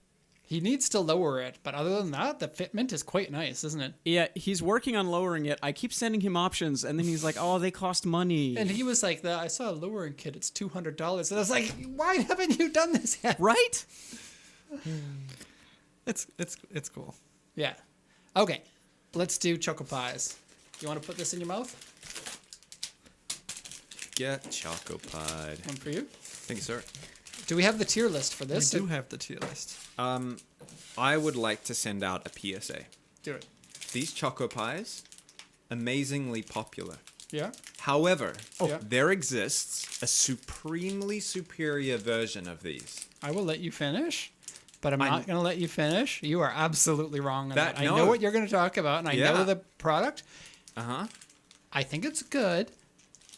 He needs to lower it, but other than that, the fitment is quite nice, isn't it? Yeah, he's working on lowering it. I keep sending him options, and then he's like, "Oh, they cost money." And he was like, I saw a lowering kit. It's $200. And I was like, why haven't you done this yet? Right? It's cool. Yeah. Okay. Let's do Choco Pies. You want to put this in your mouth? Get Choco Pied. One for you. Thank you, sir. Do we have the tier list for this? We do have the tier list. I would like to send out a PSA. Do it. These Choco Pies, amazingly popular. Yeah. However, Yeah. there exists a supremely superior version of these. I will let you finish, but I'm not going to let you finish. You are absolutely wrong on that. I no. know what you're going to talk about, and I know Yeah. the product. Uh-huh. I think it's good,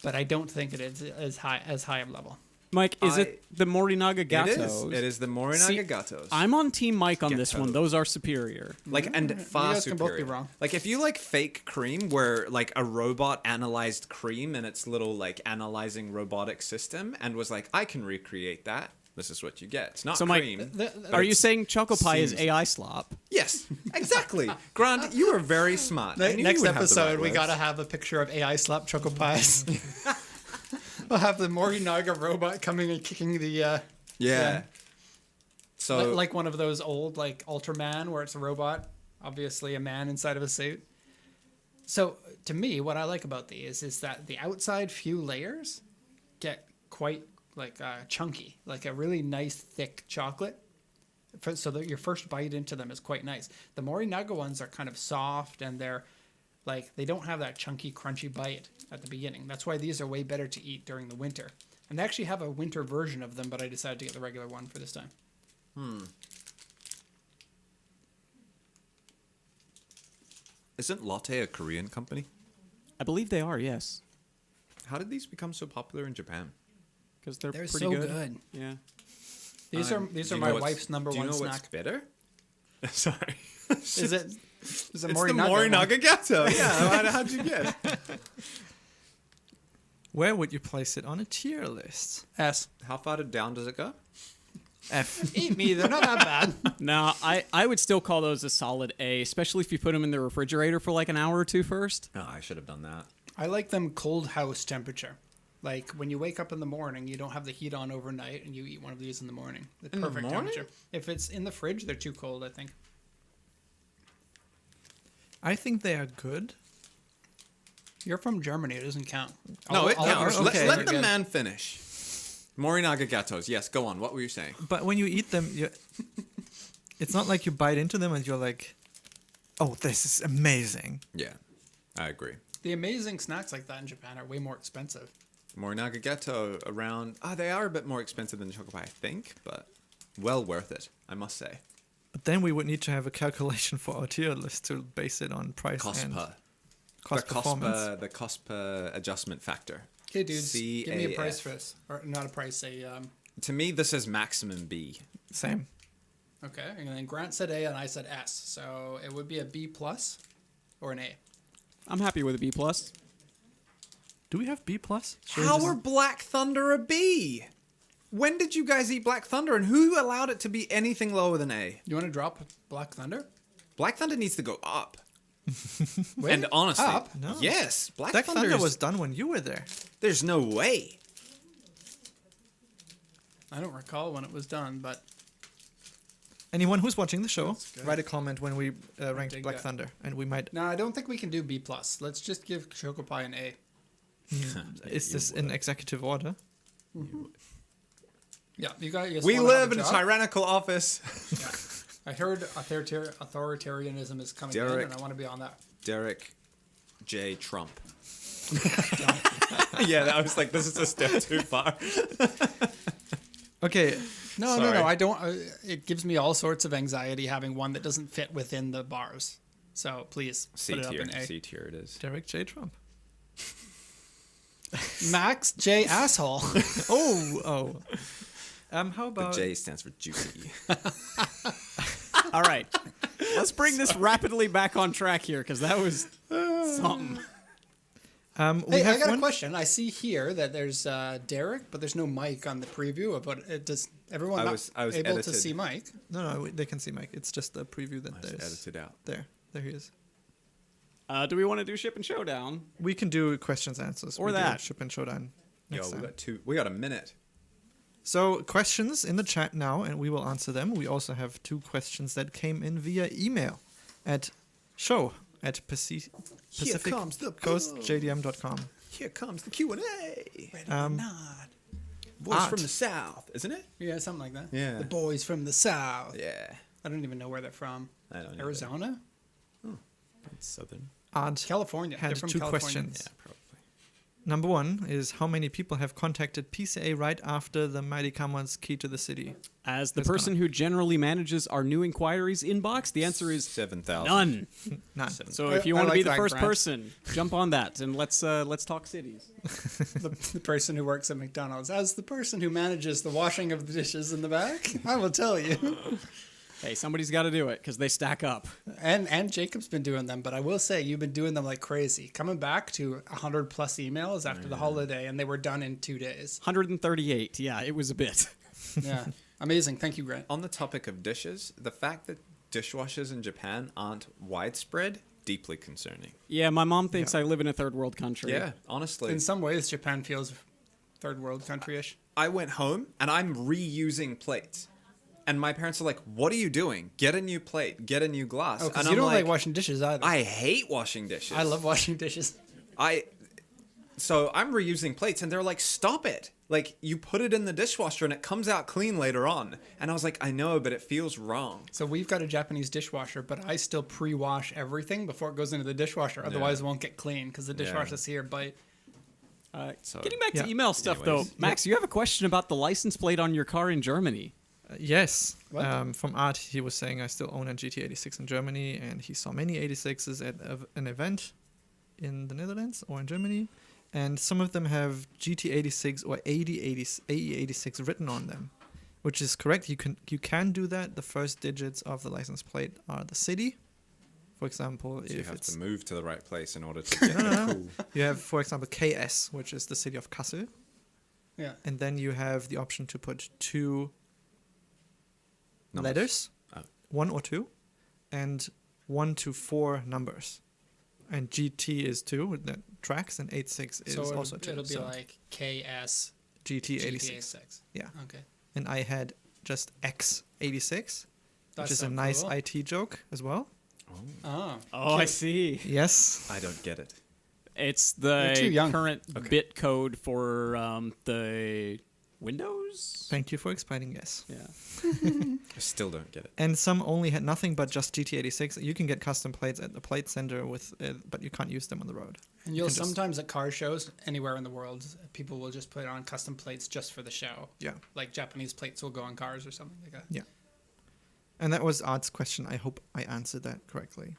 but I don't think it is as high of level. Mike, is it the Morinaga Gatos? It is the Morinaga See, Gatos. I'm on Team Mike on this Gatos. one. Those are superior. Like, and far guys can both be superior. wrong. Like, if you like fake cream, where like a robot analyzed cream in its little like analyzing robotic system and was like, I can recreate that. This is what you get. It's not So, Mike, cream. Are you saying Choco Pie is seems- AI slop? Yes, exactly. Grant, you are very smart. I knew you Next would have the episode, right we words. got to have a picture of AI slap Choco Pies. We'll have the Morinaga robot coming and kicking the... Yeah. Yeah. So like one of those old, like, Ultraman, where it's a robot, obviously a man inside of a suit. So, to me, what I like about these is that the outside few layers get quite, like, chunky. Like a really nice, thick chocolate. So that your first bite into them is quite nice. The Morinaga ones are kind of soft, and they're, like, they don't have that chunky, crunchy bite at the beginning. That's why these are way better to eat during the winter. And they actually have a winter version of them, but I decided to get the regular one for this time. isn't Lotte a Korean company? I believe they are, yes. How did these become so popular in Japan? Because they're They're pretty so good. good. Yeah. These Do are you my know what's- wife's number do you one know what's snack. better? Sorry. Is it? Is It's it the Morinaga? Morinaga Gato. Yeah, how'd you guess? Where would you place it on a tier list? S. How far down does it go? F. Eat me. They're not that bad. Now, I would still call those a solid A, especially if you put them in the refrigerator for like an hour or two first. Oh, I should have done that. I like them cold house temperature. Like when you wake up in the morning, you don't have the heat on overnight, and you eat one of these in the morning. The In the perfect morning? temperature. If it's in the fridge, they're too cold, I think. I think they are good. You're from Germany. It doesn't count. No, it All of counts. your Let, snacks let are the good. man finish. Morinaga Gatos. Yes, go on. What were you saying? But when you eat them, it's not like you bite into them and you're like, oh, this is amazing. Yeah, I agree. The amazing snacks like that in Japan are way more expensive. Morinaga Gato around... they are a bit more expensive than Choco Pie, I think, but well worth it, I must say. But then we would need to have a calculation for our tier list to base it on price and Cost cost performance. The cost per adjustment factor. Okay, dudes, give me a price CAF. for this. Or not a price, To me, this is maximum B. Same. okay. And then Grant said A and I said S. So it would be a B plus or an A. I'm happy with a B+. Do we have B plus? How are Black Thunder a B? When did you guys eat Black Thunder, and who allowed it to be anything lower than A? You want to drop Black Thunder? Black Thunder needs to go up. Wait, And honestly, up? No. yes, Black Black Thunder Thunder was done when you were there. There's no way. I don't recall when it was done, but Anyone who's watching the show, good. write a comment when we ranked dig Black that. Thunder, and we might. no, I don't think we can do B plus. Let's just give Choco Pie an A. Is this in executive order? Yeah, you guys. We wanna have live in a job? tyrannical office. I heard authoritarianism is coming in, Derek. and I want to be on that. Derek J. Trump. Yeah, I was like, this is a step too far. Okay, No, Sorry. I don't. It gives me all sorts of anxiety having one that doesn't fit within the bars. So please C put it up tier. in A. C tier it is. Derek J. Trump. Max J asshole. Oh. How The about J stands for juicy. All right. Let's bring this rapidly back on track here, because that was something. we Hey, have I got one. a question. I see here that there's Derek, but there's no Mike on the preview. But does everyone I not was able to edited. see Mike? No, they can see Mike. It's just the preview that I was there's edited out. there. There he is. Do we want to do Ship and Showdown? We can do questions answers Or We do that. Ship and Showdown Yo, next time. we got a minute. So questions in the chat now, and we will answer them. We also have 2 questions that came in via email at pacificcoastjdm.com. Here comes the Q&A. Not. Voice Art. from the South, isn't it? Yeah, something like that. Yeah. The boys from the South. Yeah. I don't even know where they're from. I don't know. Arizona? It's Southern. Art California. had They're from 2 California. questions. Yeah, probably. Number 1 is how many people have contacted PCA right after the Mighty Common's Key to the City? As the It's person who generally manages our new inquiries inbox, the answer is 7,000. none. None. So I- if you I want to be like the that, first Grant. person, jump on that and let's talk cities. The person who works at McDonald's. As the person who manages the washing of the dishes in the back, I will tell you. Hey, somebody's got to do it because they stack up. And Jacob's been doing them, but I will say you've been doing them like crazy. Coming back to 100 plus emails after the holiday, and they were done in 2 days. 138. Yeah, it was a bit. Yeah, amazing. Thank you, Grant. On the topic of dishes, the fact that dishwashers in Japan aren't widespread, deeply concerning. Yeah, my mom thinks I live in a third world country. Yeah, honestly. In some ways, Japan feels third world country-ish. I went home and I'm reusing plates. And my parents are like, "What are you doing? Get a new plate. Get a new glass." Oh, and because I'm you don't like washing dishes either. I hate washing dishes. I love washing dishes. So I'm reusing plates and they're like, "Stop it. Like, you put it in the dishwasher and it comes out clean later on." And I was like, "I know, but it feels wrong." So we've got a Japanese dishwasher, but I still pre-wash everything before it goes into the dishwasher. Otherwise, it won't get clean because the dishwasher's here. But So, Getting back to Yeah. email stuff, though, Anyways. Max, you have a question about the license plate on your car in Germany. Yes. What? From Art, he was saying I still own a GT86 in Germany, and he saw many 86s at an event in the Netherlands or in Germany, and some of them have GT86 or AE86 written on them, which is correct. You can do that. The first digits of the license plate are the city. For example, so you if have it's to move to the right place in order to get cool. you have, for example, KS, which is the city of Kassel, yeah, and then you have the option to put 2 Numbers. letters, Oh. 1 or 2, and 1 to 4 numbers. And GT is 2 with the tracks, and 86 is so also 2. it'll be so like KS GT86. GT86. Yeah. Okay. And I had just X86, which That's is so a nice cool. IT joke as well. Oh. Oh, I see. Yes. I don't get it. It's You're too the young. current bit code for the Windows. Thank you for explaining. Yes. Yeah. I still don't get it. And some only had nothing but just GT86. You can get custom plates at the plate center but you can't use them on the road. And you'll can just- sometimes at car shows anywhere in the world, people will just put on custom plates just for the show. Yeah. Like Japanese plates will go on cars or something like that. Yeah. And that was Art's question. I hope I answered that correctly.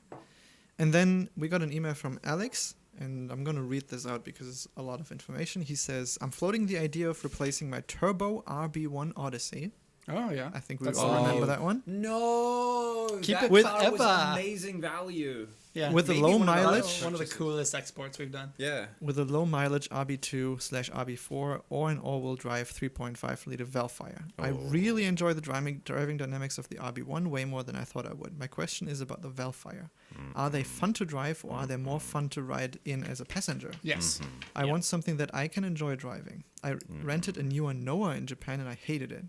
And then we got an email from Alex, and I'm going to read this out because it's a lot of information. He says, I'm floating the idea of replacing my Turbo RB1 Odyssey. Oh yeah. I think we That's all the- remember that one. No, Keep that it with car was Eva. amazing value. Yeah. With the Maybe low one of the mileage, last One of the purchases. coolest exports we've done. Yeah. with a low mileage RB2/RB4 or an all-wheel drive 3.5 liter Velfire. I really enjoy the driving dynamics of the RB1 way more than I thought I would. My question is about the Velfire. Are they fun to drive or are they more fun to ride in as a passenger? Yes. I want something that I can enjoy driving. I rented a newer Noah in Japan and I hated it.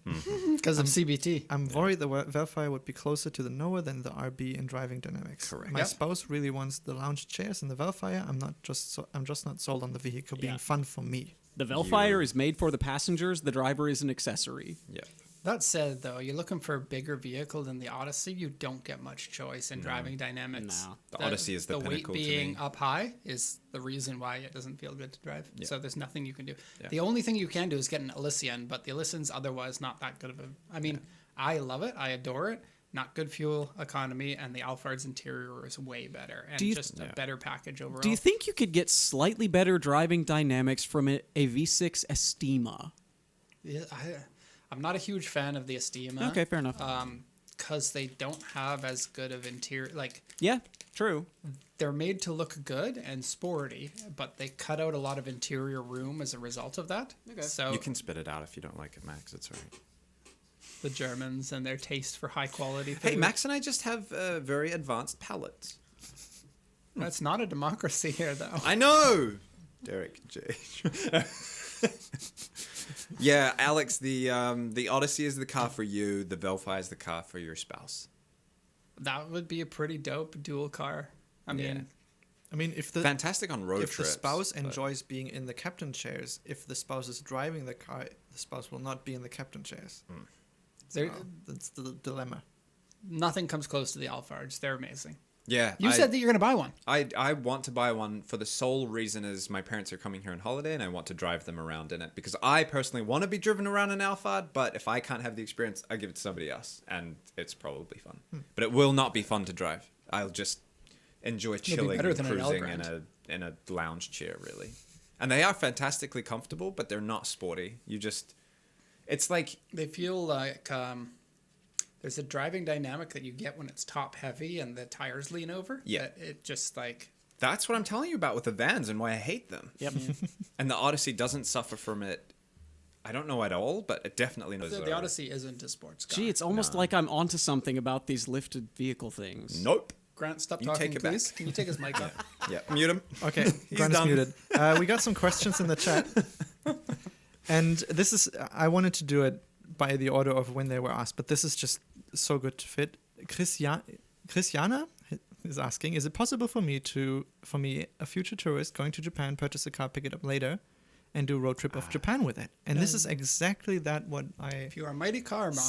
Because of CBT. I'm worried the Velfire would be closer to the Noah than the RB in driving dynamics. Correct. My Yep. spouse really wants the lounge chairs in the Velfire. I'm just not sold on the vehicle being Yeah. fun for me. The Velfire is made for the passengers. The driver is an accessory. Yeah. That said, though, you're looking for a bigger vehicle than the Odyssey. You don't get much choice in driving dynamics. No. The Odyssey is the weight pinnacle to being me. up high is the reason why it doesn't feel good to drive. Yeah. So there's nothing you can do. Yeah. The only thing you can do is get an Elysian, but the Elysian's otherwise not that good of a. I mean, I love it. I adore it. Not good fuel economy, and the Alphard's interior is way better, and just a better package overall. Do you think you could get slightly better driving dynamics from a V6 Estima? Yeah, I'm not a huge fan of the Estima. Okay, fair enough. Because they don't have as good of interior. Like, Yeah, true. they're made to look good and sporty, but they cut out a lot of interior room as a result of that. Okay. So You can spit it out if you don't like it, Max. It's all right. the Germans and their taste for high quality food. Hey, Max and I just have very advanced palates. That's not a democracy here, though. I know! Derek J. Yeah, Alex, the Odyssey is the car for you. The Velphi is the car for your spouse. That would be a pretty dope dual car. I mean, if the Fantastic on road if trips. the spouse but- enjoys being in the captain chairs, if the spouse is driving the car, the spouse will not be in the captain chairs. there, That's the dilemma. nothing comes close to the Alfards. They're amazing. Yeah, You said that you're going to buy one. I want to buy one for the sole reason is my parents are coming here on holiday and I want to drive them around in it because I personally want to be driven around in Alphard, but if I can't have the experience, I give it to somebody else and it's probably fun. But it will not be fun to drive. I'll just enjoy chilling better and than an cruising Elgrand. in a lounge chair really. And they are fantastically comfortable, but they're not sporty. It's like They feel like there's a driving dynamic that you get when it's top heavy and the tires lean over. Yeah. That it just like that's what I'm telling you about with the vans and why I hate them. Yep. And the Odyssey doesn't suffer from it. I don't know at all, but it definitely knows. the Odyssey isn't a sports car. Gee, it's almost like I'm onto something about these lifted vehicle things. Nope. Grant, stop You talking, take it please. back. Can you take his mic off? Yeah, mute him. Okay, He's Grant is done. muted. We got some questions in the chat, and this is I wanted to do it by the order of when they were asked, but this is just so good to fit. Christiana is asking: is it possible for me, a future tourist going to Japan, purchase a car, pick it up later, and do a road trip of Japan with it? And this is exactly that what I If you are Mighty Car Mods,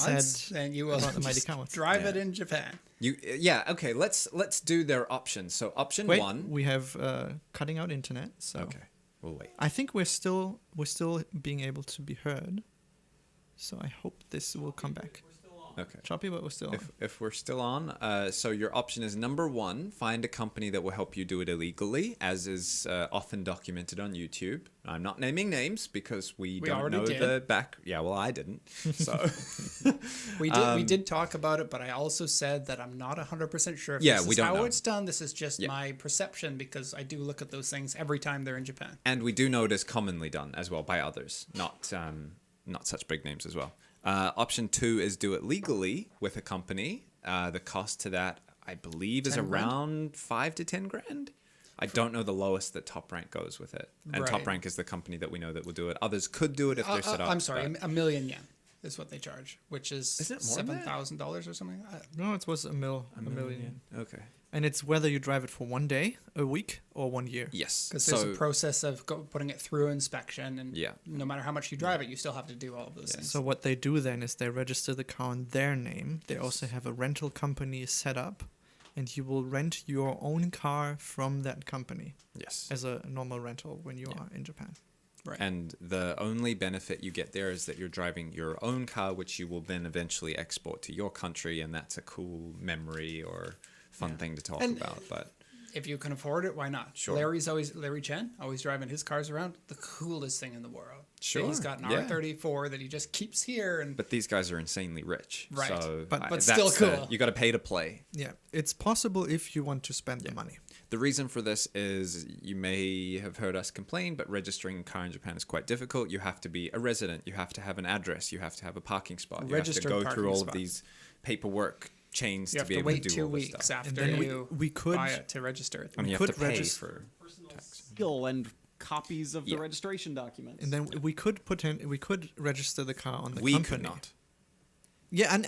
Said then you will about the Mighty just Car Mods. drive it Yeah. in Japan. Okay. Let's do their options. So option wait. one. We have cutting out internet, so Okay, we'll wait. I think we're still being able to be heard. So I hope this will come back. Okay. Choppy, but we're still on. If we're still on, so your option is number one: find a company that will help you do it illegally, as is often documented on YouTube. I'm not naming names because we don't already know did. the back. Yeah, well, I didn't. So We did talk about it, but I also said that I'm not 100% sure if Yeah, this we is don't how know. it's done. This is just Yeah. my perception because I do look at those things every time they're in Japan. and we do know it is commonly done as well by others, not such big names as well. Option two is do it legally with a company. The cost to that, I believe, is 10 grand? around 5 to 10 grand. I don't know the lowest that Top Rank goes with it, and Top Right. Rank is the company that we know that will do it. Others could do it if they're set up. I'm sorry, but- a million yen is what they charge, which is Isn't it more than that? $7,000 or something. No, it was a million. Okay. And it's whether you drive it for 1 day, a week, or 1 year. Yes. Because there's a process of putting it through inspection, and Yeah. no matter how much you drive it, you still have to do all of those things. So what they do then is they register the car in their name. They also have a rental company set up, and you will rent your own car from that company Yes. as a normal rental when you are in Japan. Right. And the only benefit you get there is that you're driving your own car, which you will then eventually export to your country, and that's a cool memory or fun thing to talk And- about. But If you can afford it, why not? Sure. Larry Chen, always driving his cars around. The coolest thing in the world. Sure, He's got an yeah. R34 that he just keeps here, and these guys are insanely rich, Right. So But that's still cool. You got to pay to play. Yeah, it's possible if you want to spend the money. The reason for this is you may have heard us complain, but registering a car in Japan is quite difficult. You have to be a resident. You have to have an address. You have to have a parking spot. You have to Registered go parking through all spot. of these paperwork chains you have be to able to wait do 2 all this weeks stuff. after And then you we could- buy it to register it. And you could have to pay register- for tax. Seal and copies of the Yeah. registration documents. And then we could register the car on the We company. could not. Yeah, and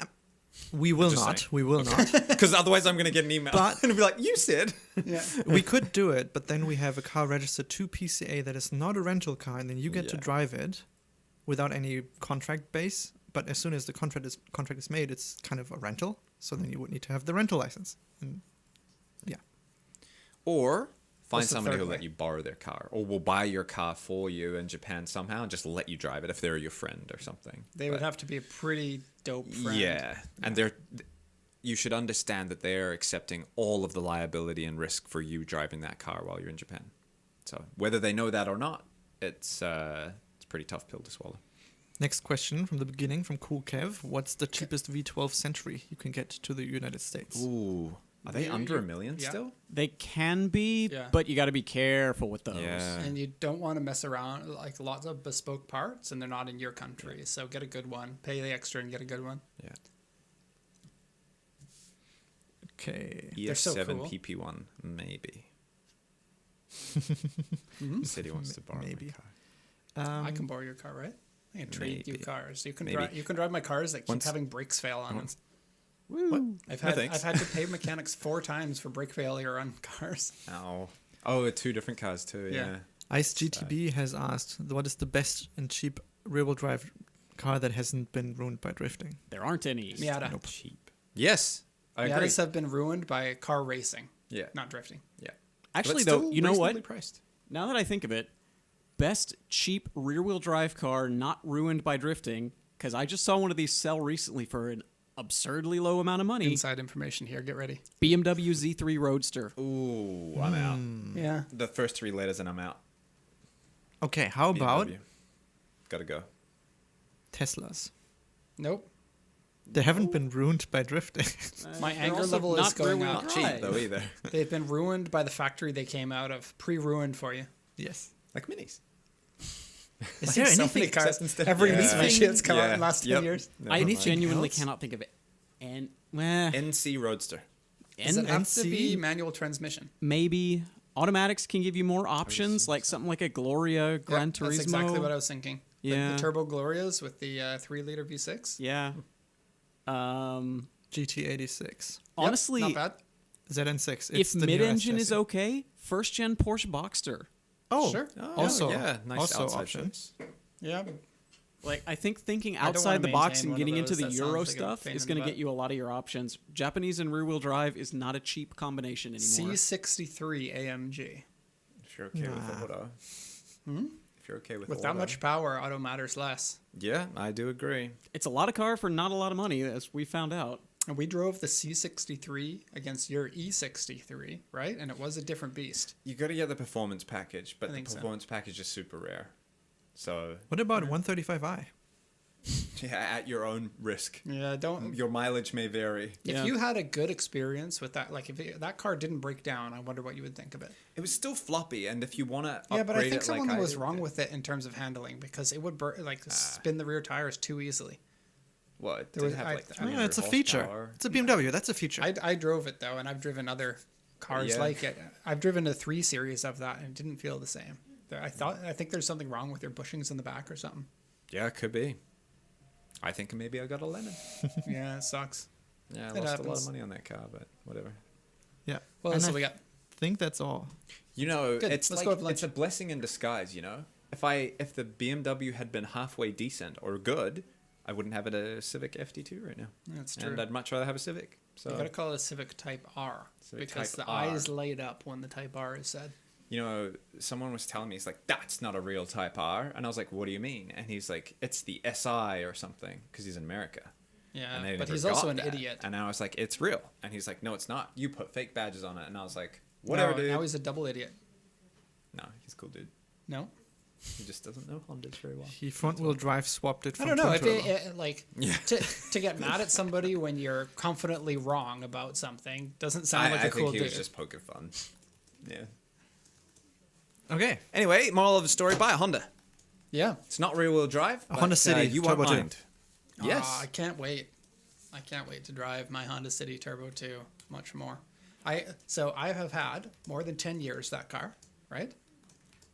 we will Just not. saying. We will not. Because otherwise I'm going to get an email But- and be like, you said. Yeah. We could do it, but then we have a car registered to PCA that is not a rental car, and then you get to Yeah. drive it without any contract base. But as soon as the contract is made, it's kind of a rental. So then you would need to have the rental license. And yeah, Or find What's the somebody third who'll let way? you borrow their car, or will buy your car for you in Japan somehow and just let you drive it if they're your friend or something. They would But- have to be a pretty dope friend. Yeah, and you should understand that they're accepting all of the liability and risk for you driving that car while you're in Japan. So whether they know that or not, it's a pretty tough pill to swallow. Next question from the beginning from Cool Kev. What's the cheapest V12 Century you can get to the United States? Ooh. Are they under $1 million yeah. still? They can be, Yeah. but you got to be careful with those. Yeah. And you don't want to mess around, like lots of bespoke parts, and they're not in your country. So get a good one. Pay the extra and get a good one. Yeah. Okay. They're so ES7 cool. PP1, maybe. City wants to borrow Maybe. my car. I can borrow your car, right? I can trade you maybe. cars. You can Maybe. drive. You can drive my cars that keep Once- having brakes fail on them. once- Woo. I've No had thanks. I've had to pay mechanics 4 times for brake failure on cars. Ow. Oh, 2 different cars too. Yeah. Yeah. Ice GTB has asked, what is the best and cheap rear-wheel drive car that hasn't been ruined by drifting? There aren't any. Miata. Nope. Cheap. Yes. I agree. Miatas have been ruined by car racing, Yeah. not drifting. Yeah. Actually, But though, still you know what? reasonably Priced. Now that I think of it, best cheap rear-wheel drive car not ruined by drifting, because I just saw one of these sell recently for an absurdly low amount of money. Inside information here. Get ready. BMW Z3 Roadster. Ooh, I'm out. Yeah. The first 3 letters and I'm out. Okay, how about BMW. Gotta go. Teslas? Nope. They haven't been ruined by drifting. My They're anger also level is not going rear-wheel up. drive. Cheap though either. They've been ruined by the factory they came out of. Pre-ruined for you. Yes. Like minis. Is there so anything? many cars. instead- Every Yeah. Mitsubishi come out in Yeah. the last 10 Yep. years. I Never mind. genuinely else? cannot think of it. And well, NC Roadster. Does it have to NC? be manual transmission? maybe automatics can give you more options, like something like a Gloria Gran Yep, Turismo. That's exactly what I was thinking. Yeah. The Turbo Glorias with the 3-liter V6. Yeah. GT86. Honestly, not bad. ZN6. if It's the new mid-engine is SSE. okay, first-gen Porsche Boxster. Oh, Sure. Also, yeah, nice also outside options. shots. Yeah. Like, I think thinking don't wanna outside the box maintain and one of getting into those. the That Euro sounds like a stuff pain is in going the to get butt. you a lot of your options. Japanese and rear-wheel drive is not a cheap combination anymore. C63 AMG. If you're okay with auto. If you're okay with With auto. that much power, auto matters less. Yeah, I do agree. It's a lot of car for not a lot of money, as we found out. And we drove the C63 against your E63, right? And it was a different beast. You got to get the performance package, but I the think so. performance package is super rare. So, What about 135i? yeah, at your own risk. Yeah, don't. Your mileage may vary. If Yeah. you had a good experience with that, like if that car didn't break down, I wonder what you would think of it. It was still floppy, and if you want to Yeah, but I think it something like I was did, wrong then- with it in terms of handling because it would spin the rear tires too easily. What? It There did was- have I- like I 300 Yeah, it's a feature. horsepower. It's a BMW. That's a feature. I drove it though, and I've driven other cars Yeah. like it. I've driven a 3 Series of that, and it didn't feel the same. I think there's something wrong with your bushings in the back or something. Yeah, it could be. I think maybe I got a lemon. Yeah, it sucks. Yeah, I It lost a lot happens. of money on that car, but whatever. yeah. Well, And so I we got. think that's all. You know, Good. it's Let's like go have lunch. it's a blessing in disguise. You know, if the BMW had been halfway decent or good, I wouldn't have a Civic FT2 right now. That's true. And I'd much rather have a Civic. So You gotta call it a Civic Type R Civic because Type the R. eyes light up when the Type R is said. you know, someone was telling me, it's like, that's not a real Type R. And I was like, what do you mean? And he's like, it's the SI or something, because he's in America. Yeah, And they but never he's also got an that. idiot. And I was like, it's real. And he's like, no, it's not. You put fake badges on it. And I was like, whatever, No, dude. now he's a double idiot. No, he's a cool dude. No, He just doesn't know Hondas very well. He front-wheel drive swapped it I from don't know. If twin turbo. like Yeah. to get mad at somebody when you're confidently wrong about something doesn't sound like I a cool think he dude. was just poking fun. Yeah. Okay. Anyway, moral of the story, buy a Honda. Yeah. It's not rear-wheel drive. A Honda City you won't Turbo 2. mind. Yes. I can't wait. I can't wait to drive my Honda City Turbo 2 much more. So I have had more than 10 years that car, right?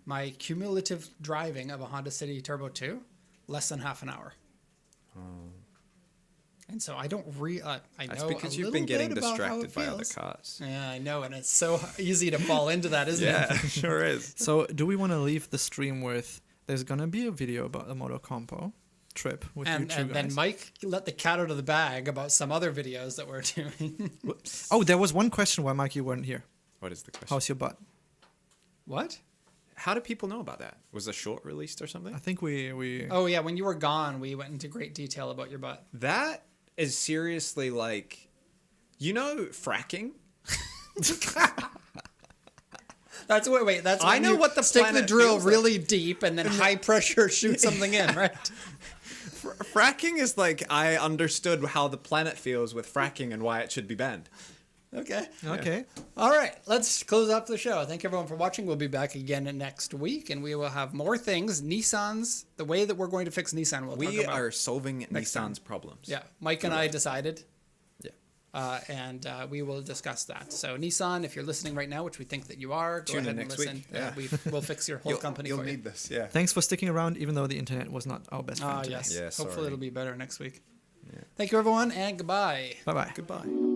My cumulative driving of a Honda City Turbo 2, less than half an hour. And so I don't I That's know because a you've little been getting bit about how it distracted by other feels. cars. Yeah, I know, and it's so easy to fall into that, isn't it? sure is. So, do we want to leave the stream with? There's gonna be a video about the Moto Compo trip with you And, two and guys. then Mike let the cat out of the bag about some other videos that we're doing. Oh, there was one question why Mike you weren't here. What is the question? How's your butt? What? How do people know about that? Was the short released or something? I think we. Oh yeah, when you were gone, we went into great detail about your butt. That is seriously like, you know, fracking. That's wait. That's I when know you what the stick the planet drill feels like. really deep and then high pressure shoot something in, right? fracking is like I understood how the planet feels with fracking and why it should be banned. Okay. Okay. All right, let's close up the show. Thank everyone for watching. We'll be back again next week, and we will have more things. Nissan's, the way that we're going to fix Nissan, we'll talk We about. are solving Nissan's problems. Yeah, Mike and I decided, Yeah. and we will discuss that. So Nissan, if you're listening right now, which we think that you are, go Tune in ahead and next listen. week. Yeah. We'll fix your whole company You'll for you. need this, yeah. Thanks for sticking around, even though the internet was not our best friend today. Yes. Yeah, Hopefully sorry. it'll be better next week. Thank you, everyone, and goodbye. Bye bye. Goodbye.